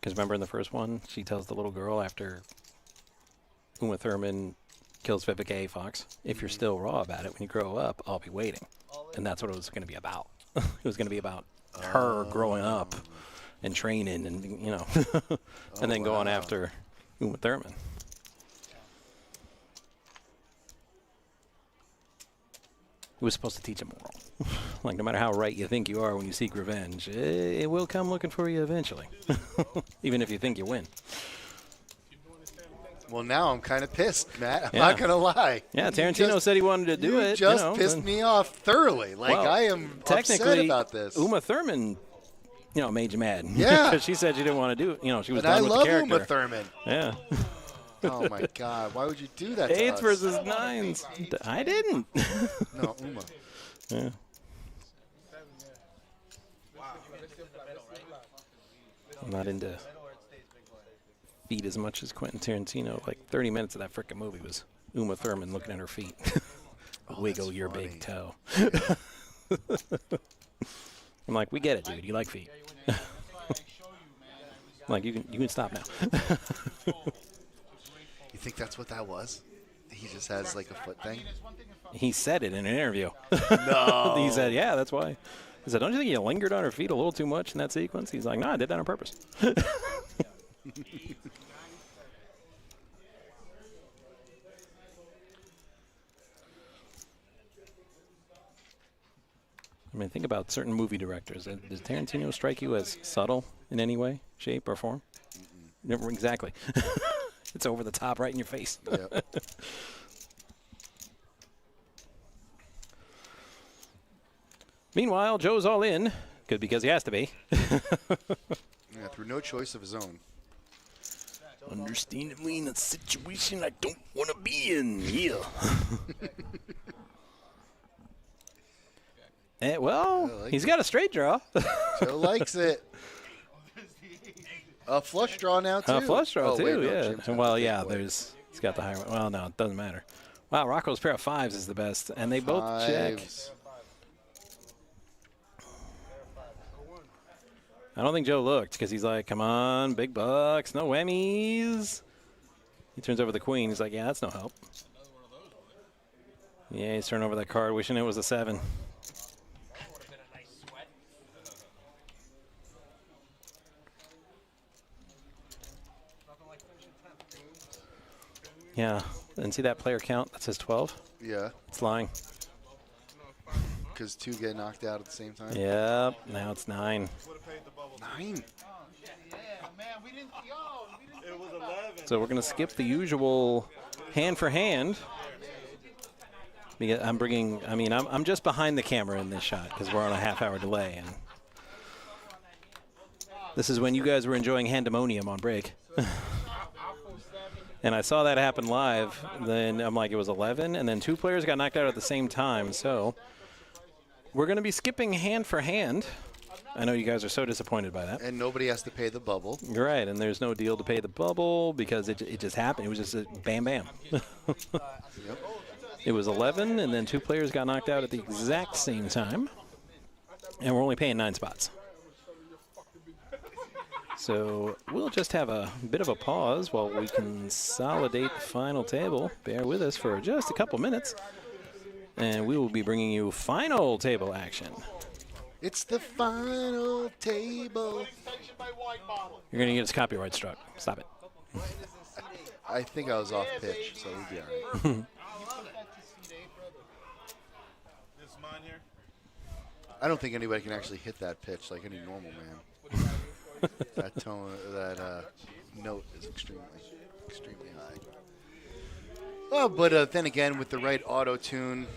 [SPEAKER 1] Because remember in the first one, she tells the little girl after Uma Thurman kills Vivica A. Fox, if you're still raw about it, when you grow up, I'll be waiting. And that's what it was going to be about. It was going to be about her growing up and training and, you know, and then going after Uma Thurman. It was supposed to teach a moral. Like, no matter how right you think you are when you seek revenge, it will come looking for you eventually. Even if you think you win.
[SPEAKER 2] Well, now I'm kind of pissed, Matt. I'm
[SPEAKER 1] Yeah.
[SPEAKER 2] not going to lie.
[SPEAKER 1] Yeah, Tarantino said he wanted to do it.
[SPEAKER 2] You just
[SPEAKER 1] you know,
[SPEAKER 2] pissed me off thoroughly. Like,
[SPEAKER 1] well,
[SPEAKER 2] I am
[SPEAKER 1] technically,
[SPEAKER 2] upset about this.
[SPEAKER 1] Uma Thurman, you know, made you mad.
[SPEAKER 2] Yeah.
[SPEAKER 1] Because she said she didn't want to do it. You know, she was
[SPEAKER 2] And I
[SPEAKER 1] done with
[SPEAKER 2] love
[SPEAKER 1] the character.
[SPEAKER 2] Uma Thurman.
[SPEAKER 1] Yeah.
[SPEAKER 2] Oh, my God. Why would you do that to
[SPEAKER 1] 8s
[SPEAKER 2] us?
[SPEAKER 1] versus 9s. I didn't.
[SPEAKER 2] No, Uma.
[SPEAKER 1] Yeah. I'm not into feet as much as Quentin Tarantino. Like 30 minutes of that frickin' movie was Uma Thurman looking at her feet. Wiggle your big toe. I'm like, we get it, dude. You like feet. I'm like, you can stop now.
[SPEAKER 2] You think that's what that was? He just has like a foot thing?
[SPEAKER 1] He said it in an interview.
[SPEAKER 2] No.
[SPEAKER 1] He said, yeah, that's why. He said, don't you think you lingered on her feet a little too much in that sequence? He's like, no, I did that on purpose. I mean, think about certain movie directors. Does Tarantino strike you as subtle in any way, shape, or form? Never exactly. It's over the top, right in your face.
[SPEAKER 2] Yep.
[SPEAKER 1] Meanwhile, Joe's all in, because he has to be.
[SPEAKER 2] Yeah, through no choice of his own.
[SPEAKER 1] Understandably, in a situation I don't want to be in. Yeah. Well, he's got a straight draw.
[SPEAKER 2] Joe likes it. A flush draw now, too.
[SPEAKER 1] A flush draw, too,
[SPEAKER 2] wait, no,
[SPEAKER 1] yeah.
[SPEAKER 2] Jim's got
[SPEAKER 1] Well,
[SPEAKER 2] the
[SPEAKER 1] yeah,
[SPEAKER 2] big
[SPEAKER 1] he's got the higher one. Well, no, it doesn't matter. Wow, Rocco's pair of 5s is the best, and they both check.
[SPEAKER 2] Fives.
[SPEAKER 1] I don't think Joe looked, because he's like, come on, big bucks, no whammies. He turns over the queen. He's like, yeah, that's no help. Yeah, he's turning over that card, wishing it was a 7. Yeah, and see that player count that says 12?
[SPEAKER 2] Yeah.
[SPEAKER 1] It's lying.
[SPEAKER 2] Because 2 get knocked out at the same time?
[SPEAKER 1] Yep, now it's 9.
[SPEAKER 2] 9?
[SPEAKER 1] So we're going to skip the usual hand for hand. Because I'm just behind the camera in this shot because we're on a half-hour delay. And this is when you guys were enjoying Handemonium on break. And I saw that happen live. Then I'm like, it was 11, and then 2 players got knocked out at the same time. So we're going to be skipping hand for hand. I know you guys are so disappointed by that.
[SPEAKER 2] And nobody has to pay the bubble.
[SPEAKER 1] You're right, and there's no deal to pay the bubble because it just happened. It was just a bam, bam.
[SPEAKER 2] Yep.
[SPEAKER 1] It was 11, and then 2 players got knocked out at the exact same time. And we're only paying 9 spots. So we'll just have a bit of a pause while we consolidate the final table. Bear with us for just a couple minutes. And we will be bringing you final table action.
[SPEAKER 2] It's the final table.
[SPEAKER 1] You're going to get us copyright struck. Stop it.
[SPEAKER 2] I think I was off pitch, so we'll be all right. I don't think anybody can actually hit that pitch like any normal man. That tone, that note is extremely high. Oh, but then again, with the right auto tune.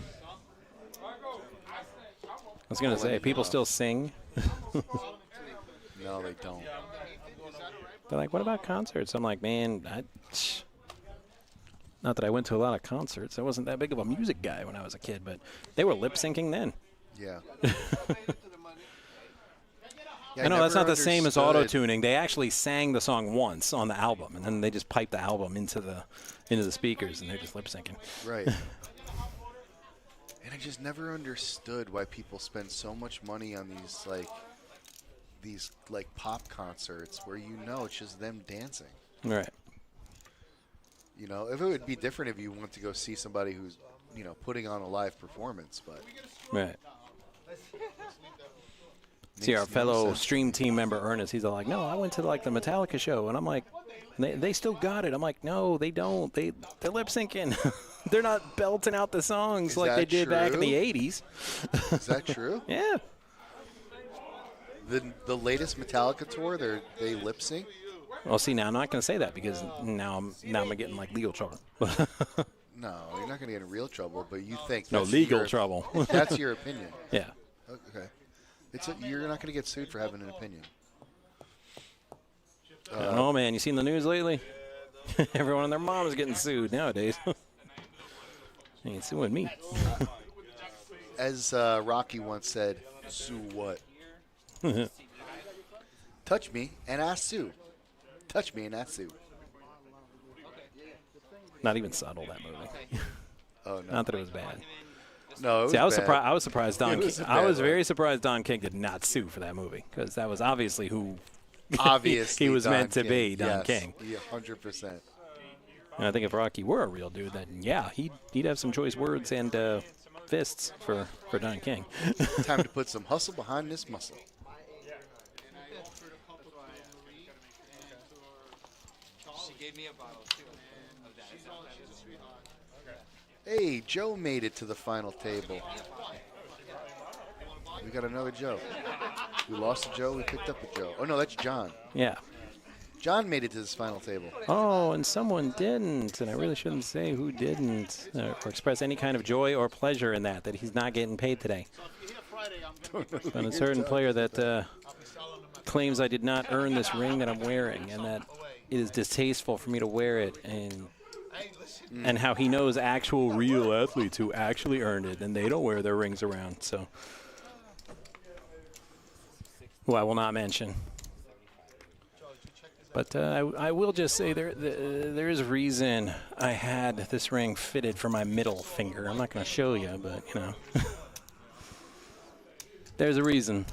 [SPEAKER 1] I was going to say, people still sing.
[SPEAKER 2] No, they don't.
[SPEAKER 1] They're like, what about concerts? I'm like, man, Not that I went to a lot of concerts. I wasn't that big of a music guy when I was a kid, but they were lip syncing then.
[SPEAKER 2] Yeah.
[SPEAKER 1] I know that's not the same as auto tuning. They actually sang the song once on the album, and then they just piped the album into the speakers, and they're just lip syncing.
[SPEAKER 2] Right. And I just never understood why people spend so much money on these pop concerts where it's just them dancing.
[SPEAKER 1] Right.
[SPEAKER 2] You know, if it would be different if you went to go see somebody who's, putting on a live performance, but.
[SPEAKER 1] Right. See, our fellow stream team member, Ernest, he's all like, no, I went to, the Metallica show. And I'm like, they still got it. I'm like, no, they don't. They're lip syncing. They're not belting out the songs like they did back in the 80s.
[SPEAKER 2] Is that true?
[SPEAKER 1] Yeah.
[SPEAKER 2] The latest Metallica tour, they lip sync?
[SPEAKER 1] Well, see, now I'm not going to say that because now I'm getting, legal trouble.
[SPEAKER 2] No, you're not going to get in real trouble, but you think
[SPEAKER 1] no, legal trouble.
[SPEAKER 2] That's your opinion.
[SPEAKER 1] Yeah.
[SPEAKER 2] Okay. You're not going to get sued for having an opinion.
[SPEAKER 1] I don't know, man. You seen the news lately? Everyone and their mom is getting sued nowadays. They ain't suing me.
[SPEAKER 2] As Rocky once said, sue what? Touch me and I sue. Touch me and I sue.
[SPEAKER 1] Not even subtle, that movie.
[SPEAKER 2] Oh, no.
[SPEAKER 1] Not that it was bad.
[SPEAKER 2] No, it was
[SPEAKER 1] See, I was
[SPEAKER 2] bad.
[SPEAKER 1] surprised. I was surprised Don. I was
[SPEAKER 2] one.
[SPEAKER 1] very surprised Don King did not sue for that movie because that was obviously who
[SPEAKER 2] Obviously,
[SPEAKER 1] he was
[SPEAKER 2] Don
[SPEAKER 1] meant to
[SPEAKER 2] King.
[SPEAKER 1] be, Don
[SPEAKER 2] Yes.
[SPEAKER 1] King.
[SPEAKER 2] Yeah, 100%.
[SPEAKER 1] And I think if Rocky were a real dude, then yeah, he'd have some choice words and fists for Don King.
[SPEAKER 2] Time to put some hustle behind this muscle.
[SPEAKER 5] She gave me a bottle too.
[SPEAKER 2] Hey, Joe made it to the final table. We got another Joe. We lost a Joe, we picked up a Joe. Oh, no, that's John.
[SPEAKER 1] Yeah.
[SPEAKER 2] John made it to this final table.
[SPEAKER 1] Oh, and someone didn't, and I really shouldn't say who didn't, or express any kind of joy or pleasure in that he's not getting paid today. And a certain player that claims I did not earn this ring that I'm wearing, and that it is distasteful for me to wear it, and how he knows actual real athletes who actually earned it, and they don't wear their rings around, so. Who I will not mention. But I will just say there is a reason I had this ring fitted for my middle finger. I'm not going to show you, but, there's a reason.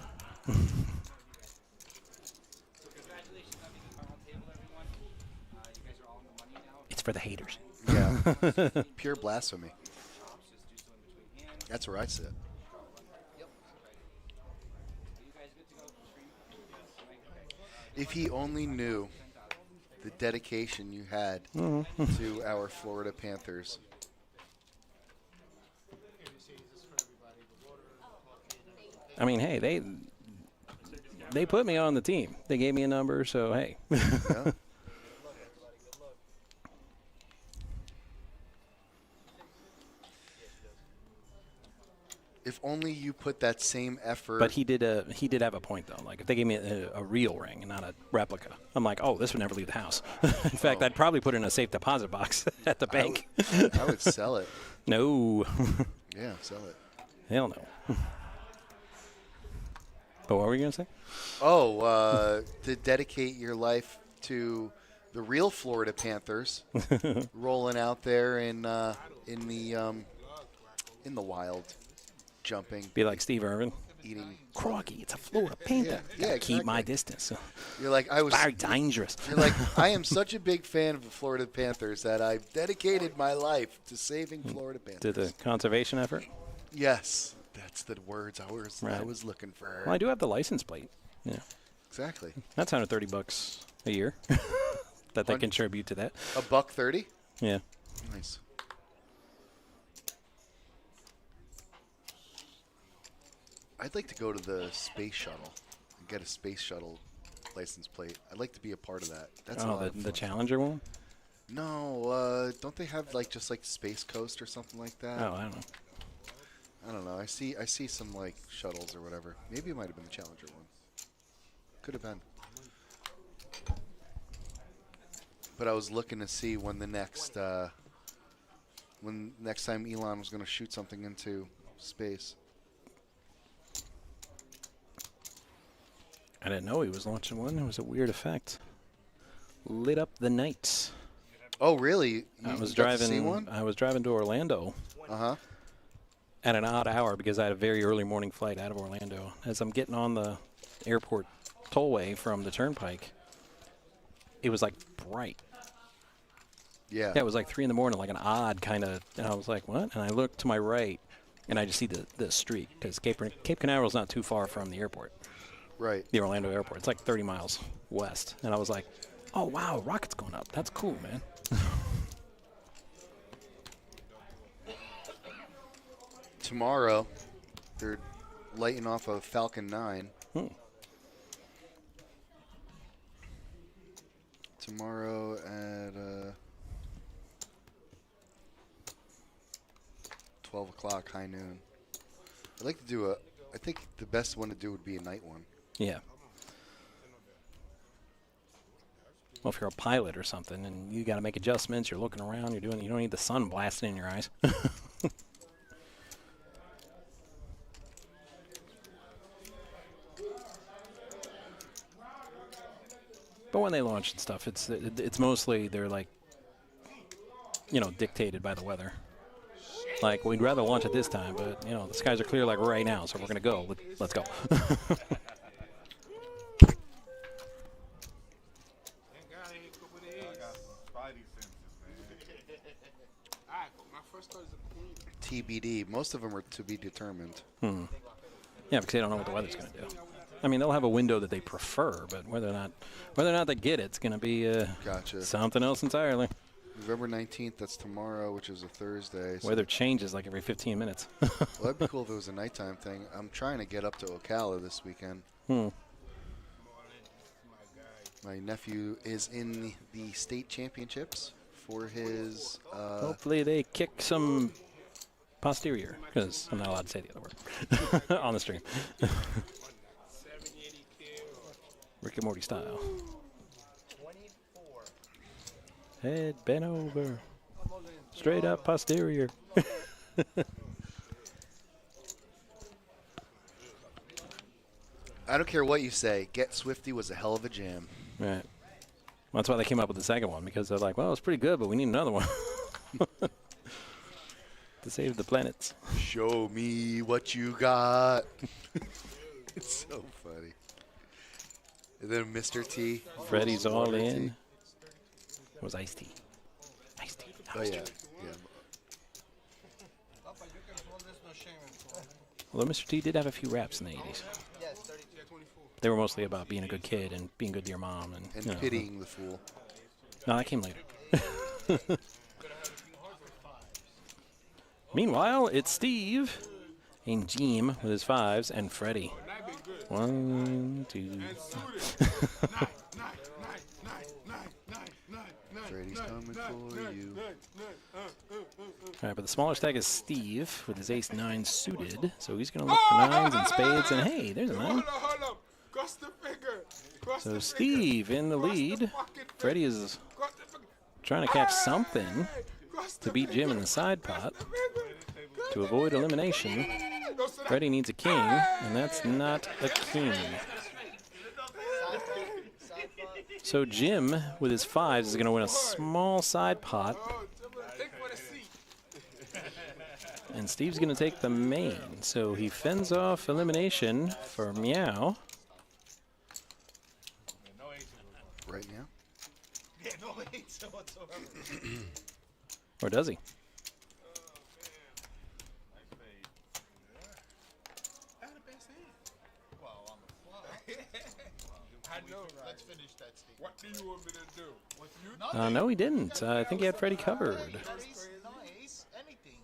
[SPEAKER 1] It's for the haters.
[SPEAKER 2] Yeah. Pure blasphemy. That's where I sit. If he only knew the dedication you had to our Florida Panthers.
[SPEAKER 1] I mean, hey, they put me on the team. They gave me a number, so hey.
[SPEAKER 2] Yeah. If only you put that same effort.
[SPEAKER 1] But he did have a point though. Like if they gave me a real ring and not a replica, I'm like, oh, this would never leave the house. In fact, I'd probably put it in a safe deposit box at the bank.
[SPEAKER 2] I would sell it.
[SPEAKER 1] No.
[SPEAKER 2] Yeah, sell it.
[SPEAKER 1] Hell no. But what were you gonna say?
[SPEAKER 2] Oh, to dedicate your life to the real Florida Panthers, rolling out there in the wild. Jumping.
[SPEAKER 1] Be like Steve Irwin.
[SPEAKER 2] Eating.
[SPEAKER 1] Crocky, it's a Florida Panther.
[SPEAKER 2] Yeah,
[SPEAKER 1] Gotta keep my distance.
[SPEAKER 2] You're like, I was
[SPEAKER 1] very dangerous.
[SPEAKER 2] You're like, I am such a big fan of the Florida Panthers that I've dedicated my life to saving Florida Panthers.
[SPEAKER 1] To the conservation effort?
[SPEAKER 2] Yes. That's the words I was looking for.
[SPEAKER 1] Well, I do have the license plate. Yeah.
[SPEAKER 2] Exactly.
[SPEAKER 1] That's $130 a year that they contribute to that.
[SPEAKER 2] $130?
[SPEAKER 1] Yeah.
[SPEAKER 2] Nice. I'd like to go to the space shuttle and get a space shuttle license plate. I'd like to be a part of that. That's
[SPEAKER 1] the Challenger one?
[SPEAKER 2] No, don't they have just like Space Coast or something like that?
[SPEAKER 1] Oh, I don't know.
[SPEAKER 2] I don't know. I see some like shuttles or whatever. Maybe it might have been the Challenger one. Could have been. But I was looking to see when the next when next time Elon was going to shoot something into space.
[SPEAKER 1] I didn't know he was launching one. It was a weird effect. Lit up the night.
[SPEAKER 2] Oh, really?
[SPEAKER 1] I was
[SPEAKER 2] got to see one?
[SPEAKER 1] I was driving to Orlando. At an odd hour because I had a very early morning flight out of Orlando. As I'm getting on the airport tollway from the turnpike, it was like bright.
[SPEAKER 2] Yeah.
[SPEAKER 1] Yeah, it was like 3 in the morning, like an odd kind of, and I was like, what? And I looked to my right, and I just see the street because Cape Canaveral is not too far from the airport.
[SPEAKER 2] Right.
[SPEAKER 1] The Orlando airport. It's like 30 miles west. And I was like, oh, wow, rocket's going up. That's cool, man.
[SPEAKER 2] Tomorrow, they're lighting off a Falcon 9. Tomorrow at 12 o'clock, high noon. I'd like to do I think the best one to do would be a night one.
[SPEAKER 1] Yeah. Well, if you're a pilot or something and you got to make adjustments, you're looking around, you don't need the sun blasting in your eyes. But when they launch and stuff, it's mostly they're like, dictated by the weather. Like, we'd rather launch at this time, but the skies are clear like right now, so we're gonna go. Let's go.
[SPEAKER 2] TBD. Most of them are to be determined.
[SPEAKER 1] Yeah, because they don't know what the weather's gonna do. I mean, they'll have a window that they prefer, but whether or not they get it's going to be something else entirely.
[SPEAKER 2] November 19th, that's tomorrow, which is a Thursday.
[SPEAKER 1] So weather changes like every 15 minutes.
[SPEAKER 2] Well, that'd be cool if it was a nighttime thing. I'm trying to get up to Ocala this weekend. My nephew is in the state championships for his...
[SPEAKER 1] Hopefully they kick some posterior, because I'm not allowed to say the other word on the stream. Rick and Morty style.
[SPEAKER 5] 24.
[SPEAKER 1] Head bent over. Straight up posterior.
[SPEAKER 2] I don't care what you say. Get Swifty was a hell of a jam.
[SPEAKER 1] Right. Well, that's why they came up with the second one, because they're like, well, it's pretty good, but we need another one. To save the planets.
[SPEAKER 2] Show me what you got. It's so funny. And then Mr. T.
[SPEAKER 1] Freddy's all in. It was Ice-T. Ice-T.
[SPEAKER 2] Oh, yeah.
[SPEAKER 1] Although Mr. T did have a few raps in the 80s. They were mostly about being a good kid and being good to your mom. And
[SPEAKER 2] pitying the fool.
[SPEAKER 1] No, that came later. Meanwhile, it's Steve and Jim with his 5s and Freddy. 1, 2.
[SPEAKER 2] Freddy's coming for you.
[SPEAKER 1] All right, but the smaller stack is Steve with his ace-9 suited, so he's going to look for 9s and spades, and hey, there's a 9. So Steve in the lead. Freddy is trying to catch something to beat Jim in the side pot to avoid elimination. Freddy needs a king, and that's not a king. So Jim, with his 5s, is going to win a small side pot. And Steve's going to take the main. So he fends off elimination for Meow.
[SPEAKER 2] Right now?
[SPEAKER 4] Yeah, no hate whatsoever.
[SPEAKER 1] Or does he?
[SPEAKER 4] Let's finish that statement. What do you want me to do?
[SPEAKER 1] No, he didn't. I think he had Freddy covered.
[SPEAKER 4] Nice. Anything.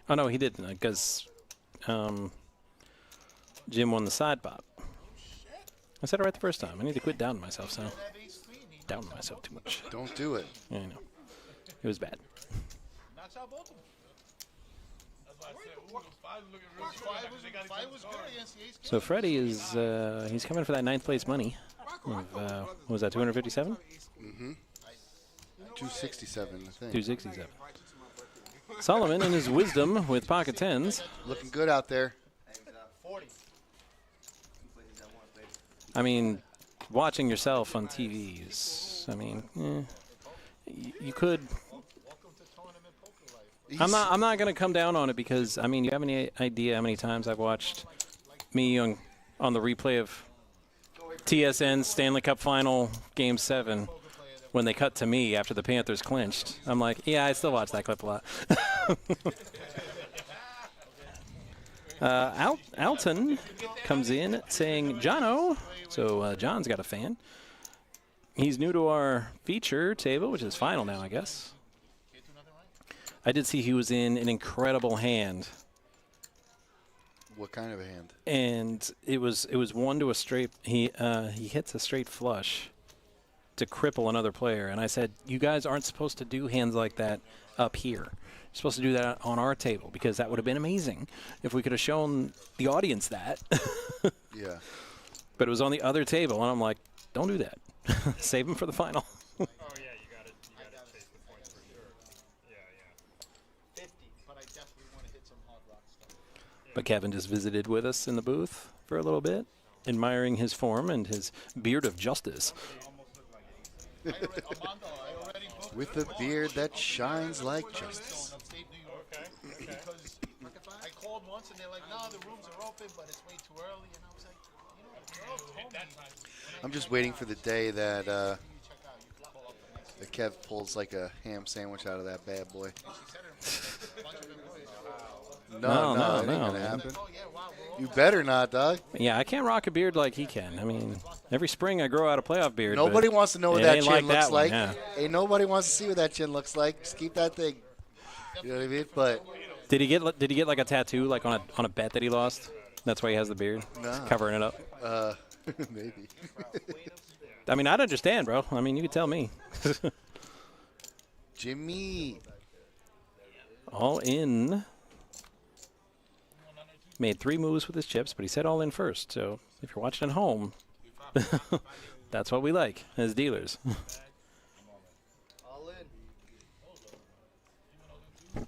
[SPEAKER 1] Oh, no, he didn't, because Jim won the side pot. I said it right the first time. I need to quit doubting myself, so. Doubting myself too much.
[SPEAKER 2] Don't do it.
[SPEAKER 1] Yeah, I know. It was bad.
[SPEAKER 4] Knocks out both of them. Five was good against the ace.
[SPEAKER 1] So Freddy is, he's coming for that 9th place money. Of, what was that, 257?
[SPEAKER 2] Mm-hmm. 267, I think.
[SPEAKER 1] 267. Solomon in his wisdom with pocket tens.
[SPEAKER 2] Looking good out there.
[SPEAKER 1] I mean, watching yourself on TVs. I mean, you could. I'm not going to come down on it because I mean, you have any idea how many times I've watched me on the replay of TSN Stanley Cup Final Game 7 when they cut to me after the Panthers clinched. I'm like, yeah, I still watch that clip a lot. Alton comes in saying, Jono. So John's got a fan. He's new to our feature table, which is final now, I guess. I did see he was in an incredible hand.
[SPEAKER 2] What kind of a hand?
[SPEAKER 1] And it was one to a straight. He hits a straight flush to cripple another player. And I said, you guys aren't supposed to do hands like that up here. You're supposed to do that on our table because that would have been amazing if we could have shown the audience that.
[SPEAKER 2] Yeah.
[SPEAKER 1] But it was on the other table, and I'm like, don't do that. Save them for the final.
[SPEAKER 7] Oh, yeah, you got to chase the points for sure. Yeah.
[SPEAKER 4] 50, but I definitely want to hit some hard rock stuff.
[SPEAKER 1] But Kevin just visited with us in the booth for a little bit, admiring his form and his beard of justice.
[SPEAKER 2] With a beard that shines like justice.
[SPEAKER 4] Because I called once and they're like, no, the rooms are open, but it's way too early. And I was like,
[SPEAKER 2] I'm just waiting for the day that that Kev pulls like a ham sandwich out of that bad boy. No, it ain't gonna happen. You better not, dog.
[SPEAKER 1] Yeah, I can't rock a beard like he can. I mean, every spring I grow out a playoff beard.
[SPEAKER 2] Nobody wants to know what that chin looks like.
[SPEAKER 1] Yeah.
[SPEAKER 2] Hey, nobody wants to see what that chin looks like. Just keep that thing. You know what I mean? But
[SPEAKER 1] did he get like a tattoo like on a bet that he lost? That's why he has the beard.
[SPEAKER 2] No.
[SPEAKER 1] Covering it up.
[SPEAKER 2] Maybe.
[SPEAKER 1] I mean, I'd understand, bro. I mean, you could tell me.
[SPEAKER 2] Jimmy.
[SPEAKER 1] All in. Made 3 moves with his chips, but he said all in first. So if you're watching at home, that's what we like as dealers.
[SPEAKER 4] all in.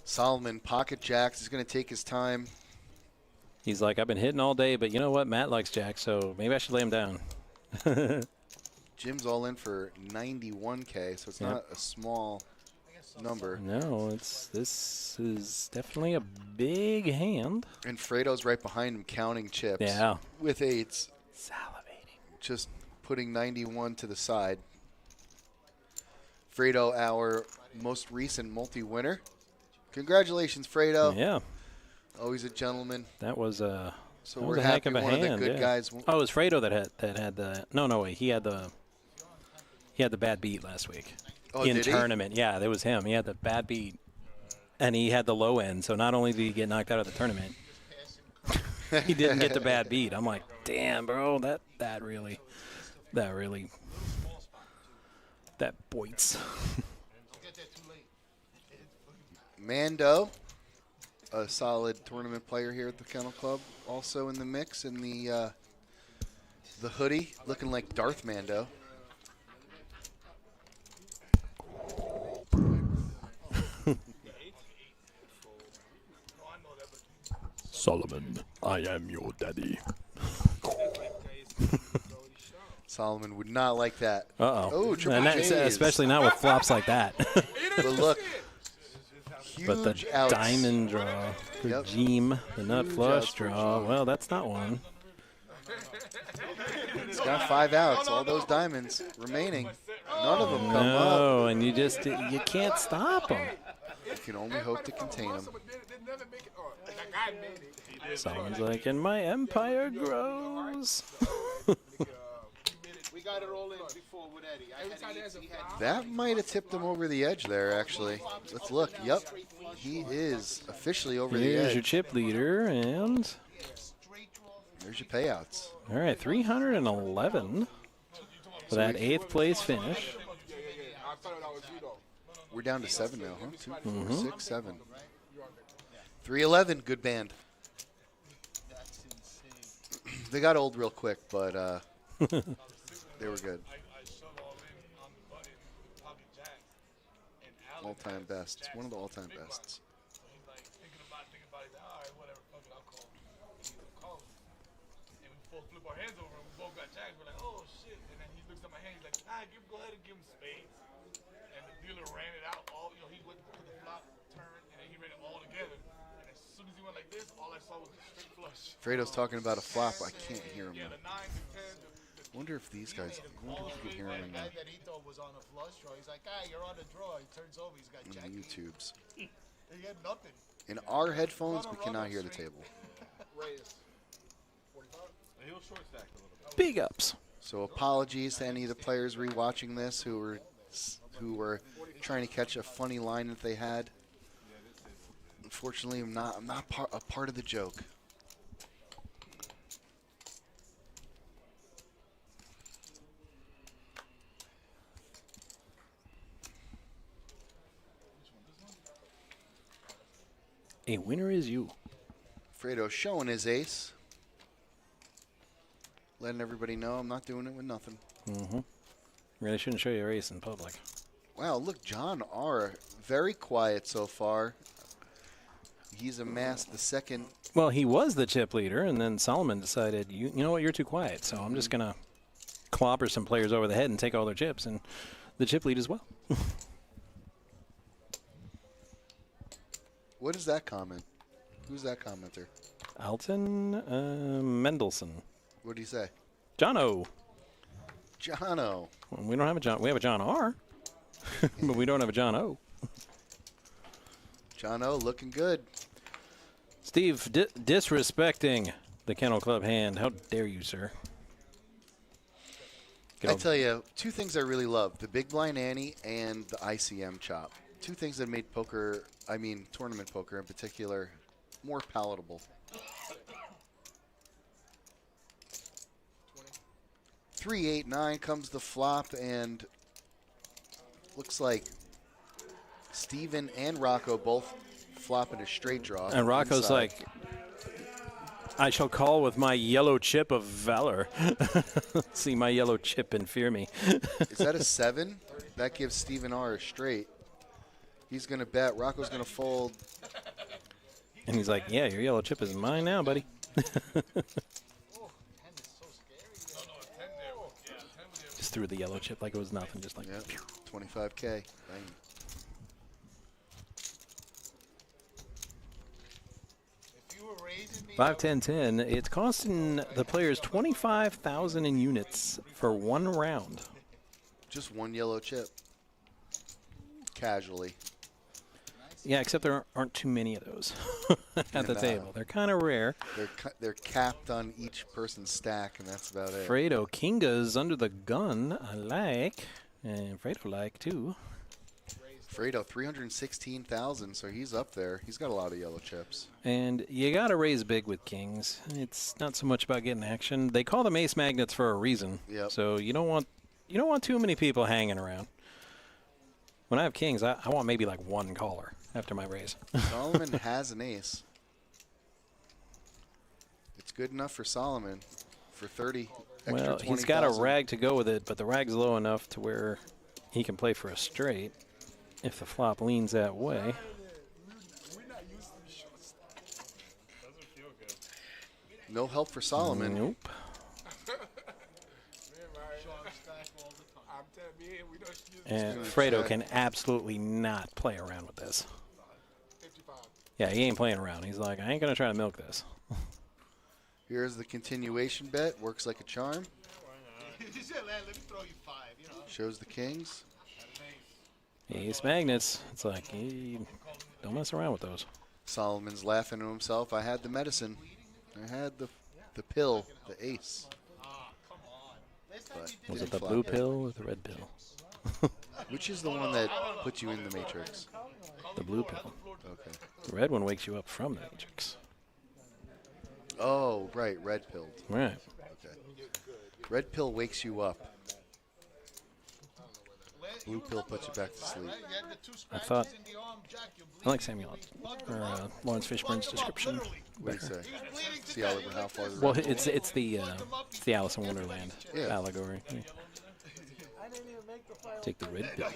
[SPEAKER 2] Solomon pocket jacks is going to take his time.
[SPEAKER 1] He's like, I've been hitting all day, but you know what? Matt likes jack, so maybe I should lay him down.
[SPEAKER 2] Jim's all in for 91K, so it's not a small number.
[SPEAKER 1] No, this is definitely a big hand.
[SPEAKER 2] And Fredo's right behind him counting chips.
[SPEAKER 1] Yeah.
[SPEAKER 2] With 8s.
[SPEAKER 1] Salivating.
[SPEAKER 2] Just putting 91 to the side. Fredo, our most recent multi-winner. Congratulations, Fredo.
[SPEAKER 1] Yeah.
[SPEAKER 2] Always a gentleman.
[SPEAKER 1] That was a
[SPEAKER 2] so we're happy one of the good guys.
[SPEAKER 1] Oh, it was Fredo that had the no wait, he had the bad beat last week.
[SPEAKER 2] Oh,
[SPEAKER 1] in
[SPEAKER 2] did he?
[SPEAKER 1] tournament. Yeah, that was him. He had the bad beat and he had the low end. So not only did he get knocked out of the tournament, he didn't get the bad beat. I'm like, damn, bro, that really bites.
[SPEAKER 2] Mando, a solid tournament player here at the Kennel Club, also in the mix in the hoodie, looking like Darth Mando.
[SPEAKER 1] Solomon, I am your daddy.
[SPEAKER 2] Solomon would not like that.
[SPEAKER 1] Uh-oh.
[SPEAKER 2] Oh, triple
[SPEAKER 1] and that's, especially not with flops like that.
[SPEAKER 2] But look.
[SPEAKER 1] But the
[SPEAKER 2] outs.
[SPEAKER 1] diamond draw for Jeem, the nut flush draw, well, that's not one.
[SPEAKER 2] It's got 5 outs, all those diamonds remaining. None of them come up.
[SPEAKER 1] No, and you can't stop them.
[SPEAKER 2] You can only hope to contain them.
[SPEAKER 1] Someone's like, and my empire grows.
[SPEAKER 4] We got it all in before with Eddie.
[SPEAKER 2] That might have tipped him over the edge there, actually. Let's look. Yep, he is officially over the edge.
[SPEAKER 1] Here's your chip leader, and
[SPEAKER 2] there's your payouts.
[SPEAKER 1] All right, 311 for that 8th place finish.
[SPEAKER 2] We're down to 7 now, huh? 2, 4, 6, 7. 311, good band. They got old real quick, but they were good. All-time bests. One of the all-time bests.
[SPEAKER 6] He's like thinking about it. He's like, all right, whatever, fuck it, I'll call him. He's like, call him. And we both flip our hands over and we both got jacks. We're like, oh shit. And then he looks at my hand, he's like, go ahead and give him spades. And the dealer ran it out all, he went to the flop, turn, and then he ran it all together. And as soon as he went like this, all I saw was a straight flush.
[SPEAKER 2] Fredo's talking about a flop. I can't hear him.
[SPEAKER 6] Yeah, the 9, the 10,
[SPEAKER 2] Wonder if these guys. I wonder if you can hear him in
[SPEAKER 4] The guy that he thought was on a flush draw, he's like, you're on a draw. He turns over, he's got jack.
[SPEAKER 2] the YouTubes.
[SPEAKER 4] He had nothing.
[SPEAKER 2] In our headphones, we cannot hear the table.
[SPEAKER 7] Reyes. 45? He'll short stack a little bit.
[SPEAKER 1] Big ups.
[SPEAKER 2] So apologies to any of the players rewatching this who were trying to catch a funny line that they had. Unfortunately, I'm not a part of the joke.
[SPEAKER 1] A winner is you.
[SPEAKER 2] Fredo showing his ace. Letting everybody know I'm not doing it with nothing.
[SPEAKER 1] Mm-hmm. Really shouldn't show your ace in public.
[SPEAKER 2] Wow, look, John R. Very quiet so far. He's amassed the second.
[SPEAKER 1] Well, he was the chip leader, and then Solomon decided, you know what, you're too quiet, so I'm just going to clobber some players over the head and take all their chips, and the chip lead as well.
[SPEAKER 2] What is that comment? Who's that commenter?
[SPEAKER 1] Alton Mendelson.
[SPEAKER 2] What did he say?
[SPEAKER 1] John-O.
[SPEAKER 2] John-O.
[SPEAKER 1] Well, we don't have a John. We have a John R, but we don't have a John O.
[SPEAKER 2] John O looking good.
[SPEAKER 1] Steve, disrespecting the Kennel Club hand. How dare you, sir?
[SPEAKER 2] I tell you, two things I really love: the Big Blind Ante and the ICM chop. Two things that made poker, tournament poker in particular, more palatable. 3-8-9 comes the flop, and looks like Steven and Rocco both flopping a straight draw.
[SPEAKER 1] And Rocco's
[SPEAKER 2] inside.
[SPEAKER 1] like, I shall call with my yellow chip of valor. See my yellow chip and fear me.
[SPEAKER 2] Is that a 7? That gives Steven R a straight. He's going to bet. Rocco's going to fold.
[SPEAKER 1] And he's like, yeah, your yellow chip is mine now, buddy. Just threw the yellow chip like it was nothing. Just like,
[SPEAKER 2] yep. 25K. Bang.
[SPEAKER 1] 5, 10, 10. It's costing the players 25,000 in units for one round.
[SPEAKER 2] Just one yellow chip. Casually.
[SPEAKER 1] Yeah, except there aren't too many of those at the table. They're kind of rare.
[SPEAKER 2] They're capped on each person's stack, and that's about it.
[SPEAKER 1] Fredo Kinga's under the gun. I like. And Fredo like, too.
[SPEAKER 2] Fredo, 316,000, so he's up there. He's got a lot of yellow chips.
[SPEAKER 1] And you got to raise big with kings. It's not so much about getting action. They call them ace magnets for a reason.
[SPEAKER 2] Yep.
[SPEAKER 1] So you don't want too many people hanging around. When I have kings, I want maybe like one caller after my raise.
[SPEAKER 2] Solomon has an ace. It's good enough for Solomon for 30 extra 20,000.
[SPEAKER 1] Well, he's got a rag to go with it, but the rag's low enough to where he can play for a straight if the flop leans that way.
[SPEAKER 2] No help for Solomon.
[SPEAKER 1] Nope. And Fredo can absolutely not play around with this. Yeah, he ain't playing around. He's like, I ain't going to try to milk this.
[SPEAKER 2] Here's the continuation bet. Works like a charm.
[SPEAKER 4] He said, let me throw you 5.
[SPEAKER 2] Shows the kings.
[SPEAKER 1] Ace magnets. It's like, don't mess around with those.
[SPEAKER 2] Solomon's laughing to himself. I had the medicine. I had the pill, the ace. But
[SPEAKER 1] Was it the blue pill or the red pill?
[SPEAKER 2] Which is the one that puts you in the matrix?
[SPEAKER 1] The blue pill.
[SPEAKER 2] Okay.
[SPEAKER 1] The red one wakes you up from the matrix.
[SPEAKER 2] Oh, right, red pilled.
[SPEAKER 1] Right.
[SPEAKER 2] Okay. Red pill wakes you up. Blue pill puts you back to sleep.
[SPEAKER 1] I like Samuel or Lawrence Fishburne's description.
[SPEAKER 2] What do you say? See how far.
[SPEAKER 1] Well, it's the Alice in Wonderland allegory. Yeah. Take the red pill.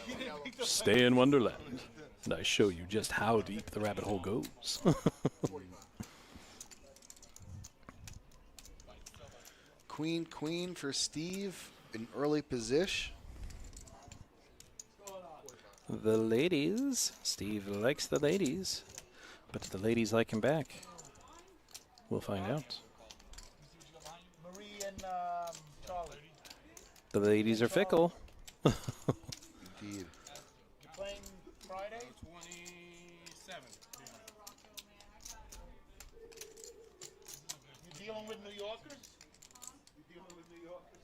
[SPEAKER 1] Stay in Wonderland, and I show you just how deep the rabbit hole goes.
[SPEAKER 2] Queen, queen for Steve in early position.
[SPEAKER 1] The ladies. Steve likes the ladies, but the ladies like him back. We'll find out.
[SPEAKER 4] Marie and Charlie.
[SPEAKER 1] The ladies are fickle.
[SPEAKER 2] Indeed.
[SPEAKER 4] You're playing Friday?
[SPEAKER 7] 27.
[SPEAKER 4] You dealing with New Yorkers? You dealing with New Yorkers?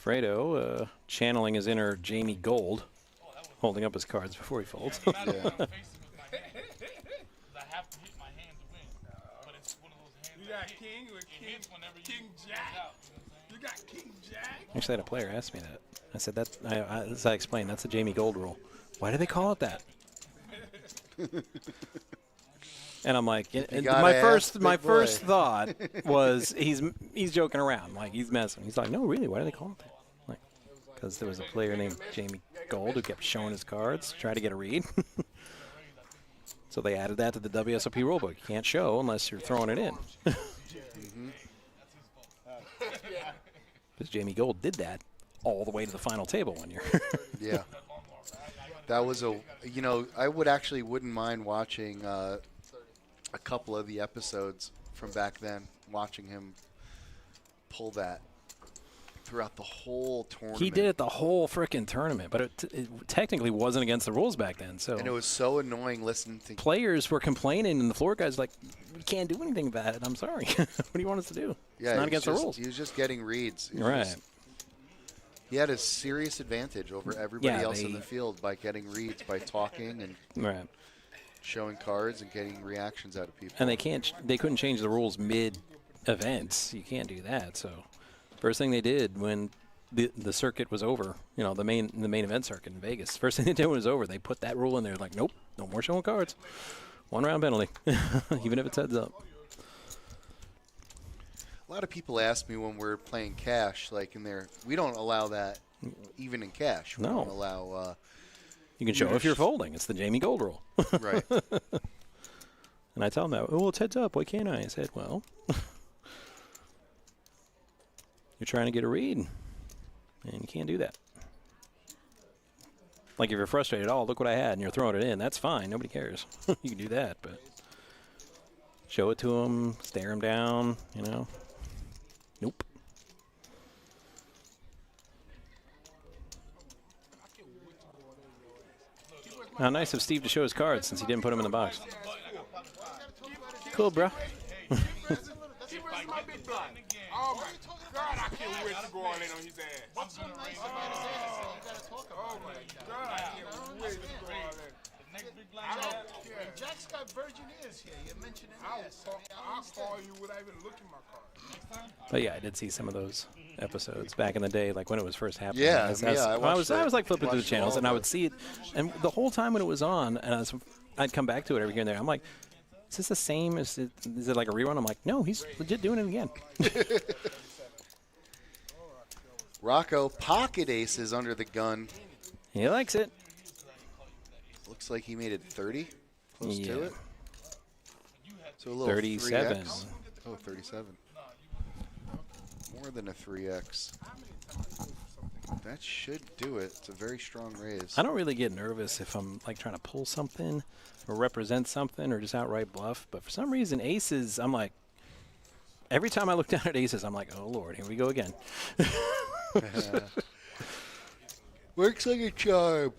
[SPEAKER 1] Fredo channeling his inner Jamie Gold, holding up his cards before he folds.
[SPEAKER 2] Yeah.
[SPEAKER 7] You got king with king jack. You got king jack.
[SPEAKER 1] Actually, I had a player ask me that. I said that. As I explained, that's the Jamie Gold rule. Why do they call it that? And I'm like, my first thought was he's joking around, like he's messing. He's like, no, really, why do they call it that? Like, because there was a player named Jamie Gold who kept showing his cards, try to get a read. So they added that to the WSOP rulebook. You can't show unless you're throwing it in. Because Jamie Gold did that all the way to the final table one year.
[SPEAKER 2] Yeah. That was I wouldn't mind watching a couple of the episodes from back then, watching him pull that throughout the whole tournament.
[SPEAKER 1] He did it the whole frickin' tournament, but it technically wasn't against the rules back then. So
[SPEAKER 2] and it was so annoying listening to
[SPEAKER 1] players were complaining, and the floor guys were like, we can't do anything about it. I'm sorry. What do you want us to do?
[SPEAKER 2] Yeah,
[SPEAKER 1] it's not against the rules.
[SPEAKER 2] He was just getting reads.
[SPEAKER 1] Right.
[SPEAKER 2] He had a serious advantage over everybody else in the field by getting reads, by talking and showing cards and getting reactions out of people.
[SPEAKER 1] And they couldn't change the rules mid-events. You can't do that. So first thing they did when the circuit was over, the main event circuit in Vegas, first thing they did when it was over, they put that rule in there. Like, nope, no more showing cards. 1 round penalty, even if it's heads up.
[SPEAKER 2] A lot of people ask me when we're playing cash, like in there, we don't allow that even in cash. We don't allow.
[SPEAKER 1] You can show if you're folding. It's the Jamie Gold rule.
[SPEAKER 2] Right.
[SPEAKER 1] And I tell them that, well, it's heads up. Why can't I? I said, well, you're trying to get a read, and you can't do that. Like if you're frustrated, oh, look what I had, and you're throwing it in. That's fine. Nobody cares. You can do that, but show it to them, stare them down, Nope. How nice of Steve to show his cards since he didn't put them in the box. Cool, bro.
[SPEAKER 7] Oh my God, I can't wait to go all in on his ass.
[SPEAKER 4] What's so nice about his ass? You gotta talk about
[SPEAKER 7] Oh my God, I can't wait to go all in.
[SPEAKER 4] And Jack's got virgin ears here. You're mentioning ass.
[SPEAKER 7] I'll call you without even looking at my card.
[SPEAKER 1] But yeah, I did see some of those episodes back in the day, like when it was first happening.
[SPEAKER 2] Yeah,
[SPEAKER 1] I was like flipping through the channels, and I would see it, and the whole time when it was on, and I'd come back to it every here and there. I'm like, is this the same? Is it like a rerun? I'm like, no, he's legit doing it again.
[SPEAKER 2] Rocco pocket aces under the gun.
[SPEAKER 1] He likes it.
[SPEAKER 2] Looks like he made it 30, close to it. So a little
[SPEAKER 1] 37.
[SPEAKER 2] 3x. Oh, 37. More than a 3x. That should do it. It's a very strong raise.
[SPEAKER 1] I don't really get nervous if I'm like trying to pull something or represent something or just outright bluff. But for some reason, aces, I'm like, every time I look down at aces, I'm like, oh, Lord, here we go again.
[SPEAKER 2] Works like a charm.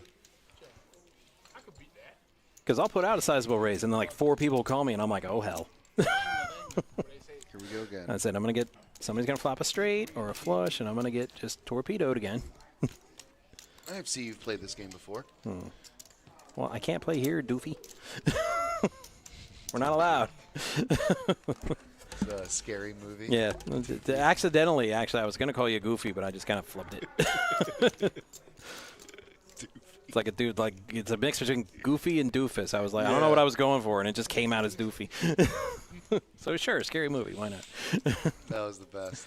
[SPEAKER 1] Because I'll put out a sizable raise, and then like 4 people call me, and I'm like, oh, hell.
[SPEAKER 2] Here we go again.
[SPEAKER 1] I said, somebody's going to flop a straight or a flush, and I'm going to get just torpedoed again.
[SPEAKER 2] I see you've played this game before.
[SPEAKER 1] Well, I can't play here, doofy. We're not allowed.
[SPEAKER 2] It's a scary movie.
[SPEAKER 1] Yeah. Accidentally, actually, I was going to call you Goofy, but I just kind of flipped it. It's like a dude, like it's a mix between Goofy and Doofus. I was like, I don't know what I was going for, and it just came out as Doofy. So sure, scary movie. Why not?
[SPEAKER 2] That was the best.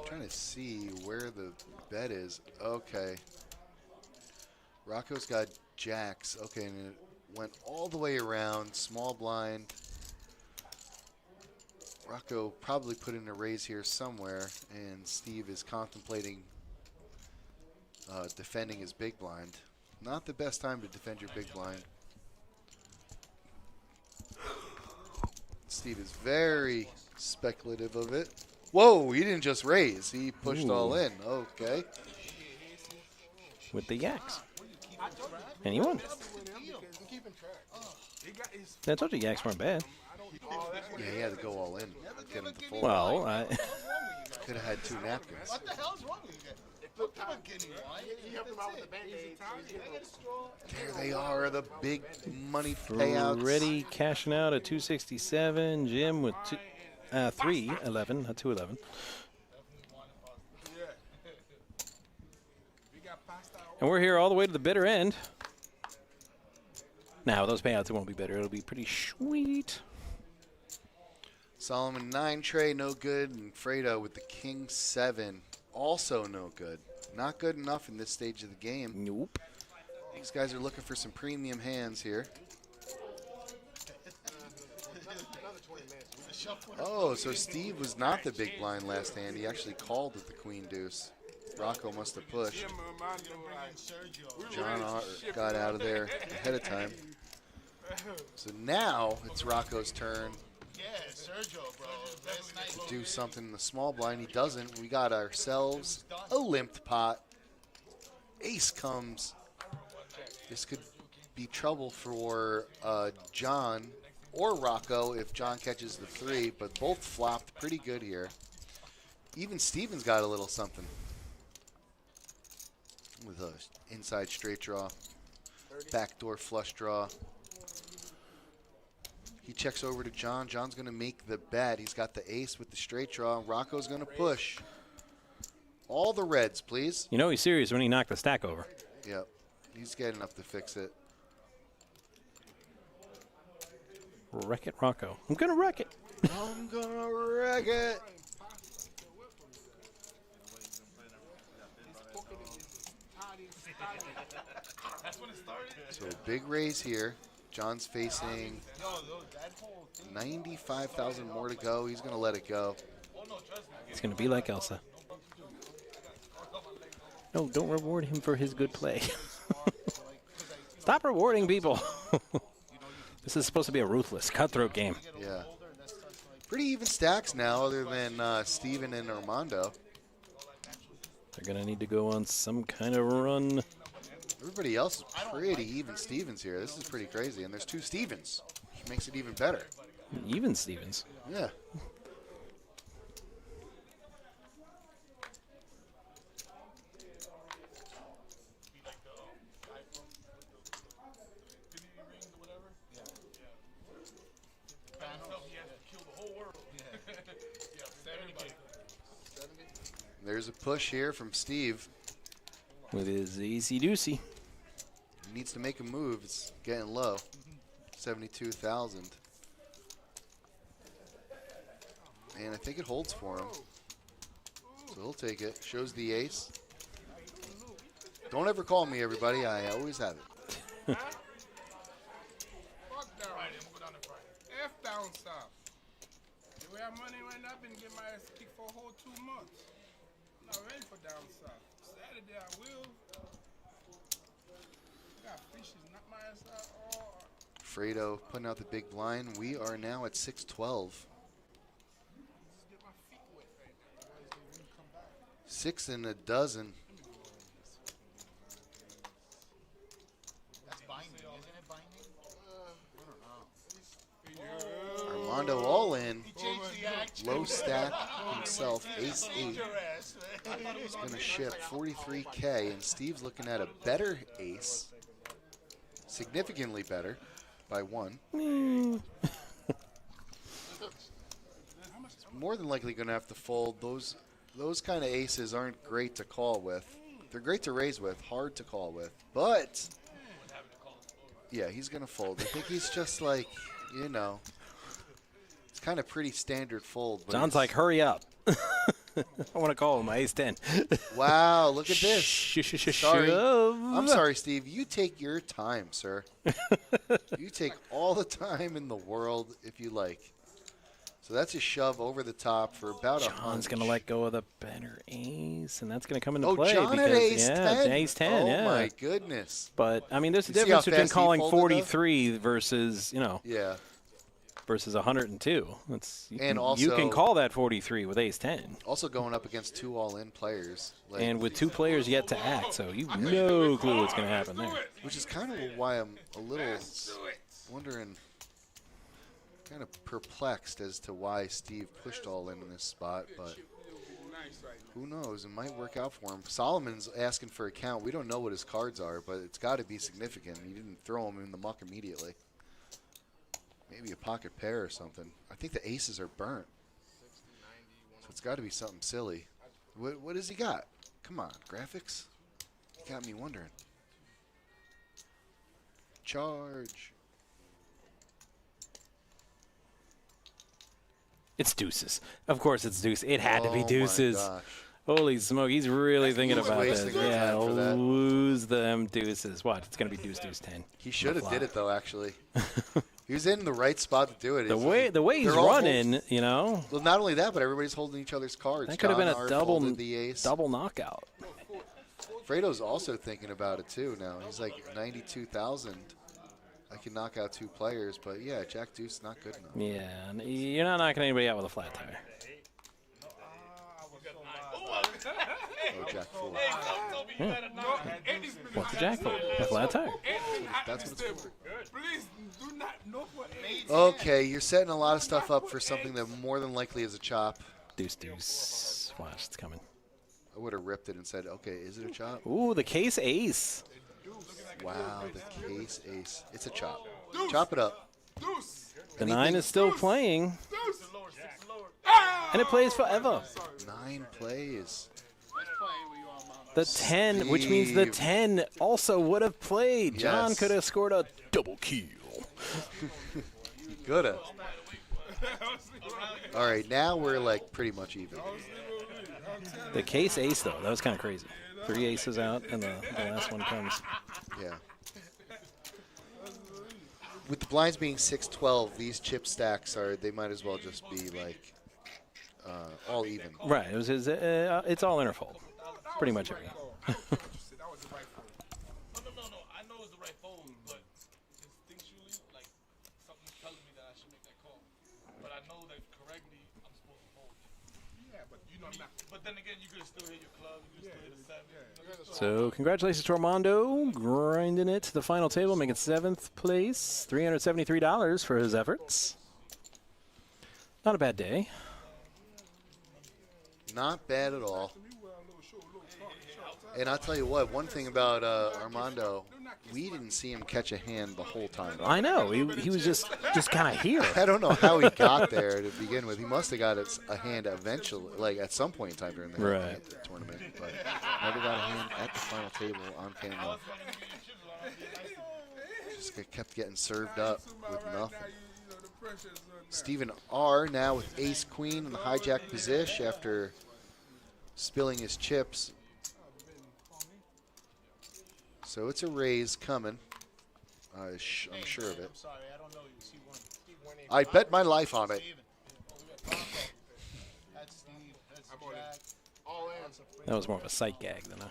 [SPEAKER 2] Trying to see where the bet is. Okay. Rocco's got jacks. Okay, and it went all the way around. Small blind. Rocco probably put in a raise here somewhere, and Steve is contemplating defending his big blind. Not the best time to defend your big blind. Steve is very speculative of it. Whoa, he didn't just raise. He pushed all in. Okay.
[SPEAKER 1] With the yaks. And he won. I told you yaks weren't bad.
[SPEAKER 2] Yeah, he had to go all in. Get him to fold.
[SPEAKER 1] Well, I
[SPEAKER 2] could have had 2 napkins.
[SPEAKER 4] What the hell's wrong with you? Come on, Guinea. He helped him out with the Band-Aid.
[SPEAKER 2] There they are, the big money payouts.
[SPEAKER 1] Already cashing out at 267. Jim with 311, not 211. And we're here all the way to the bitter end. Now, those payouts, it won't be bitter. It'll be pretty sweet.
[SPEAKER 2] Solomon 9 tray, no good. And Fredo with the King 7, also no good. Not good enough in this stage of the game.
[SPEAKER 1] Nope.
[SPEAKER 2] These guys are looking for some premium hands here. Oh, so Steve was not the big blind last hand. He actually called with the Queen Deuce. Rocco must have pushed. John got out of there ahead of time. So now it's Rocco's turn to do something in the small blind. He doesn't. We got ourselves a limped pot. Ace comes. This could be trouble for John or Rocco if John catches the 3, but both flopped pretty good here. Even Steven's got a little something with a inside straight draw, backdoor flush draw. He checks over to John. John's going to make the bet. He's got the ace with the straight draw. Rocco's going to push. All the reds, please.
[SPEAKER 1] You know he's serious when he knocked the stack over.
[SPEAKER 2] Yep. He's getting enough to fix it.
[SPEAKER 1] Wreck it, Rocco. I'm going to wreck it.
[SPEAKER 2] I'm going to wreck it. So big raise here. John's facing 95,000 more to go. He's going to let it go.
[SPEAKER 1] It's going to be like Elsa. No, don't reward him for his good play. Stop rewarding people. This is supposed to be a ruthless, cutthroat game.
[SPEAKER 2] Yeah. Pretty even stacks now other than Steven and Armando.
[SPEAKER 1] They're going to need to go on some kind of run.
[SPEAKER 2] Everybody else is pretty even Stevens here. This is pretty crazy. And there's 2 Stevens, which makes it even better.
[SPEAKER 1] Even Stevens.
[SPEAKER 2] Yeah. There's a push here from Steve.
[SPEAKER 1] With his easy-doosy.
[SPEAKER 2] He needs to make a move. It's getting low. 72,000. And I think it holds for him. So he'll take it. Shows the ace. Don't ever call me, everybody. I always have it.
[SPEAKER 7] Fuck that. F down south. The way our money went up and get my ass kicked for a whole 2 months. I'm not ready for down south. Saturday I will. Got fishes, knock my ass out. Oh.
[SPEAKER 2] Fredo putting out the big blind. We are now at 612. 6 and a dozen.
[SPEAKER 4] That's binding, isn't it binding?
[SPEAKER 2] Armando all in. Low stack himself, ace 8. He's going to ship 43K, and Steve's looking at a better ace, significantly better by 1. He's more than likely going to have to fold. Those kind of aces aren't great to call with. They're great to raise with, hard to call with, but yeah, he's going to fold. I think he's just like, you know, it's kind of pretty standard fold. But
[SPEAKER 1] John's like, hurry up. I want to call him my ace-10.
[SPEAKER 2] Wow, look at this. Sorry.
[SPEAKER 1] Shove.
[SPEAKER 2] I'm sorry, Steve. You take your time, sir. You take all the time in the world if you like. So that's a shove over the top for about a 100.
[SPEAKER 1] John's going to let go of the better ace, and that's going to come into
[SPEAKER 2] Oh,
[SPEAKER 1] play.
[SPEAKER 2] John
[SPEAKER 1] because,
[SPEAKER 2] at ace
[SPEAKER 1] yeah,
[SPEAKER 2] 10.
[SPEAKER 1] Ace 10,
[SPEAKER 2] oh,
[SPEAKER 1] yeah.
[SPEAKER 2] my goodness.
[SPEAKER 1] But, I mean, there's a
[SPEAKER 2] You see
[SPEAKER 1] difference
[SPEAKER 2] how
[SPEAKER 1] between
[SPEAKER 2] fast he
[SPEAKER 1] calling
[SPEAKER 2] folded,
[SPEAKER 1] 43 versus, you know.
[SPEAKER 2] Yeah.
[SPEAKER 1] Versus 102. You
[SPEAKER 2] also,
[SPEAKER 1] can call that 43 with ace 10.
[SPEAKER 2] Also going up against 2 all-in players. Like,
[SPEAKER 1] And with 2 players yet to act, so you've no clue what's going to happen there.
[SPEAKER 2] Which is kind of why I'm a little wondering, kind of perplexed as to why Steve pushed all in this spot, but who knows? It might work out for him. Solomon's asking for a count. We don't know what his cards are, but it's got to be significant. He didn't throw them in the muck immediately. Maybe a pocket pair or something. I think the aces are burnt. So it's got to be something silly. What has he got? Come on, graphics. You got me wondering. Charge.
[SPEAKER 1] It's deuces. Of course it's deuces. It had to be
[SPEAKER 2] my
[SPEAKER 1] deuces.
[SPEAKER 2] gosh.
[SPEAKER 1] Holy smoke, he's really thinking about this.
[SPEAKER 2] wasting our
[SPEAKER 1] Yeah,
[SPEAKER 2] time for that.
[SPEAKER 1] lose them deuces. What? It's going to be deuce, deuce, 10.
[SPEAKER 2] He should have did it, though, actually. He was in the right spot to do it.
[SPEAKER 1] The way he's running, you know.
[SPEAKER 2] Well, not only that, but everybody's holding each other's cards.
[SPEAKER 1] That could have been
[SPEAKER 2] John
[SPEAKER 1] a
[SPEAKER 2] R.
[SPEAKER 1] double
[SPEAKER 2] folded the ace.
[SPEAKER 1] double knockout.
[SPEAKER 2] Fredo's also thinking about it, too, now. He's like 92,000. I can knock out 2 players, but, yeah, Jack Deuce not good enough.
[SPEAKER 1] Yeah, you're not knocking anybody out with a flat tire.
[SPEAKER 2] Oh, Jack 4.
[SPEAKER 1] Yeah. What's a Jack 4? A flat tire.
[SPEAKER 2] That's what it's for.
[SPEAKER 7] Please do not know what
[SPEAKER 2] Okay, you're setting a lot of stuff up for something that more than likely is a chop.
[SPEAKER 1] Deuce, deuce. Watch, it's coming.
[SPEAKER 2] I would have ripped it and said, okay, is it a chop?
[SPEAKER 1] Ooh, the case ace.
[SPEAKER 2] Wow, the case ace. It's a chop. Chop it up.
[SPEAKER 1] The 9 is still playing. And it plays forever.
[SPEAKER 2] 9 plays.
[SPEAKER 1] The 10, which means the 10 also would have played. John
[SPEAKER 2] Yes.
[SPEAKER 1] could have scored a double kill.
[SPEAKER 2] Could have. All right, now we're like pretty much even.
[SPEAKER 1] The case ace, though, that was kind of crazy. 3 aces out, and the last one comes.
[SPEAKER 2] Yeah. With the blinds being 6-12, these chip stacks they might as well just be like all even.
[SPEAKER 1] Right, it was his. It's all interfold, pretty much everything.
[SPEAKER 6] No. I know it's the right fold, but instinctually, like something's telling me that I should make that call. But I know that correctly, I'm supposed to fold. Yeah, but you know, but then again, you could still hit your club. You could still hit a 7.
[SPEAKER 1] So congratulations to Armando, grinding it to the final table, making 7th place, $373 for his efforts. Not a bad day.
[SPEAKER 2] Not bad at all. And I'll tell you what, one thing about Armando, we didn't see him catch a hand the whole time.
[SPEAKER 1] I know. He was just kind of here.
[SPEAKER 2] I don't know how he got there to begin with. He must have got a hand eventually, like at some point in time during the tournament. But never got a hand at the final table on camera. Just kept getting served up with nothing. Stephen R. now with ace-queen in the hijack position after spilling his chips. So it's a raise coming. I'm sure of it. I bet my life on it.
[SPEAKER 1] That was more of a sight gag than a.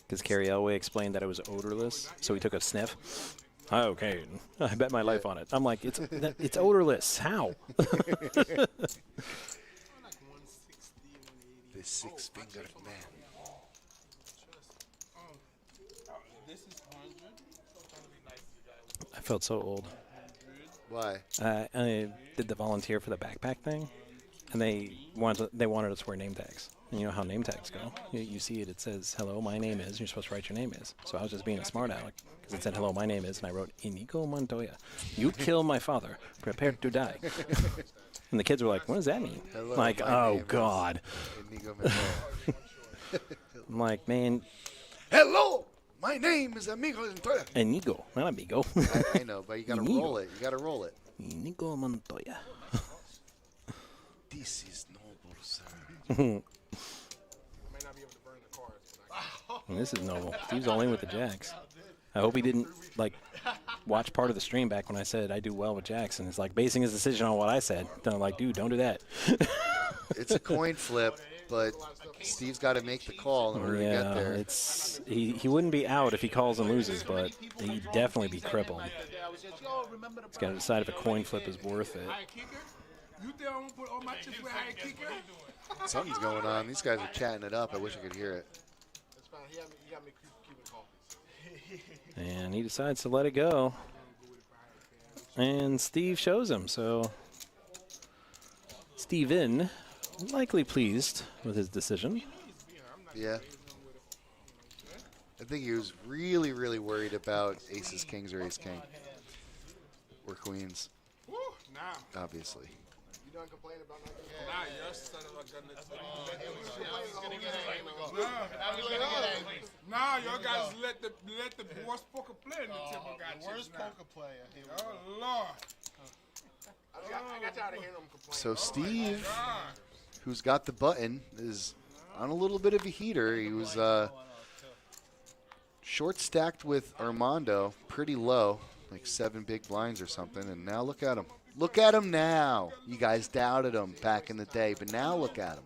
[SPEAKER 1] Because Carrie Elway explained that it was odorless, so he took a sniff. Oh, okay, I bet my life on it. I'm like, it's odorless. How?
[SPEAKER 2] The 6-fingered man.
[SPEAKER 1] I felt so old.
[SPEAKER 2] Why?
[SPEAKER 1] I did the volunteer for the backpack thing, And they wanted us to wear name tags. And you know how name tags go. You see it, it says, hello, my name is, and you're supposed to write your name is. So I was just being a smart aleck, because it said, hello, my name is, and I wrote, Inigo Montoya. You kill my father. Prepare to die. And the kids were like, what does that mean?
[SPEAKER 2] Hello,
[SPEAKER 1] Like, oh, God.
[SPEAKER 2] Inigo Montoya.
[SPEAKER 1] I'm like, man.
[SPEAKER 2] Hello, my name is Amigo Montoya.
[SPEAKER 1] Inigo, not amigo.
[SPEAKER 2] I know, but you got to roll it. You got to roll it.
[SPEAKER 1] Inigo Montoya.
[SPEAKER 2] This is noble, sir.
[SPEAKER 1] And this is noble. Steve's all in with the jacks. I hope he didn't, like, watch part of the stream back when I said I do well with jacks. And it's like basing his decision on what I said. Then I'm like, dude, don't do that.
[SPEAKER 2] It's a coin flip, but Steve's got to make the call in order to get there.
[SPEAKER 1] It's he wouldn't be out if he calls and loses, but he'd definitely be crippled. He's got to decide if a coin flip is worth it.
[SPEAKER 2] Something's going on. These guys are chatting it up. I wish I could hear it.
[SPEAKER 1] And he decides to let it go. And Steve shows him. So Steven likely pleased with his decision.
[SPEAKER 2] Yeah. I think he was really, really worried about aces, kings, or ace king. Or queens. Obviously.
[SPEAKER 7] You don't complain about nothing? Your son of a gun. Nah, y'all guys let the worst poker player in the table got
[SPEAKER 4] worst poker player.
[SPEAKER 7] Oh, Lord. I got tired of hearing them complain.
[SPEAKER 2] So Steve, who's got the button, is on a little bit of a heater. He was short stacked with Armando, pretty low, like 7 big blinds or something. And now look at him. Look at him now. You guys doubted him back in the day, but now look at him.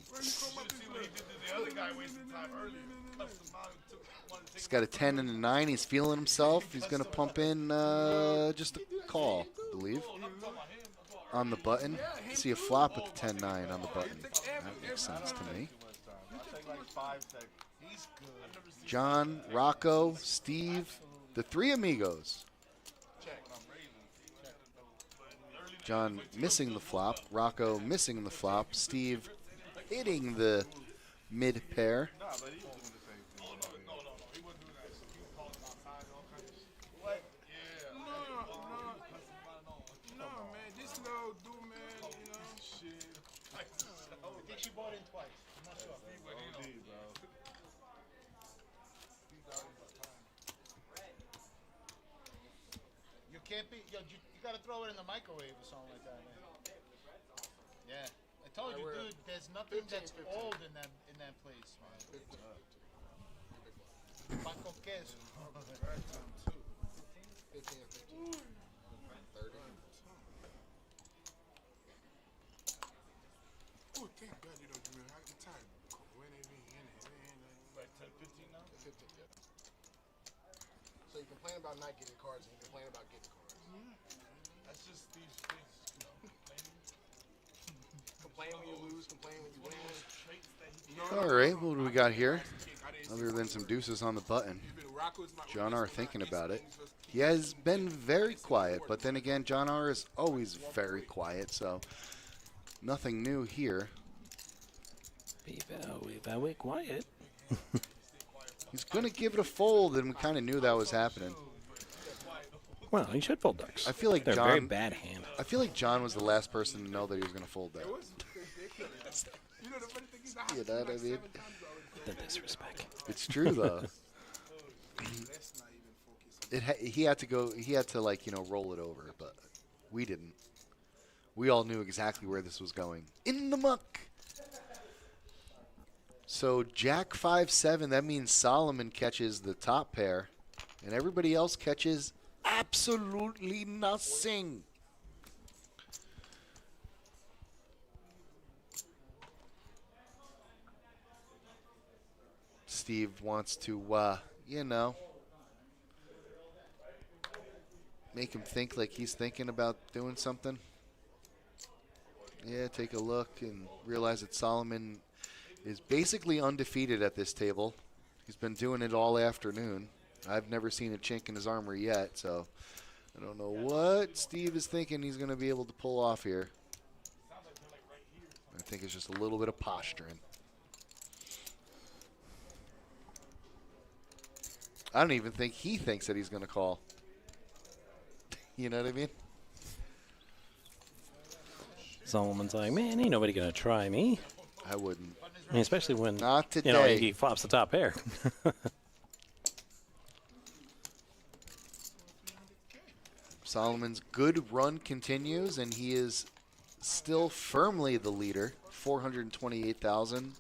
[SPEAKER 2] He's got a 10 and a 9. He's feeling himself. He's going to pump in just a call, I believe, on the button. See a flop with the 10-9 on the button. That makes sense to me. John, Rocco, Steve, the 3 amigos. John missing the flop, Rocco missing the flop, Steve hitting the mid pair.
[SPEAKER 7] No, man, this little dude, man, you know. Shit. I think she bought in twice. I'm not sure.
[SPEAKER 4] You can't be. You gotta throw it in the microwave or something like that, man. Yeah, I told you, dude. There's nothing that's old in that place, man. Pan con queso. 15 or 30.
[SPEAKER 7] Oh, thank God you don't give me a time. When they be in it, like 10, 15 now? 15, yeah. So you complain about not getting cards and you complain about getting cards.
[SPEAKER 6] That's just these things, you know.
[SPEAKER 7] Complain when you lose, complain when you win.
[SPEAKER 2] All right, what do we got here? Other than some deuces on the button. John R. thinking about it. He has been very quiet, but then again, John R. is always very quiet, so nothing new here.
[SPEAKER 1] Be very quiet.
[SPEAKER 2] He's going to give it a fold, and we kind of knew that was happening.
[SPEAKER 1] Well, he should fold ducks.
[SPEAKER 2] I feel like
[SPEAKER 1] they're
[SPEAKER 2] John,
[SPEAKER 1] a very bad hand.
[SPEAKER 2] I feel like John was the last person to know that he was going to fold that. You know what I mean?
[SPEAKER 1] The disrespect.
[SPEAKER 2] It's true though. He had to go. He had to roll it over, but we didn't. We all knew exactly where this was going. In the muck. So Jack 5-7. That means Solomon catches the top pair, and everybody else catches absolutely nothing. Steve wants to, make him think like he's thinking about doing something. Yeah, take a look and realize that Solomon is basically undefeated at this table. He's been doing it all afternoon. I've never seen a chink in his armor yet, so I don't know what Steve is thinking he's going to be able to pull off here. I think it's just a little bit of posturing. I don't even think he thinks that he's going to call. You know what I mean?
[SPEAKER 1] Solomon's like, man, ain't nobody going to try me.
[SPEAKER 2] I wouldn't.
[SPEAKER 1] I mean, especially when
[SPEAKER 2] Not today.
[SPEAKER 1] You know, he flops the top pair.
[SPEAKER 2] Solomon's good run continues, and he is still firmly the leader, 428,000.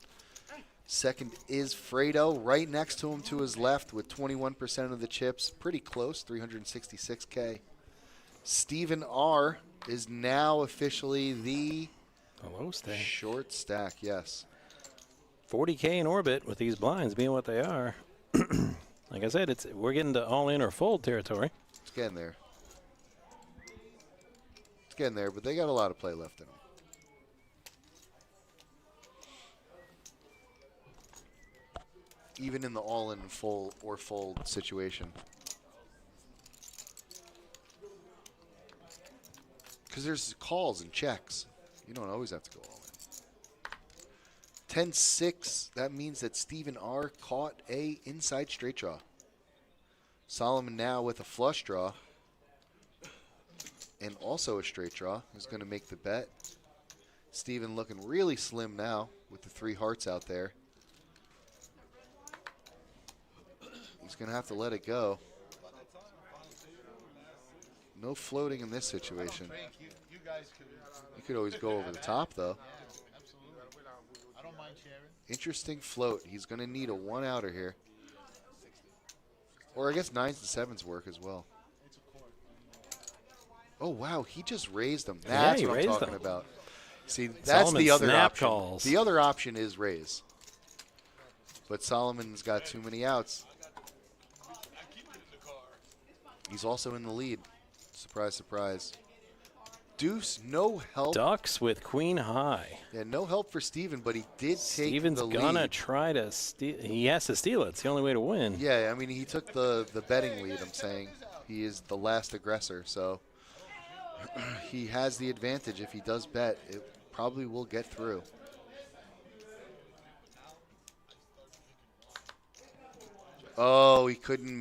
[SPEAKER 2] Second is Fredo, right next to him to his left with 21% of the chips. Pretty close, 366K. Stephen R. is now officially the
[SPEAKER 1] low stack.
[SPEAKER 2] Short stack, yes.
[SPEAKER 1] 40K in orbit with these blinds being what they are. Like I said, we're getting to all in or fold territory.
[SPEAKER 2] It's getting there. It's getting there, but they got a lot of play left in them. Even in the all-in full or fold situation. Because there's calls and checks. You don't always have to go all in. 10-6, that means that Stephen R. caught a inside straight draw. Solomon now with a flush draw. And also a straight draw is going to make the bet. Stephen looking really slim now with the 3 hearts out there. He's going to have to let it go. No floating in this situation. You could always go over the top, though.
[SPEAKER 4] I don't mind sharing.
[SPEAKER 2] Interesting float. He's going to need a 1-outer here. Or I guess 9s and 7s work as well. Oh, wow. He just raised them. That's what I'm talking about. See, that's the other option.
[SPEAKER 1] Calls.
[SPEAKER 2] The other option is raise. But Solomon's got too many outs. He's also in the lead. Surprise, surprise. Deuce, no help.
[SPEAKER 1] Ducks with queen high.
[SPEAKER 2] Yeah, no help for Steven, but he did take
[SPEAKER 1] Steven's
[SPEAKER 2] the lead.
[SPEAKER 1] gonna try to steal. He has to steal it. It's the only way to win.
[SPEAKER 2] Yeah, I mean, he took the betting lead, I'm saying. He is the last aggressor, so he has the advantage. If he does bet, it probably will get through. Oh, he couldn't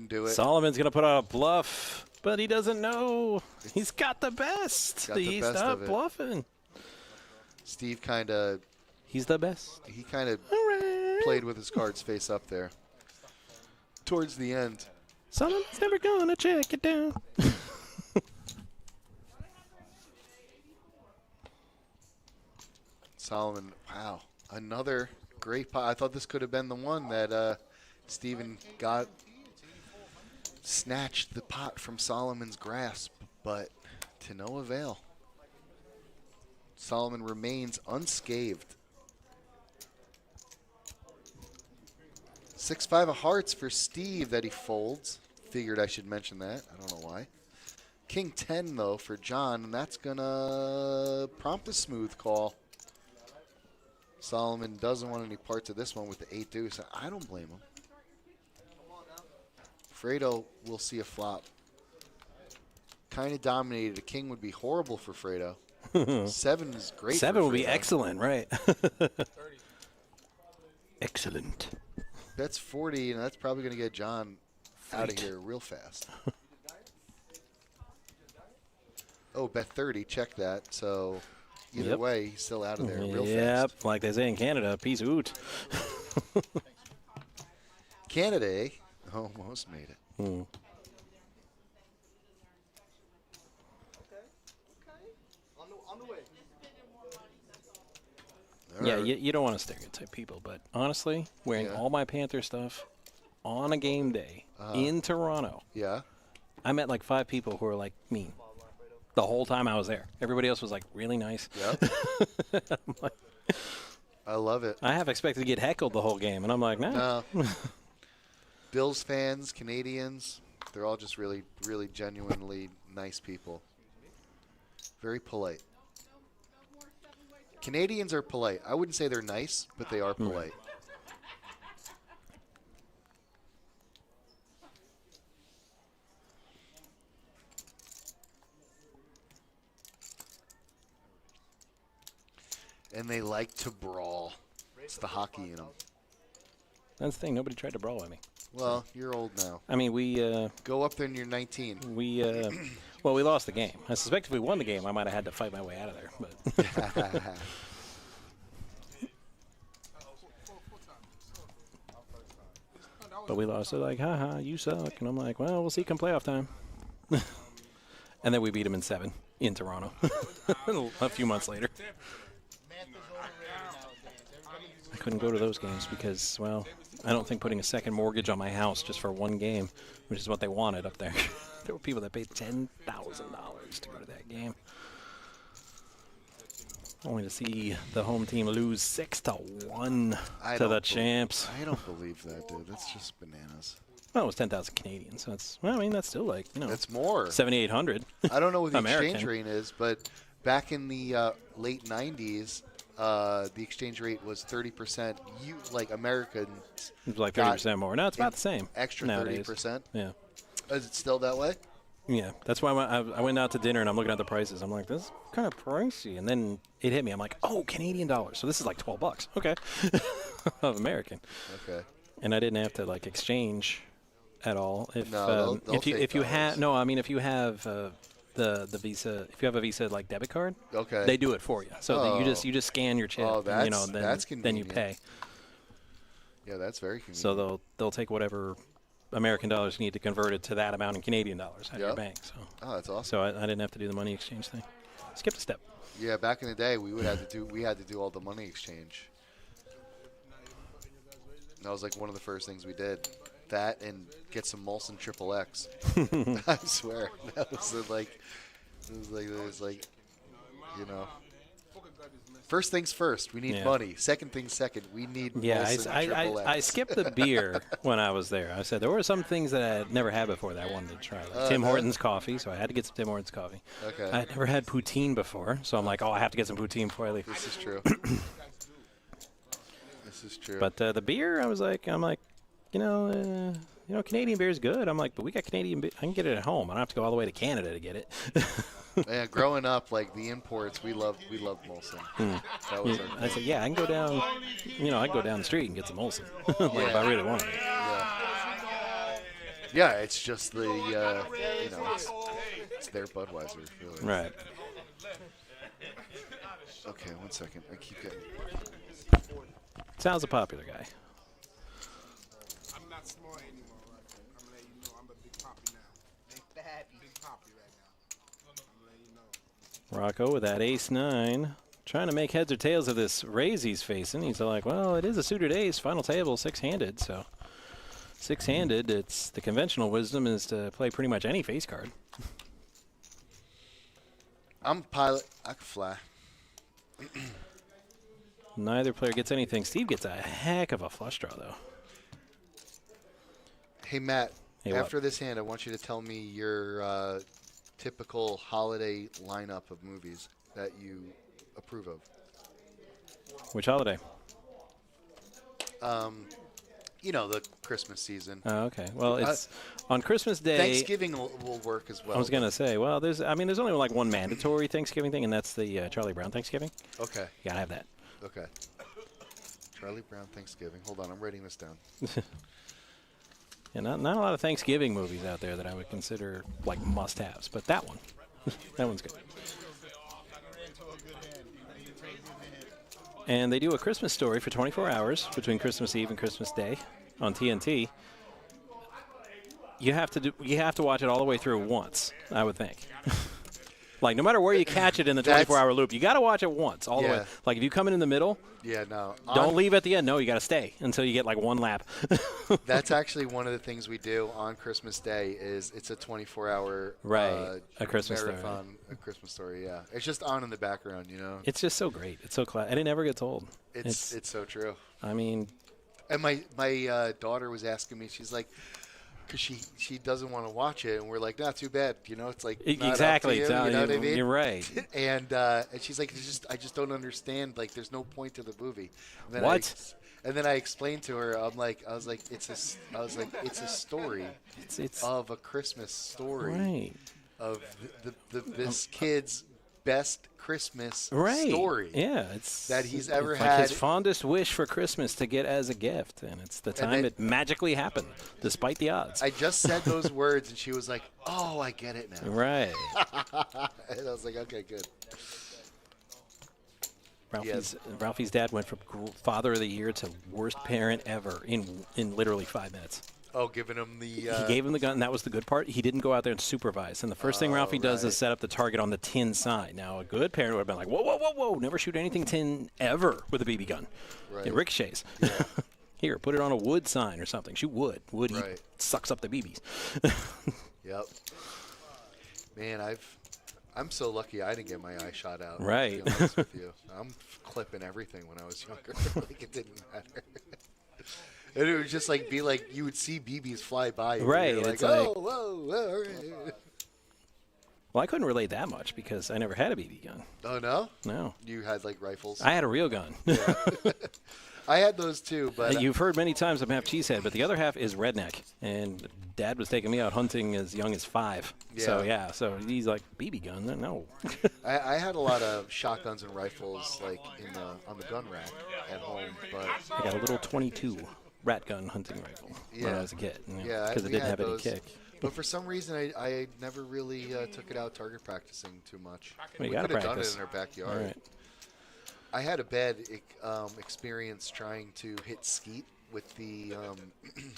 [SPEAKER 2] do it.
[SPEAKER 1] Solomon's going to put out a bluff, but he doesn't know. He's got the best. He's not bluffing.
[SPEAKER 2] Steve kind of...
[SPEAKER 1] He's the best.
[SPEAKER 2] He kind of played with his cards face up there. Towards the end.
[SPEAKER 1] Solomon's never going to check it down.
[SPEAKER 2] Solomon, wow. Another great pot. I thought this could have been the one that Steven snatched the pot from Solomon's grasp, but to no avail. Solomon remains unscathed. 6-5 of hearts for Steve that he folds. Figured I should mention that. I don't know why. King 10, though, for John, and that's going to prompt a smooth call. Solomon doesn't want any parts of this one with the 8 deuce. I don't blame him. Fredo will see a flop. Kind of dominated. A king would be horrible for Fredo. 7 is great.
[SPEAKER 1] 7 would be excellent, right? Excellent.
[SPEAKER 2] That's 40, and that's probably going to get John out of here real fast. Oh, bet 30. Check that. So either way, he's still out of there real fast.
[SPEAKER 1] Yep, like they say in Canada, peace out.
[SPEAKER 2] Canada, eh? Almost made it.
[SPEAKER 1] Yeah, you don't want to stereotype people, but honestly, wearing all my Panther stuff on a game day in Toronto, I met like 5 people who were like mean the whole time I was there. Everybody else was like really nice.
[SPEAKER 2] Yep. I love it.
[SPEAKER 1] I have expected to get heckled the whole game, and I'm like, no.
[SPEAKER 2] Bills fans, Canadians, they're all just really, really genuinely nice people. Very polite. Canadians are polite. I wouldn't say they're nice, but they are polite. And they like to brawl. It's the hockey in them.
[SPEAKER 1] That's the thing. Nobody tried to brawl at me.
[SPEAKER 2] Well, you're old now.
[SPEAKER 1] I mean, we
[SPEAKER 2] go up there and you're 19.
[SPEAKER 1] Well, we lost the game. I suspect if we won the game, I might have had to fight my way out of there. But we lost. They're like, haha, you suck. And I'm like, well, we'll see come playoff time. And then we beat them in 7 in Toronto a few months later. I couldn't go to those games because, well, I don't think putting a second mortgage on my house just for one game, which is what they wanted up there. There were people that paid $10,000 to go to that game. Only to see the home team lose 6-1 to the champs.
[SPEAKER 2] I don't believe that, dude. That's just bananas.
[SPEAKER 1] Well, it was 10,000 Canadian, so it's, well, I mean, that's still like, you know.
[SPEAKER 2] That's more.
[SPEAKER 1] 7,800.
[SPEAKER 2] I don't know what the exchange rate is, but back in the late 90s, the exchange rate was 30%. Like Americans.
[SPEAKER 1] It was like 30% more. No, it's about the same.
[SPEAKER 2] Extra
[SPEAKER 1] nowadays.
[SPEAKER 2] 30%?
[SPEAKER 1] Yeah.
[SPEAKER 2] Is it still that way?
[SPEAKER 1] Yeah. That's why I went out to dinner and I'm looking at the prices. I'm like, this is kind of pricey. And then it hit me. I'm like, oh, Canadian dollars. So this is like $12. Okay. Of American.
[SPEAKER 2] Okay.
[SPEAKER 1] And I didn't have to like exchange at all. If
[SPEAKER 2] no,
[SPEAKER 1] if you have no, I mean if you have the Visa, if you have a Visa like debit card,
[SPEAKER 2] okay,
[SPEAKER 1] they do it for you. So you just scan your chip.
[SPEAKER 2] Oh, that's,
[SPEAKER 1] and, then you pay.
[SPEAKER 2] Yeah, that's very convenient.
[SPEAKER 1] So they'll take whatever American dollars you need to convert it to that amount in Canadian dollars at your bank. So
[SPEAKER 2] that's awesome.
[SPEAKER 1] So I didn't have to do the money exchange thing. Skipped a step.
[SPEAKER 2] Yeah, back in the day we had to do all the money exchange. That was like one of the first things we did. That and get some Molson XXX. I swear. That was like, you know. First things first, we need money. Second things second, we need Molson XXX.
[SPEAKER 1] I skipped the beer when I was there. I said there were some things that I had never had before that I wanted to try. Like Tim Hortons coffee, so I had to get some Tim Hortons coffee.
[SPEAKER 2] Okay.
[SPEAKER 1] I had never had poutine before, so I'm like, oh, I have to get some poutine before I leave.
[SPEAKER 2] This is true. This is true.
[SPEAKER 1] But the beer, I'm like, you know, Canadian beer is good. I'm like, but we got Canadian beer. I can get it at home. I don't have to go all the way to Canada to get it.
[SPEAKER 2] Yeah, growing up, like the imports, we loved Molson. That was
[SPEAKER 1] I said, yeah, I can go down. You know, I can go down the street and get some Molson if I really want it.
[SPEAKER 2] Yeah, it's just the you know, it's their Budweiser. Really.
[SPEAKER 1] Right.
[SPEAKER 2] Okay, 1 second. I keep getting.
[SPEAKER 1] Sal's a popular guy.
[SPEAKER 7] I'm not small anymore. I'm letting you know I'm a big poppy now. Big poppy right now. I'm letting you know.
[SPEAKER 1] Rocco with that ace-9. Trying to make heads or tails of this raise he's facing. He's like, well, it is a suited ace. Final table, 6-handed. So 6-handed, it's the conventional wisdom is to play pretty much any face card.
[SPEAKER 2] I'm a pilot. I can fly.
[SPEAKER 1] Neither player gets anything. Steve gets a heck of a flush draw, though.
[SPEAKER 2] Hey, Matt,
[SPEAKER 1] hey,
[SPEAKER 2] after this hand, I want you to tell me your typical holiday lineup of movies that you approve of.
[SPEAKER 1] Which holiday?
[SPEAKER 2] You know, the Christmas season.
[SPEAKER 1] Oh, okay. Well, it's on Christmas Day.
[SPEAKER 2] Thanksgiving will work as well.
[SPEAKER 1] I was going to say, well, there's only like one mandatory Thanksgiving thing, and that's the Charlie Brown Thanksgiving.
[SPEAKER 2] Okay.
[SPEAKER 1] You got to have that.
[SPEAKER 2] Okay. Charlie Brown Thanksgiving. Hold on, I'm writing this down.
[SPEAKER 1] Yeah, not a lot of Thanksgiving movies out there that I would consider like must-haves, but that one, that one's good. And they do a Christmas Story for 24 hours between Christmas Eve and Christmas Day on TNT. You have to watch it all the way through once, I would think. Like, no matter where you catch it in the 24-hour loop, you got to watch it once all the way. Like, if you come in the middle, don't leave at the end. No, you got to stay until you get, like, one lap.
[SPEAKER 2] That's actually one of the things we do on Christmas Day is it's a 24-hour
[SPEAKER 1] a Christmas
[SPEAKER 2] marathon,
[SPEAKER 1] story.
[SPEAKER 2] a Christmas story, yeah. It's just on in the background, you know.
[SPEAKER 1] It's just so great. It's so classic. And it never gets old.
[SPEAKER 2] It's so true.
[SPEAKER 1] I mean.
[SPEAKER 2] And my daughter was asking me, she's like, because she doesn't want to watch it, and we're like, not too bad, you know. It's like not
[SPEAKER 1] exactly.
[SPEAKER 2] up to you know what I mean?
[SPEAKER 1] You're right.
[SPEAKER 2] And she's like, I just don't understand. Like, there's no point to the movie. And then
[SPEAKER 1] what?
[SPEAKER 2] And then I explained to her, I was like, it's a story. It's of a Christmas story.
[SPEAKER 1] Right.
[SPEAKER 2] Of this kid's best Christmas
[SPEAKER 1] Right.
[SPEAKER 2] story.
[SPEAKER 1] Yeah, it's
[SPEAKER 2] that he's ever
[SPEAKER 1] it's
[SPEAKER 2] had.
[SPEAKER 1] Like his fondest wish for Christmas to get as a gift, and it's the time it magically happened, despite the odds.
[SPEAKER 2] I just said those words, and she was like, "Oh, I get it now."
[SPEAKER 1] Right.
[SPEAKER 2] And I was like, "Okay, good."
[SPEAKER 1] Ralphie's dad went from Father of the Year to worst parent ever in literally 5 minutes.
[SPEAKER 2] Oh, giving him the...
[SPEAKER 1] He gave him the gun, and that was the good part. He didn't go out there and supervise. And the first thing Ralphie does is set up the target on the tin sign. Now, a good parent would have been like, whoa, whoa, whoa, whoa, never shoot anything tin ever with a BB gun.
[SPEAKER 2] Right.
[SPEAKER 1] It ricochets.
[SPEAKER 2] Yeah.
[SPEAKER 1] Here, put it on a wood sign or something. Shoot wood. Wood sucks up the BBs.
[SPEAKER 2] Yep. Man, I'm so lucky I didn't get my eye shot out.
[SPEAKER 1] Right.
[SPEAKER 2] To be honest with you. I'm clipping everything when I was younger. Like, it didn't matter. And it would just like be like you would see BBs fly by.
[SPEAKER 1] Right.
[SPEAKER 2] And
[SPEAKER 1] It's
[SPEAKER 2] like,
[SPEAKER 1] like,
[SPEAKER 2] oh, whoa, all right.
[SPEAKER 1] Well, I couldn't relate that much because I never had a BB gun.
[SPEAKER 2] Oh, no?
[SPEAKER 1] No.
[SPEAKER 2] You had like rifles?
[SPEAKER 1] I had a real gun.
[SPEAKER 2] Yeah. I had those too, but
[SPEAKER 1] you've heard many times I'm half cheesehead, but the other half is redneck. And Dad was taking me out hunting as young as 5.
[SPEAKER 2] Yeah.
[SPEAKER 1] So he's like, BB gun? No.
[SPEAKER 2] I had a lot of shotguns and rifles like on the gun rack at home, but
[SPEAKER 1] I got a little 22 rat gun hunting rifle when I was a kid. Because it didn't have any kick.
[SPEAKER 2] But for some reason, I never really took it out target practicing too much.
[SPEAKER 1] Well,
[SPEAKER 2] we
[SPEAKER 1] could
[SPEAKER 2] have done it in our backyard.
[SPEAKER 1] Right.
[SPEAKER 2] I had a bad experience trying to hit skeet with the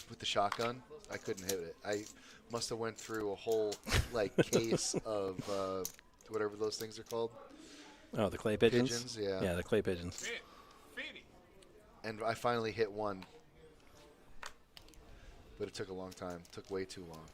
[SPEAKER 2] with the shotgun. I couldn't hit it. I must have went through a whole like case of whatever those things are called.
[SPEAKER 1] Oh, the clay pigeons?
[SPEAKER 2] Pigeons, yeah.
[SPEAKER 1] Yeah, the clay pigeons.
[SPEAKER 2] And I finally hit one. But it took a long time. It took way too long.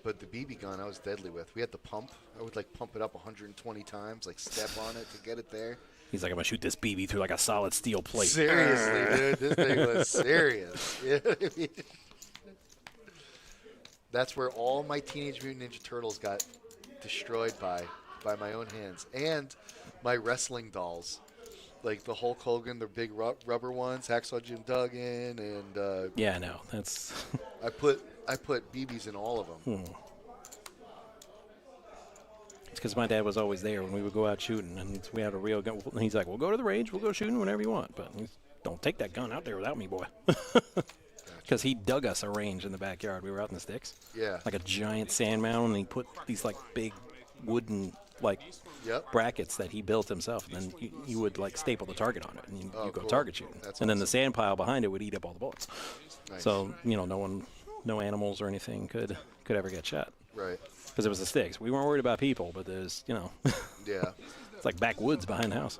[SPEAKER 2] But the BB gun I was deadly with. We had the pump. I would like pump it up 120 times, like step on it to get it there.
[SPEAKER 1] He's like, I'm going to shoot this BB through like a solid steel plate.
[SPEAKER 2] Seriously, dude. This thing was serious. You know what I mean? That's where all my Teenage Mutant Ninja Turtles got destroyed by my own hands. And my wrestling dolls. Like the Hulk Hogan, the big rubber ones, Hacksaw Jim Duggan, and
[SPEAKER 1] yeah, no, that's.
[SPEAKER 2] I put BBs in all of them.
[SPEAKER 1] It's because my dad was always there when we would go out shooting, and we had a real gun. And he's like, "We'll go to the range, we'll go shooting whenever you want, but don't take that gun out there without me, boy." Because he dug us a range in the backyard. We were out in the sticks.
[SPEAKER 2] Yeah.
[SPEAKER 1] Like a giant sand mound, and he put these like big wooden brackets that he built himself, and then you would like staple the target on it, and you go
[SPEAKER 2] cool.
[SPEAKER 1] target shooting.
[SPEAKER 2] That's
[SPEAKER 1] and then
[SPEAKER 2] awesome.
[SPEAKER 1] the sand pile behind it would eat up all the bullets.
[SPEAKER 2] Nice.
[SPEAKER 1] So no animals or anything could ever get shot.
[SPEAKER 2] Right.
[SPEAKER 1] Because it was the sticks. We weren't worried about people, but there's
[SPEAKER 2] Yeah.
[SPEAKER 1] It's like backwoods behind the house.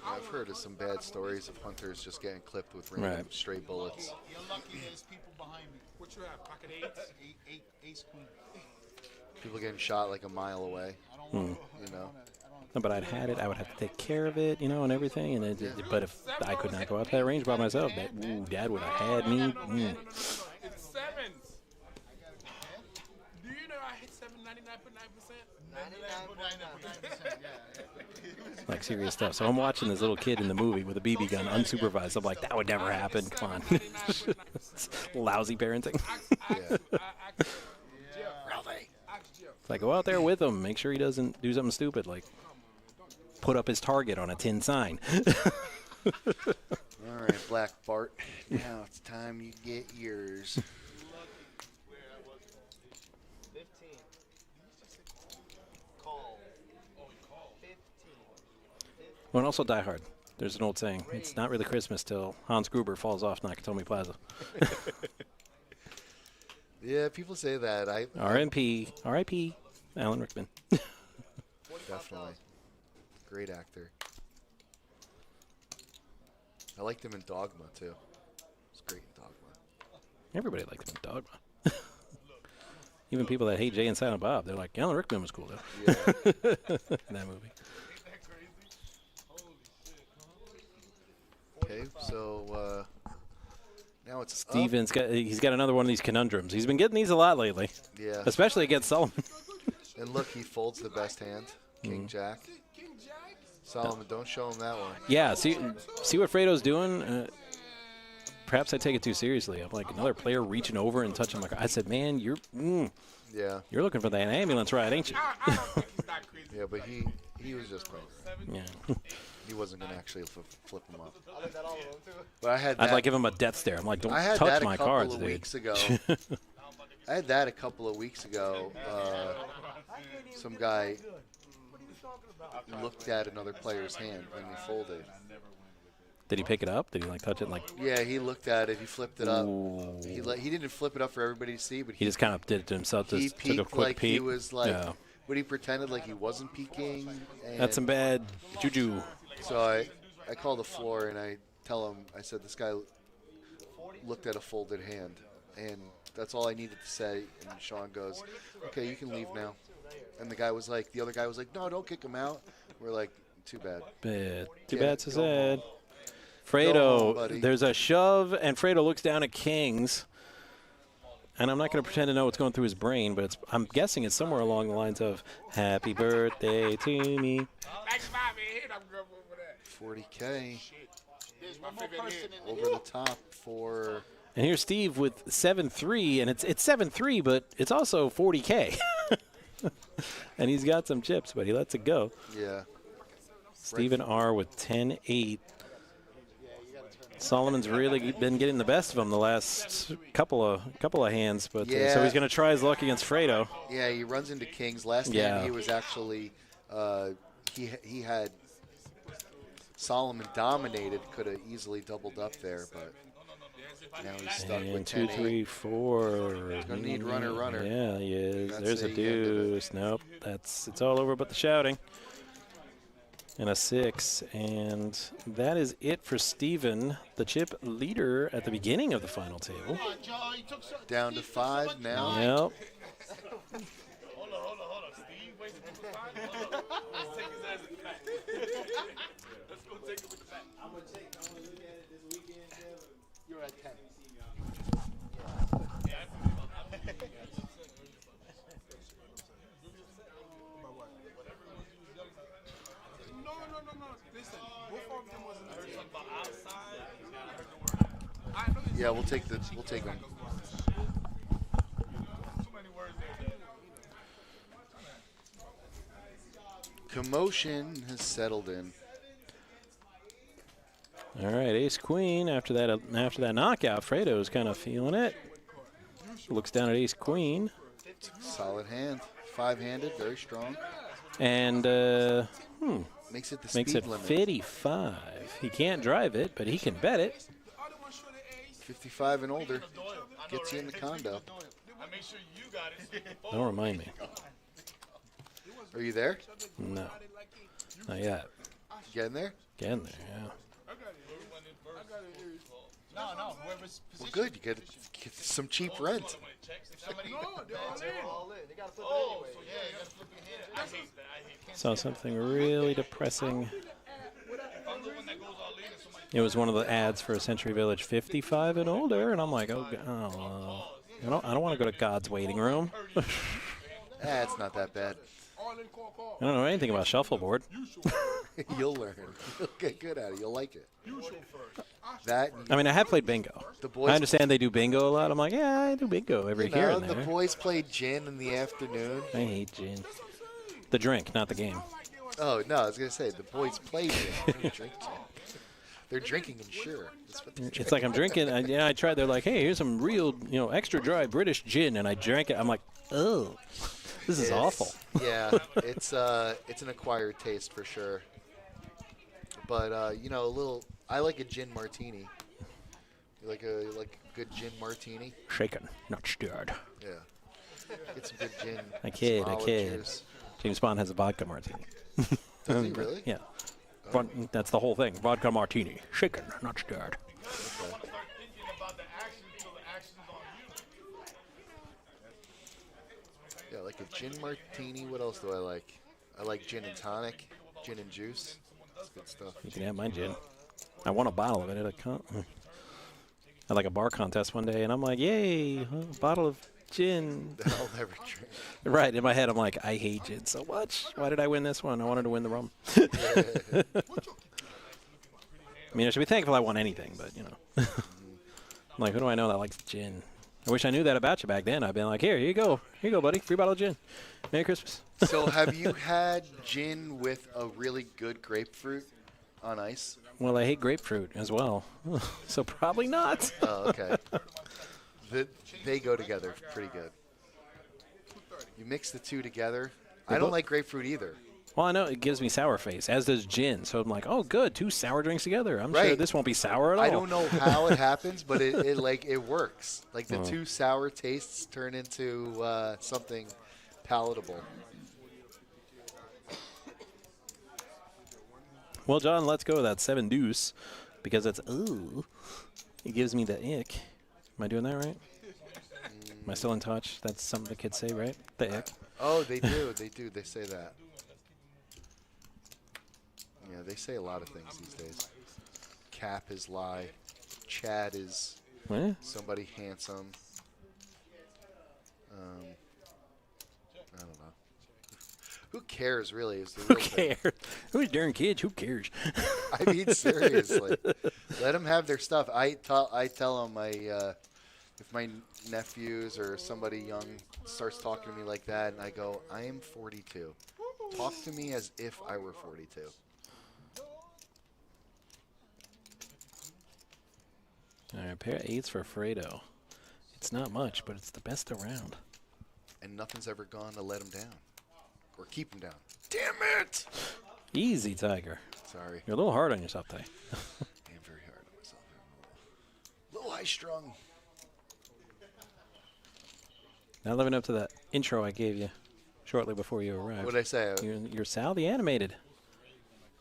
[SPEAKER 2] I've heard of some bad stories of hunters just getting clipped with random stray bullets.
[SPEAKER 4] You're lucky there's people behind me. What you have? Pocket eights? Ace queen.
[SPEAKER 2] People getting shot like a mile away. You know.
[SPEAKER 1] No, but I'd had it. I would have to take care of it, and everything. And but if I could not go out to that range by myself, Dad would have had me.
[SPEAKER 6] It's sevens. Do you know I hit 99.9%?
[SPEAKER 1] Like serious stuff. So I'm watching this little kid in the movie with a BB gun, unsupervised. I'm like, that would never happen. Come on. Lousy parenting. Like, go out there with him. Make sure he doesn't do something stupid, like put up his target on a tin sign.
[SPEAKER 2] All right, Black Bart. Now it's time you get yours.
[SPEAKER 5] 15. Call. 15.
[SPEAKER 1] Well, and also Die Hard. There's an old saying. It's not really Christmas till Hans Gruber falls off Nakatomi Plaza.
[SPEAKER 2] Yeah, people say that.
[SPEAKER 1] R.I.P. Alan Rickman.
[SPEAKER 2] Definitely. Great actor. I liked him in Dogma, too. He's great in Dogma.
[SPEAKER 1] Everybody liked him in Dogma. Even people that hate Jay and Silent Bob, they're like, Alan Rickman was cool, though.
[SPEAKER 2] Yeah.
[SPEAKER 1] In that movie.
[SPEAKER 2] Okay, so now it's
[SPEAKER 1] Steven's he's got another one of these conundrums. He's been getting these a lot lately.
[SPEAKER 2] Yeah.
[SPEAKER 1] Especially against Solomon.
[SPEAKER 2] And look, he folds the best hand, King Jack. Solomon, don't show him that one.
[SPEAKER 1] Yeah, see what Fredo's doing? perhaps I take it too seriously. I'm like, another player reaching over and touching my car. I said, man, you're you're looking for that ambulance ride, ain't you?
[SPEAKER 2] Yeah, but he was just playing.
[SPEAKER 1] Yeah.
[SPEAKER 2] He wasn't going to actually flip him up. But I had that.
[SPEAKER 1] I'd like give him a death stare. I'm like, don't touch my cards, dude.
[SPEAKER 2] Weeks ago. I had that a couple of weeks ago. Some guy looked at another player's hand when he folded.
[SPEAKER 1] Did he pick it up? Did he like touch it? Like?
[SPEAKER 2] Yeah, he looked at it. He flipped it up. He didn't flip it up for everybody to see, but
[SPEAKER 1] he just kind of did it to himself. Just took a quick peek.
[SPEAKER 2] He was like, but he pretended like he wasn't peeking. And
[SPEAKER 1] that's some bad juju.
[SPEAKER 2] So I call the floor and I tell him, I said, this guy looked at a folded hand, and that's all I needed to say. And Sean goes, okay, you can leave now. And the other guy was like, no, don't kick him out. We're like, too bad.
[SPEAKER 1] Too bad, so sad. Fredo, there's a shove, and Fredo looks down at Kings. And I'm not going to pretend to know what's going through his brain, but I'm guessing it's somewhere along the lines of, happy birthday to me.
[SPEAKER 2] 40K over the top for.
[SPEAKER 1] And here's Steve with 7-3, and it's 7-3, but it's also 40K. And he's got some chips, but he lets it go.
[SPEAKER 2] Yeah.
[SPEAKER 1] Steven R with 10-8. Solomon's really been getting the best of him the last couple of hands, but so he's going to try his luck against Fredo.
[SPEAKER 2] Yeah, he runs into Kings. Last time he was actually he had Solomon dominated, could have easily doubled up there, but now he's stuck with
[SPEAKER 1] 2, 3, 4.
[SPEAKER 2] He's gonna need runner.
[SPEAKER 1] Yeah, he is. There's a deuce. Nope, it's all over but the shouting. And a 6, and that is it for Steven, the chip leader at the beginning of the final table.
[SPEAKER 2] Down to 5 now.
[SPEAKER 1] Yep.
[SPEAKER 6] Hold on. Steve, wait for 5. Let's take his ass back. Let's go take it with the back. I'm gonna look at it this weekend, Kevin. You're at 10.
[SPEAKER 2] Yeah, we'll take them. Commotion has settled in.
[SPEAKER 1] All right, Ace Queen. After that knockout, Fredo's kind of feeling it. Looks down at Ace Queen.
[SPEAKER 2] Solid hand, 5-handed, very strong.
[SPEAKER 1] And
[SPEAKER 2] makes it the speed limit.
[SPEAKER 1] 55. He can't drive it, but he can bet it.
[SPEAKER 2] 55 and older gets you in the condo.
[SPEAKER 1] Don't remind me.
[SPEAKER 2] Are you there?
[SPEAKER 1] No, not yet.
[SPEAKER 2] Getting there?
[SPEAKER 1] Getting there, yeah.
[SPEAKER 4] No.
[SPEAKER 2] Well, good. You get some cheap rent.
[SPEAKER 1] Saw something really depressing. It was one of the ads for Century Village, 55 and older, and I'm like, I don't want to go to God's waiting room.
[SPEAKER 2] It's not that bad.
[SPEAKER 1] I don't know anything about shuffleboard.
[SPEAKER 2] You'll learn. You'll get good at it. You'll like it.
[SPEAKER 1] I mean, I have played bingo. I understand they do bingo a lot. I'm like, yeah, I do bingo every here and there.
[SPEAKER 2] The boys play gin in the afternoon.
[SPEAKER 1] I hate gin. The drink, not the game.
[SPEAKER 2] Oh, no, I was going to say, the boys play gin. They don't drink gin. They're drinking Ensure.
[SPEAKER 1] It's like I'm drinking. I tried. They're like, hey, here's some real, extra dry British gin, and I drank it. I'm like, oh, this is awful.
[SPEAKER 2] Yeah, it's an acquired taste for sure. But I like a gin martini. You like a good gin martini?
[SPEAKER 1] Shaken, not stirred.
[SPEAKER 2] Yeah. Get some good gin.
[SPEAKER 1] I kid. James Bond has a vodka martini.
[SPEAKER 2] Does he really?
[SPEAKER 1] Yeah. That's the whole thing. Vodka martini. Shaken, not stirred.
[SPEAKER 2] Okay. Yeah, like a gin martini. What else do I like? I like gin and tonic, gin and juice. That's good stuff.
[SPEAKER 1] You can have my gin. I won a bottle of it at like a bar contest one day, and I'm like, yay, a bottle of gin.
[SPEAKER 2] I'll never drink.
[SPEAKER 1] Right, in my head, I'm like, I hate gin so much. Why did I win this one? I wanted to win the rum. I mean, I should be thankful I won anything, but, I'm like, who do I know that likes gin? I wish I knew that about you back then. I'd been like, here you go, buddy, free bottle of gin. Merry Christmas.
[SPEAKER 2] So have you had gin with a really good grapefruit on ice?
[SPEAKER 1] Well, I hate grapefruit as well, so probably not.
[SPEAKER 2] Oh, okay. They go together pretty good. You mix the two together. I don't like grapefruit either.
[SPEAKER 1] Well, I know it gives me sour face, as does gin. So I'm like, oh, good, 2 sour drinks together. I'm sure this won't be sour at all.
[SPEAKER 2] I don't know how it happens, but it works. Like the 2 sour tastes turn into something palatable.
[SPEAKER 1] Well, John, let's go with that 7 deuce because it's it gives me the ick. Am I doing that right? Am I still in touch? That's something the kids say, right? The ick.
[SPEAKER 2] Oh, they do. They do. They say that. Yeah, they say a lot of things these days. Cap is lie. Chad is somebody handsome. I don't know. Who cares, really, is the real thing.
[SPEAKER 1] Who cares? Who's darn kids? Who cares?
[SPEAKER 2] I mean, seriously. Let them have their stuff. I tell them if my nephews or somebody young starts talking to me like that, and I go, I am 42. Talk to me as if I were 42.
[SPEAKER 1] All right, pair of 8s for Fredo. It's not much, but it's the best around.
[SPEAKER 2] And nothing's ever gone to let him down. Or keep him down. Damn it!
[SPEAKER 1] Easy, Tiger.
[SPEAKER 2] Sorry.
[SPEAKER 1] You're a little hard on yourself, Ty.
[SPEAKER 2] I am very hard on myself. A little high-strung.
[SPEAKER 1] Not living up to that intro I gave you shortly before you arrived.
[SPEAKER 2] What did I say?
[SPEAKER 1] You're Sal the Animated.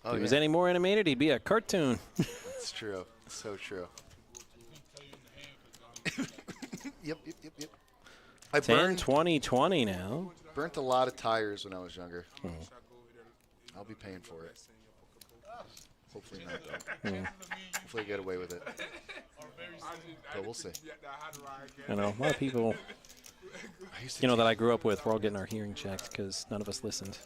[SPEAKER 2] Oh,
[SPEAKER 1] if he was any more animated, he'd be a cartoon.
[SPEAKER 2] That's true. So true. Yep. I
[SPEAKER 1] 10, 20, 20 now.
[SPEAKER 2] Burnt a lot of tires when I was younger. I'll be paying for it. Hopefully not, though. Hopefully I get away with it. But we'll see.
[SPEAKER 1] I know, a lot of people, that I grew up with, we're all getting our hearing checked because none of us listened.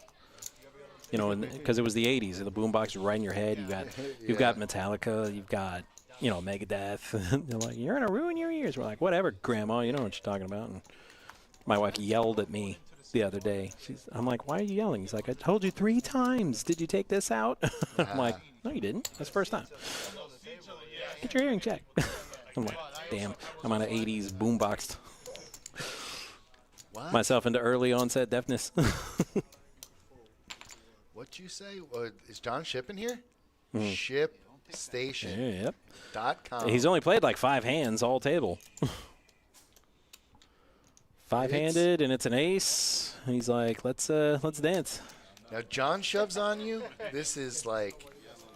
[SPEAKER 1] Because it was the 80s, and the boombox was right in your head. You've got Metallica, you've got, Megadeth. They're like, you're going to ruin your ears. We're like, whatever, Grandma, you know what you're talking about. And my wife yelled at me the other day. I'm like, why are you yelling? He's like, I told you 3 times. Did you take this out? I'm like, no, you didn't. That's the first time. Get your hearing checked. I'm like, damn, I'm on an 80s boombox. Myself into early onset deafness.
[SPEAKER 2] What'd you say? Is John shipping here? ShipStation.
[SPEAKER 1] Yep.
[SPEAKER 2] .com.
[SPEAKER 1] He's only played like 5 hands all table. 5-handed, and it's an ace. He's like, let's dance.
[SPEAKER 2] Now John shoves on you. This is like,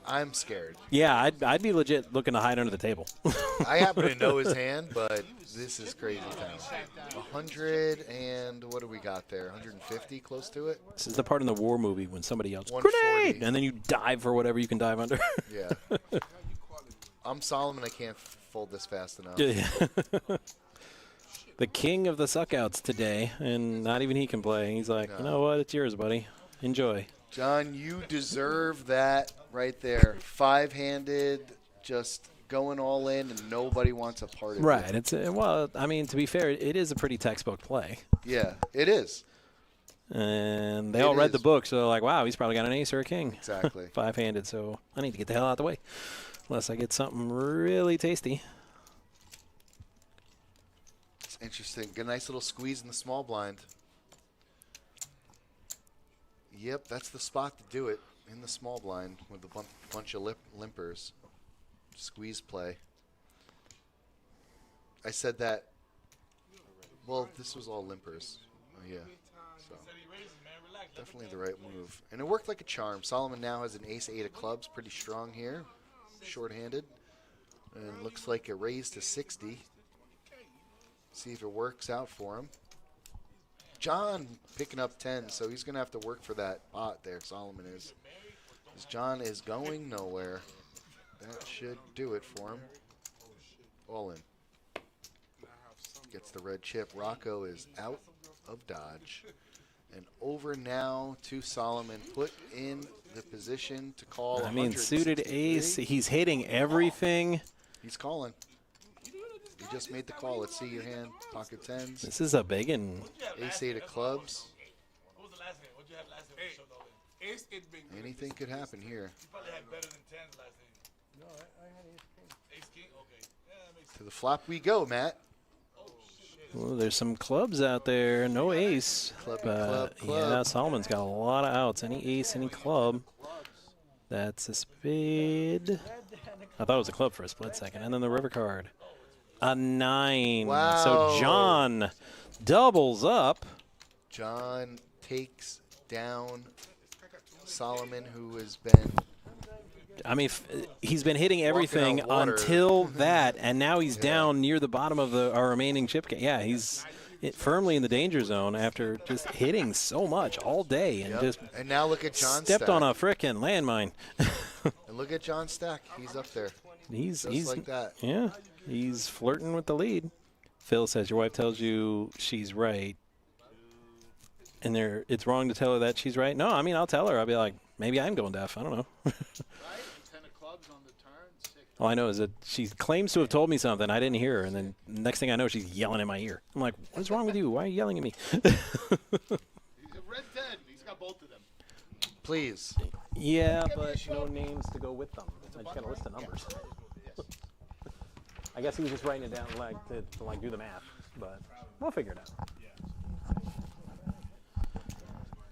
[SPEAKER 2] I'm scared.
[SPEAKER 1] Yeah, I'd be legit looking to hide under the table.
[SPEAKER 2] I happen to know his hand, but this is crazy town. 100 and what do we got there? 150, close to it.
[SPEAKER 1] This is the part in the war movie when somebody yells grenade, and then you dive for whatever you can dive under.
[SPEAKER 2] Yeah. I'm Solomon. I can't fold this fast enough.
[SPEAKER 1] Yeah. The king of the suckouts today, and not even he can play. He's like, you know what? It's yours, buddy. Enjoy.
[SPEAKER 2] John, you deserve that right there. 5-handed, just going all in, and nobody wants a part of it.
[SPEAKER 1] Right. It's well, I mean, to be fair, it is a pretty textbook play.
[SPEAKER 2] Yeah, it is.
[SPEAKER 1] And they all read the book, so they're like, wow, he's probably got an ace or a king.
[SPEAKER 2] Exactly.
[SPEAKER 1] 5-handed, so I need to get the hell out of the way, unless I get something really tasty.
[SPEAKER 2] It's interesting. Get a nice little squeeze in the small blind. Yep, that's the spot to do it, in the small blind with a bunch of limpers. Squeeze play. I said that. Well, this was all limpers. Oh, yeah. So definitely the right move. And it worked like a charm. Solomon now has an ace-8 of clubs. Pretty strong here. Short-handed. And looks like a raise to 60. See if it works out for him. John picking up 10, so he's going to have to work for that pot there, Solomon is. Because John is going nowhere. That should do it for him. All in. Gets the red chip. Rocco is out of dodge. And over now to Solomon. Put in the position to call.
[SPEAKER 1] I mean, suited ace. He's hitting everything.
[SPEAKER 2] He's calling. You just made the call. Let's see your hand. Pocket tens.
[SPEAKER 1] This is a big one.
[SPEAKER 2] Ace-8 of clubs.
[SPEAKER 6] What was the last name? What'd you have last name? Showed all in.
[SPEAKER 7] Ace, it big.
[SPEAKER 2] Anything could happen here.
[SPEAKER 6] You probably had better than 10s last name.
[SPEAKER 4] No, I had ace king.
[SPEAKER 6] Ace king? Okay. Yeah, that makes sense.
[SPEAKER 2] To the flop we go, Matt.
[SPEAKER 1] Well, there's some clubs out there. No ace.
[SPEAKER 2] Club,
[SPEAKER 1] but yeah, Solomon's got a lot of outs. Any ace, any club. That's a spade. I thought it was a club for a split second. And then the river card. A 9.
[SPEAKER 2] Wow.
[SPEAKER 1] So John doubles up.
[SPEAKER 2] John takes down Solomon, who has been...
[SPEAKER 1] I mean, he's been hitting everything
[SPEAKER 2] on water.
[SPEAKER 1] until that, and now he's down near the bottom of our remaining chip. Yeah, he's firmly in the danger zone after just hitting so much all day and just
[SPEAKER 2] and now look at John
[SPEAKER 1] stepped
[SPEAKER 2] stack.
[SPEAKER 1] on a frickin' landmine.
[SPEAKER 2] And look at John Stack. He's up there.
[SPEAKER 1] He's
[SPEAKER 2] like that.
[SPEAKER 1] Yeah, he's flirting with the lead. Phil says your wife tells you she's right, and it's wrong to tell her that she's right. No, I mean I'll tell her. I'll be like, maybe I'm going deaf. I don't know. All I know is that she claims to have told me something. I didn't hear her, and then next thing I know, she's yelling in my ear. I'm like, what is wrong with you? Why are you yelling at me?
[SPEAKER 4] He's a red 10. He's got both of them.
[SPEAKER 2] Please.
[SPEAKER 1] Yeah, but no names to go with them. I just got a list of numbers. I guess he was just writing it down to do the math, but we'll figure it out.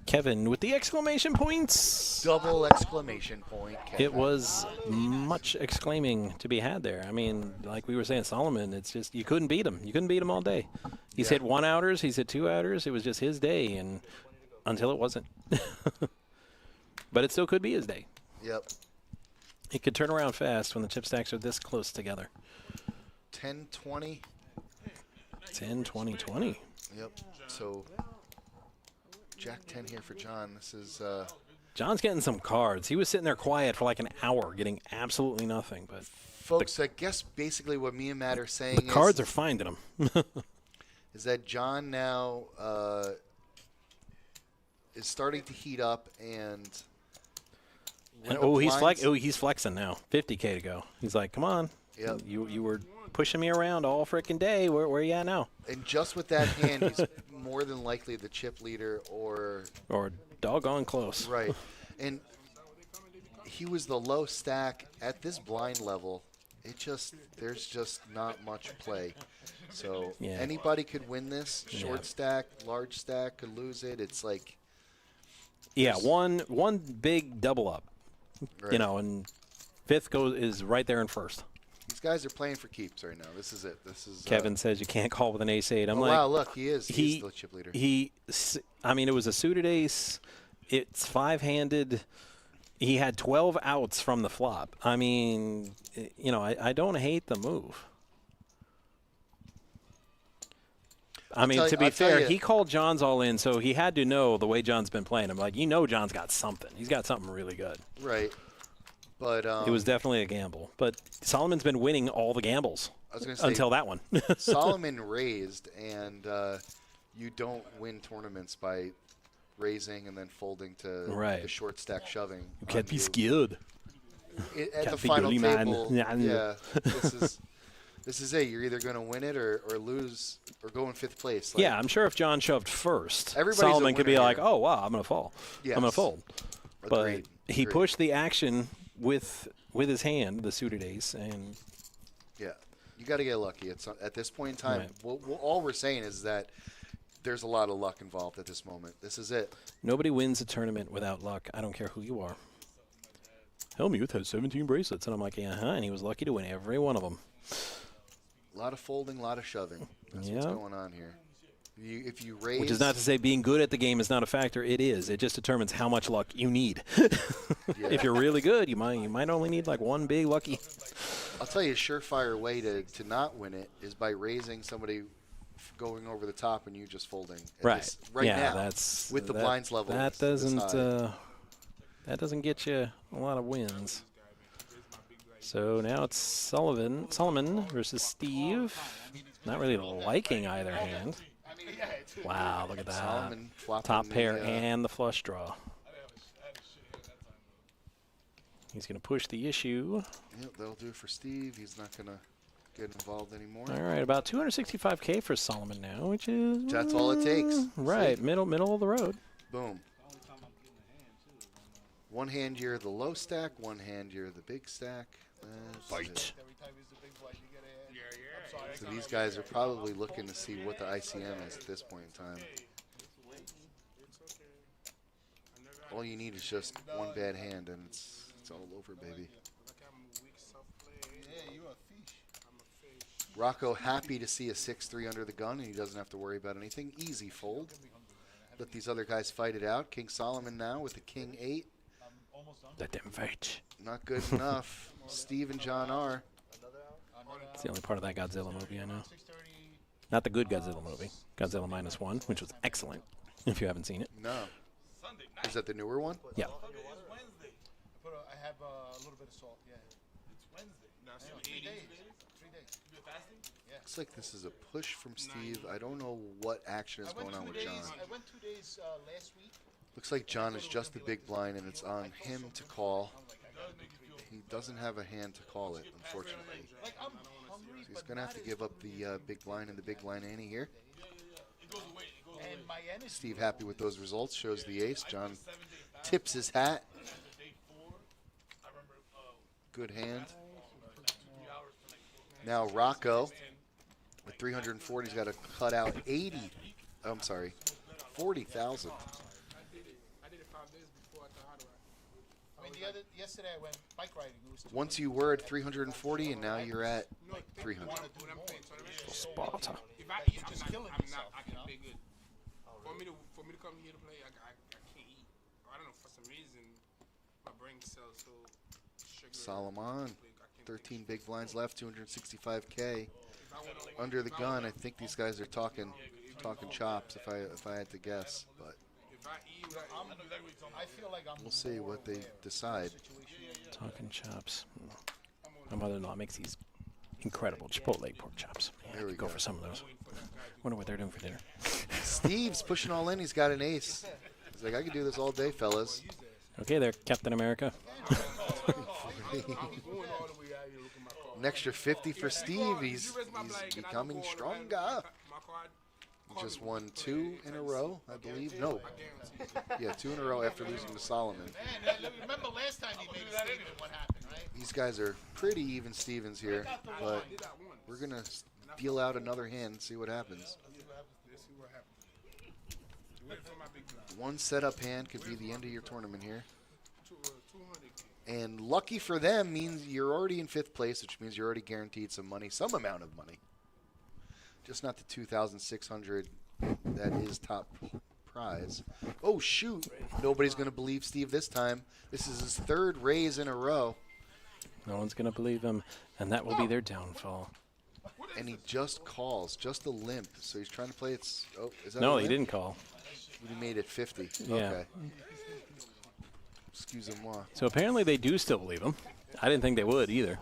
[SPEAKER 1] Kevin with the exclamation points.
[SPEAKER 2] Double exclamation point, Kevin.
[SPEAKER 1] It was much exclaiming to be had there. I mean, like we were saying, Solomon, it's just you couldn't beat him. You couldn't beat him all day. He's hit 1-outers. He's hit 2-outers. It was just his day, and until it wasn't. But it still could be his day.
[SPEAKER 2] Yep.
[SPEAKER 1] It could turn around fast when the chip stacks are this close together.
[SPEAKER 2] 10-20.
[SPEAKER 1] 10-20-20.
[SPEAKER 2] Yep. So Jack 10 here for John. This is
[SPEAKER 1] John's getting some cards. He was sitting there quiet for like an hour getting absolutely nothing. But
[SPEAKER 2] folks, I guess basically what me and Matt are saying
[SPEAKER 1] the cards are finding him.
[SPEAKER 2] is that John now is starting to heat up and
[SPEAKER 1] he's flexing now. 50K to go. He's like, come on.
[SPEAKER 2] Yep.
[SPEAKER 1] You were pushing me around all freaking day. Where are you at now?
[SPEAKER 2] And just with that hand, he's more than likely the chip leader or
[SPEAKER 1] doggone close.
[SPEAKER 2] Right. And he was the low stack at this blind level. There's just not much play. So anybody could win this. Short stack, large stack could lose it. It's like
[SPEAKER 1] one big double up.
[SPEAKER 2] Right.
[SPEAKER 1] And fifth is right there in first.
[SPEAKER 2] These guys are playing for keeps right now. This is it. This is
[SPEAKER 1] Kevin says you can't call with an ace-8. I'm like,
[SPEAKER 2] wow, look, he is. He's the chip leader.
[SPEAKER 1] It was a suited ace. It's 5-handed. He had 12 outs from the flop. I mean, I don't hate the move. To be fair, he called John's all in, so he had to know the way John's been playing. I'm like, John's got something. He's got something really good.
[SPEAKER 2] Right. But
[SPEAKER 1] it was definitely a gamble. But Solomon's been winning all the gambles until that one.
[SPEAKER 2] Solomon raised, and you don't win tournaments by raising and then folding to the short stack shoving.
[SPEAKER 1] You can't be scared.
[SPEAKER 2] At the final table, this is it. You're either going to win it or lose or go in fifth place.
[SPEAKER 1] Yeah, I'm sure if John shoved first, Solomon could be like, oh, wow, I'm going to fall.
[SPEAKER 2] Yes.
[SPEAKER 1] I'm going to fold.
[SPEAKER 2] Agreed.
[SPEAKER 1] But he pushed the action with his hand, the suited ace, and
[SPEAKER 2] you got to get lucky. At this point in time, all we're saying is that there's a lot of luck involved at this moment. This is it.
[SPEAKER 1] Nobody wins a tournament without luck. I don't care who you are. Helmuth has 17 bracelets, and I'm like, and he was lucky to win every one of them.
[SPEAKER 2] A lot of folding, a lot of shoving. That's what's going on here. If you raise,
[SPEAKER 1] which is not to say being good at the game is not a factor. It is. It just determines how much luck you need. If you're really good, you might only need like one big lucky.
[SPEAKER 2] I'll tell you a surefire way to not win it is by raising somebody going over the top and you just folding.
[SPEAKER 1] Right.
[SPEAKER 2] Now.
[SPEAKER 1] That's
[SPEAKER 2] with the blinds level.
[SPEAKER 1] That doesn't get you a lot of wins. So now it's Solomon versus Steve. Not really liking either hand. Wow, look at that.
[SPEAKER 2] Solomon
[SPEAKER 1] top pair and the flush draw. He's going to push the issue.
[SPEAKER 2] Yep, that'll do it for Steve. He's not going to get involved anymore.
[SPEAKER 1] All right, about 265K for Solomon now, which is
[SPEAKER 2] That's all it takes.
[SPEAKER 1] Right,
[SPEAKER 2] See?
[SPEAKER 1] middle of the road.
[SPEAKER 2] Boom. One hand you're the low stack, one hand you're the big stack.
[SPEAKER 1] Fight.
[SPEAKER 2] So these guys are probably looking to see what the ICM is at this point in time. All you need is just one bad hand, and it's all over, baby. Rocco happy to see a 6-3 under the gun, and he doesn't have to worry about anything. Easy fold. Let these other guys fight it out. King Solomon now with the King 8.
[SPEAKER 1] Let them fight.
[SPEAKER 2] Not good enough. Steve and John are.
[SPEAKER 1] It's the only part of that Godzilla movie I know. Not the good Godzilla movie. Godzilla -1, which was excellent, if you haven't seen it.
[SPEAKER 2] No. Is that the newer one?
[SPEAKER 1] Yeah.
[SPEAKER 4] I have a little bit of salt, yeah. It's Wednesday. 3 days. 3 days. You fasting? Yeah.
[SPEAKER 2] Looks like this is a push from Steve. I don't know what action is going on with John.
[SPEAKER 4] I went 2 days last week.
[SPEAKER 2] Looks like John is just the big blind, and it's on him to call. He doesn't have a hand to call it, unfortunately. So he's going to have to give up the big blind and the big blind ante here. Steve happy with those results, shows the ace. John tips his hat. Good hand. Now Rocco with 340, he's got to cut out 80. I'm sorry, 40,000.
[SPEAKER 4] Yesterday I went bike riding.
[SPEAKER 2] Once you were at 340, and now you're at 300.
[SPEAKER 1] Sparta.
[SPEAKER 7] If I eat, I can play good. For me to come here to play, I can't eat. I don't know, for some reason, my brain cells so sugar.
[SPEAKER 2] Solomon, 13 big blinds left, 265K. Under the gun, I think these guys are talking chops if I had to guess, but we'll see what they decide.
[SPEAKER 1] Talking chops. My mother-in-law makes these incredible Chipotle pork chops. Yeah,
[SPEAKER 2] There we
[SPEAKER 1] go for some of those. Wonder what they're doing for dinner.
[SPEAKER 2] Steve's pushing all in. He's got an ace. He's like, I can do this all day, fellas.
[SPEAKER 1] Okay, there, Captain America.
[SPEAKER 2] An extra 50 for Steve. He's becoming stronger. He just won 2 in a row, I believe. No. Yeah, 2 in a row after losing to Solomon.
[SPEAKER 4] Remember last time you made a statement, what happened, right?
[SPEAKER 2] These guys are pretty even Stevens here, but we're going to deal out another hand and see what happens. One setup hand could be the end of your tournament here. And lucky for them means you're already in 5th place, which means you're already guaranteed some money, some amount of money. Just not the 2,600 that is top prize. Oh, shoot. Nobody's going to believe Steve this time. This is his 3rd raise in a row.
[SPEAKER 1] No one's going to believe him, and that will be their downfall.
[SPEAKER 2] And he just calls, just a limp. So he's trying to play it. Oh, is that
[SPEAKER 1] No, he didn't call.
[SPEAKER 2] He made it 50.
[SPEAKER 1] Yeah.
[SPEAKER 2] Okay. Excusez-moi.
[SPEAKER 1] So apparently they do still believe him. I didn't think they would either.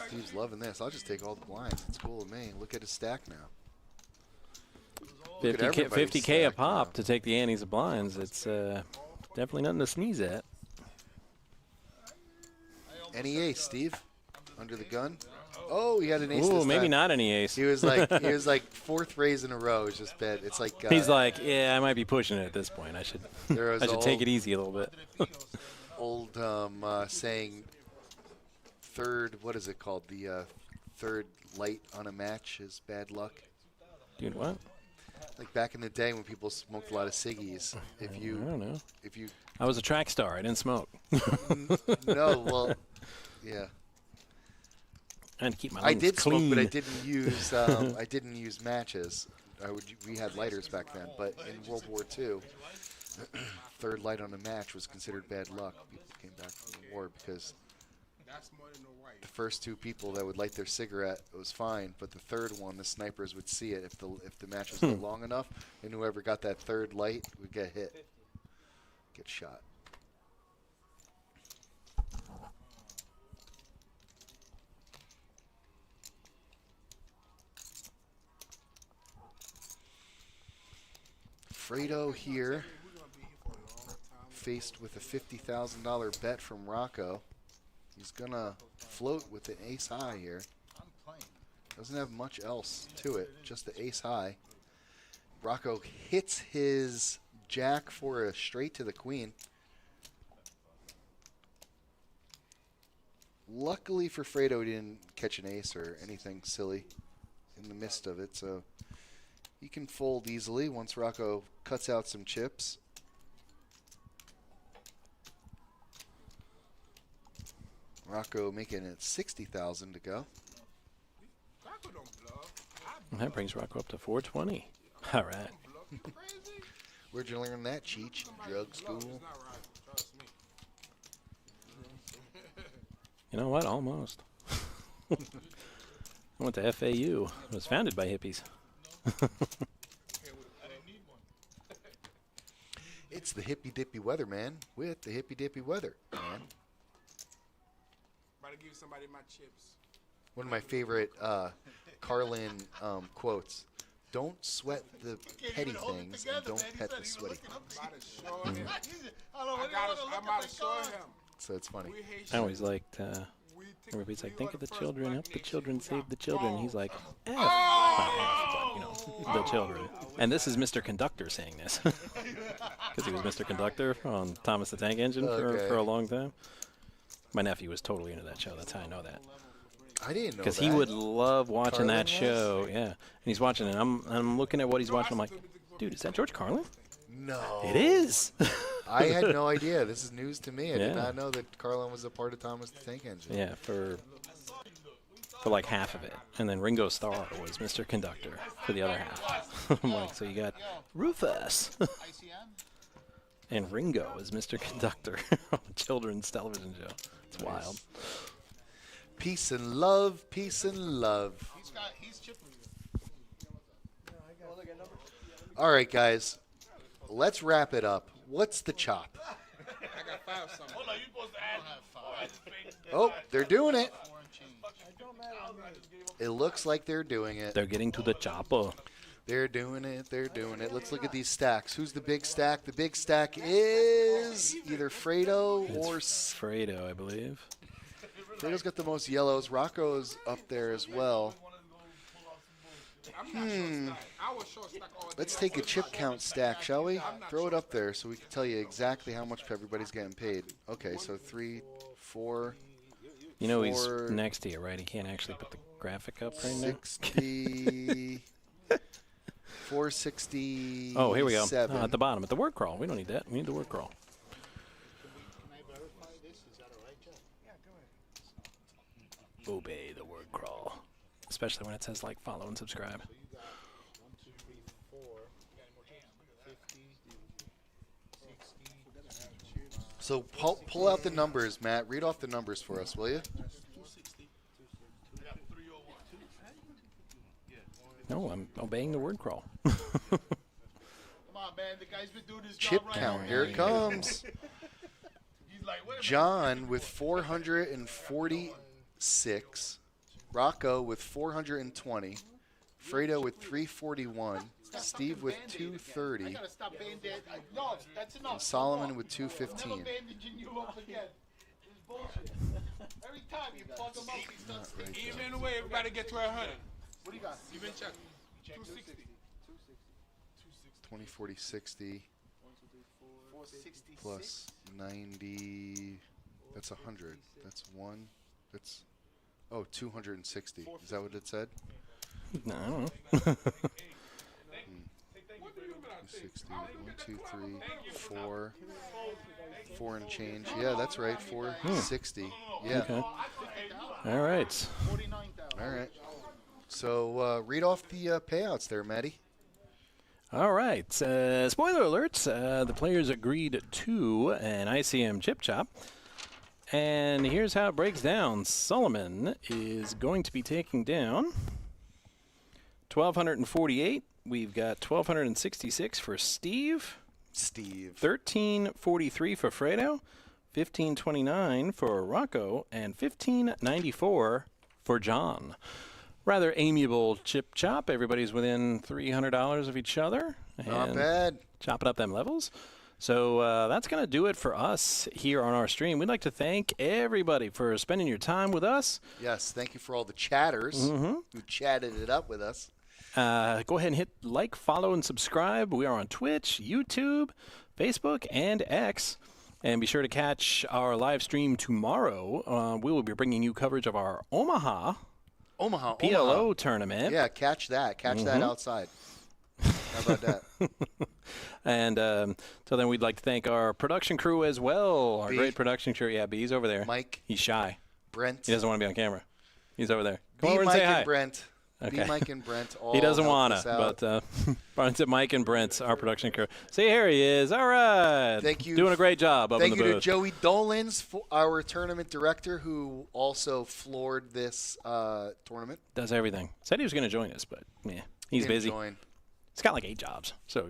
[SPEAKER 2] Steve's loving this. I'll just take all the blinds. It's cool with me. Look at his stack now.
[SPEAKER 1] 50K a pop to take the antes of blinds. It's definitely nothing to sneeze at.
[SPEAKER 2] Any ace, Steve? Under the gun? Oh, he had an ace.
[SPEAKER 1] Ooh,
[SPEAKER 2] this
[SPEAKER 1] maybe
[SPEAKER 2] time.
[SPEAKER 1] not any ace.
[SPEAKER 2] He was like 4th raise in a row. It's just bad. It's like
[SPEAKER 1] he's like, yeah, I might be pushing it at this point. I should take it easy a little bit.
[SPEAKER 2] Old saying, what is it called? The 3rd light on a match is bad luck.
[SPEAKER 1] Dude, what?
[SPEAKER 2] Like back in the day when people smoked a lot of ciggies.
[SPEAKER 1] I don't know.
[SPEAKER 2] If you,
[SPEAKER 1] I was a track star. I didn't smoke.
[SPEAKER 2] No, well, yeah.
[SPEAKER 1] And to keep my
[SPEAKER 2] I did
[SPEAKER 1] clean.
[SPEAKER 2] smoke, but I didn't use. I didn't use matches. We had lighters back then, but in World War II, 3rd light on a match was considered bad luck. People came back from the war because the first 2 people that would light their cigarette, it was fine, but the 3rd one, the snipers would see it if the match was long enough, and whoever got that 3rd light would get hit, get shot. Fredo here, faced with a $50,000 bet from Rocco. He's going to float with an ace high here. Doesn't have much else to it, just the ace high. Rocco hits his jack for a straight to the queen. Luckily for Fredo, he didn't catch an ace or anything silly in the midst of it, so he can fold easily once Rocco cuts out some chips. Rocco making it 60,000 to go.
[SPEAKER 1] And that brings Rocco up to 420. All right.
[SPEAKER 2] Where'd you learn that, Cheech? Drug school?
[SPEAKER 1] You know what? Almost. I went to FAU. It was founded by hippies.
[SPEAKER 2] It's the hippy dippy weather, man, with the hippy dippy weather, man.
[SPEAKER 7] About to give somebody my chips.
[SPEAKER 2] One of my favorite Carlin quotes. Don't sweat the petty things and don't pet the sweaty things.
[SPEAKER 7] I'm about to show him.
[SPEAKER 2] So it's funny.
[SPEAKER 1] I always liked, everybody's like, think of the children, help the children, save the children. He's like, F, not F, but, you know, the children. And this is Mr. Conductor saying this. Because he was Mr. Conductor on Thomas the Tank Engine for a long time. My nephew was totally into that show. That's how I know that.
[SPEAKER 2] I didn't know that.
[SPEAKER 1] Because he would love watching
[SPEAKER 2] Carlin
[SPEAKER 1] that show. Yeah. And he's watching it. I'm looking at what he's watching. I'm like, dude, is that George Carlin?
[SPEAKER 2] No.
[SPEAKER 1] It is.
[SPEAKER 2] I had no idea. This is news to me. I did not know that Carlin was a part of Thomas the Tank Engine.
[SPEAKER 1] Yeah, for like half of it. And then Ringo Starr was Mr. Conductor for the other half. I'm like, so you got Rufus. And Ringo is Mr. Conductor on a children's television show. It's wild.
[SPEAKER 2] Peace and love, peace and love.
[SPEAKER 4] He's chipping you.
[SPEAKER 2] All right, guys. Let's wrap it up. What's the chop?
[SPEAKER 7] I got 5 something.
[SPEAKER 6] Hold on, you supposed to add.
[SPEAKER 2] Oh, they're doing it. It looks like they're doing it.
[SPEAKER 1] They're getting to the chopper.
[SPEAKER 2] They're doing it. They're doing it. Let's look at these stacks. Who's the big stack? The big stack is either Fredo or
[SPEAKER 1] Fredo, I believe.
[SPEAKER 2] Fredo's got the most yellows. Rocco's up there as well. Let's take a chip count stack, shall we? Throw it up there so we can tell you exactly how much everybody's getting paid. Okay, so 3, 4.
[SPEAKER 1] You know he's next to you, right? He can't actually put the graphic up right now.
[SPEAKER 2] 60. 467.
[SPEAKER 1] Oh, here we go. At the bottom, at the word crawl. We don't need that. We need the word crawl. Obey the word crawl, especially when it says like follow and subscribe.
[SPEAKER 2] So pull out the numbers, Matt. Read off the numbers for us, will you?
[SPEAKER 1] No, I'm obeying the word crawl.
[SPEAKER 4] Come on, man. The guy's been doing his
[SPEAKER 2] Chip
[SPEAKER 4] job right.
[SPEAKER 2] count. Here it comes. John with 446. Rocco with 420. Fredo with 341. Steve with 230.
[SPEAKER 4] No, that's enough.
[SPEAKER 2] And Solomon with 215.
[SPEAKER 4] I'm never bandaging you up again. It's bullshit. Every time you plug them up, he's done sticking.
[SPEAKER 7] Even away, everybody get to 100.
[SPEAKER 4] What do you got?
[SPEAKER 7] Even check. 260.
[SPEAKER 2] 20, 40, 60. Plus 90. That's 100. That's 1. That's, 260. Is that what it said?
[SPEAKER 1] No, I don't know.
[SPEAKER 2] 260. 1, 2, 3, 4. 4 and change. Yeah, that's right. 460. Yeah.
[SPEAKER 1] Okay. All right.
[SPEAKER 2] All right. So read off the payouts there, Matty.
[SPEAKER 1] All right. Spoiler alert. The players agreed to an ICM chip chop. And here's how it breaks down. Solomon is going to be taking down 1,248. We've got 1,266 for Steve. 1,343 for Fredo. 1,529 for Rocco. And 1,594 for John. Rather amiable chip chop. Everybody's within $300 of each other.
[SPEAKER 2] Not bad.
[SPEAKER 1] Chopping up them levels. So that's going to do it for us here on our stream. We'd like to thank everybody for spending your time with us.
[SPEAKER 2] Yes, thank you for all the chatters who chatted it up with us.
[SPEAKER 1] Go ahead and hit like, follow, and subscribe. We are on Twitch, YouTube, Facebook, and X. And be sure to catch our live stream tomorrow. We will be bringing you coverage of our Omaha PLO tournament.
[SPEAKER 2] Yeah, catch that. Catch that outside. How about that?
[SPEAKER 1] And so then we'd like to thank our production crew as well. Our great production crew. Yeah, B's over there.
[SPEAKER 2] Mike.
[SPEAKER 1] He's shy.
[SPEAKER 2] Brent.
[SPEAKER 1] He doesn't want to be on camera. He's over there. Come
[SPEAKER 2] B,
[SPEAKER 1] over and
[SPEAKER 2] Mike
[SPEAKER 1] say hi.
[SPEAKER 2] and Brent.
[SPEAKER 1] Okay.
[SPEAKER 2] B, Mike and Brent all
[SPEAKER 1] he doesn't
[SPEAKER 2] help
[SPEAKER 1] want
[SPEAKER 2] us
[SPEAKER 1] to,
[SPEAKER 2] out.
[SPEAKER 1] but Brian's at Mike and Brent, our production crew. See, here he is. All right.
[SPEAKER 2] Thank you.
[SPEAKER 1] Doing a great job up in the booth.
[SPEAKER 2] Thank you to Joey Dolans, our tournament director, who also floored this tournament.
[SPEAKER 1] Does everything. Said he was going to join us, but yeah, he's busy.
[SPEAKER 2] Join.
[SPEAKER 1] He's got like 8 jobs, so,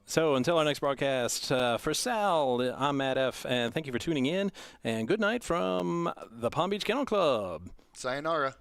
[SPEAKER 1] So until our next broadcast, for Sal, I'm Matt F., and thank you for tuning in, and good night from the Palm Beach Kennel Club.
[SPEAKER 2] Sayonara.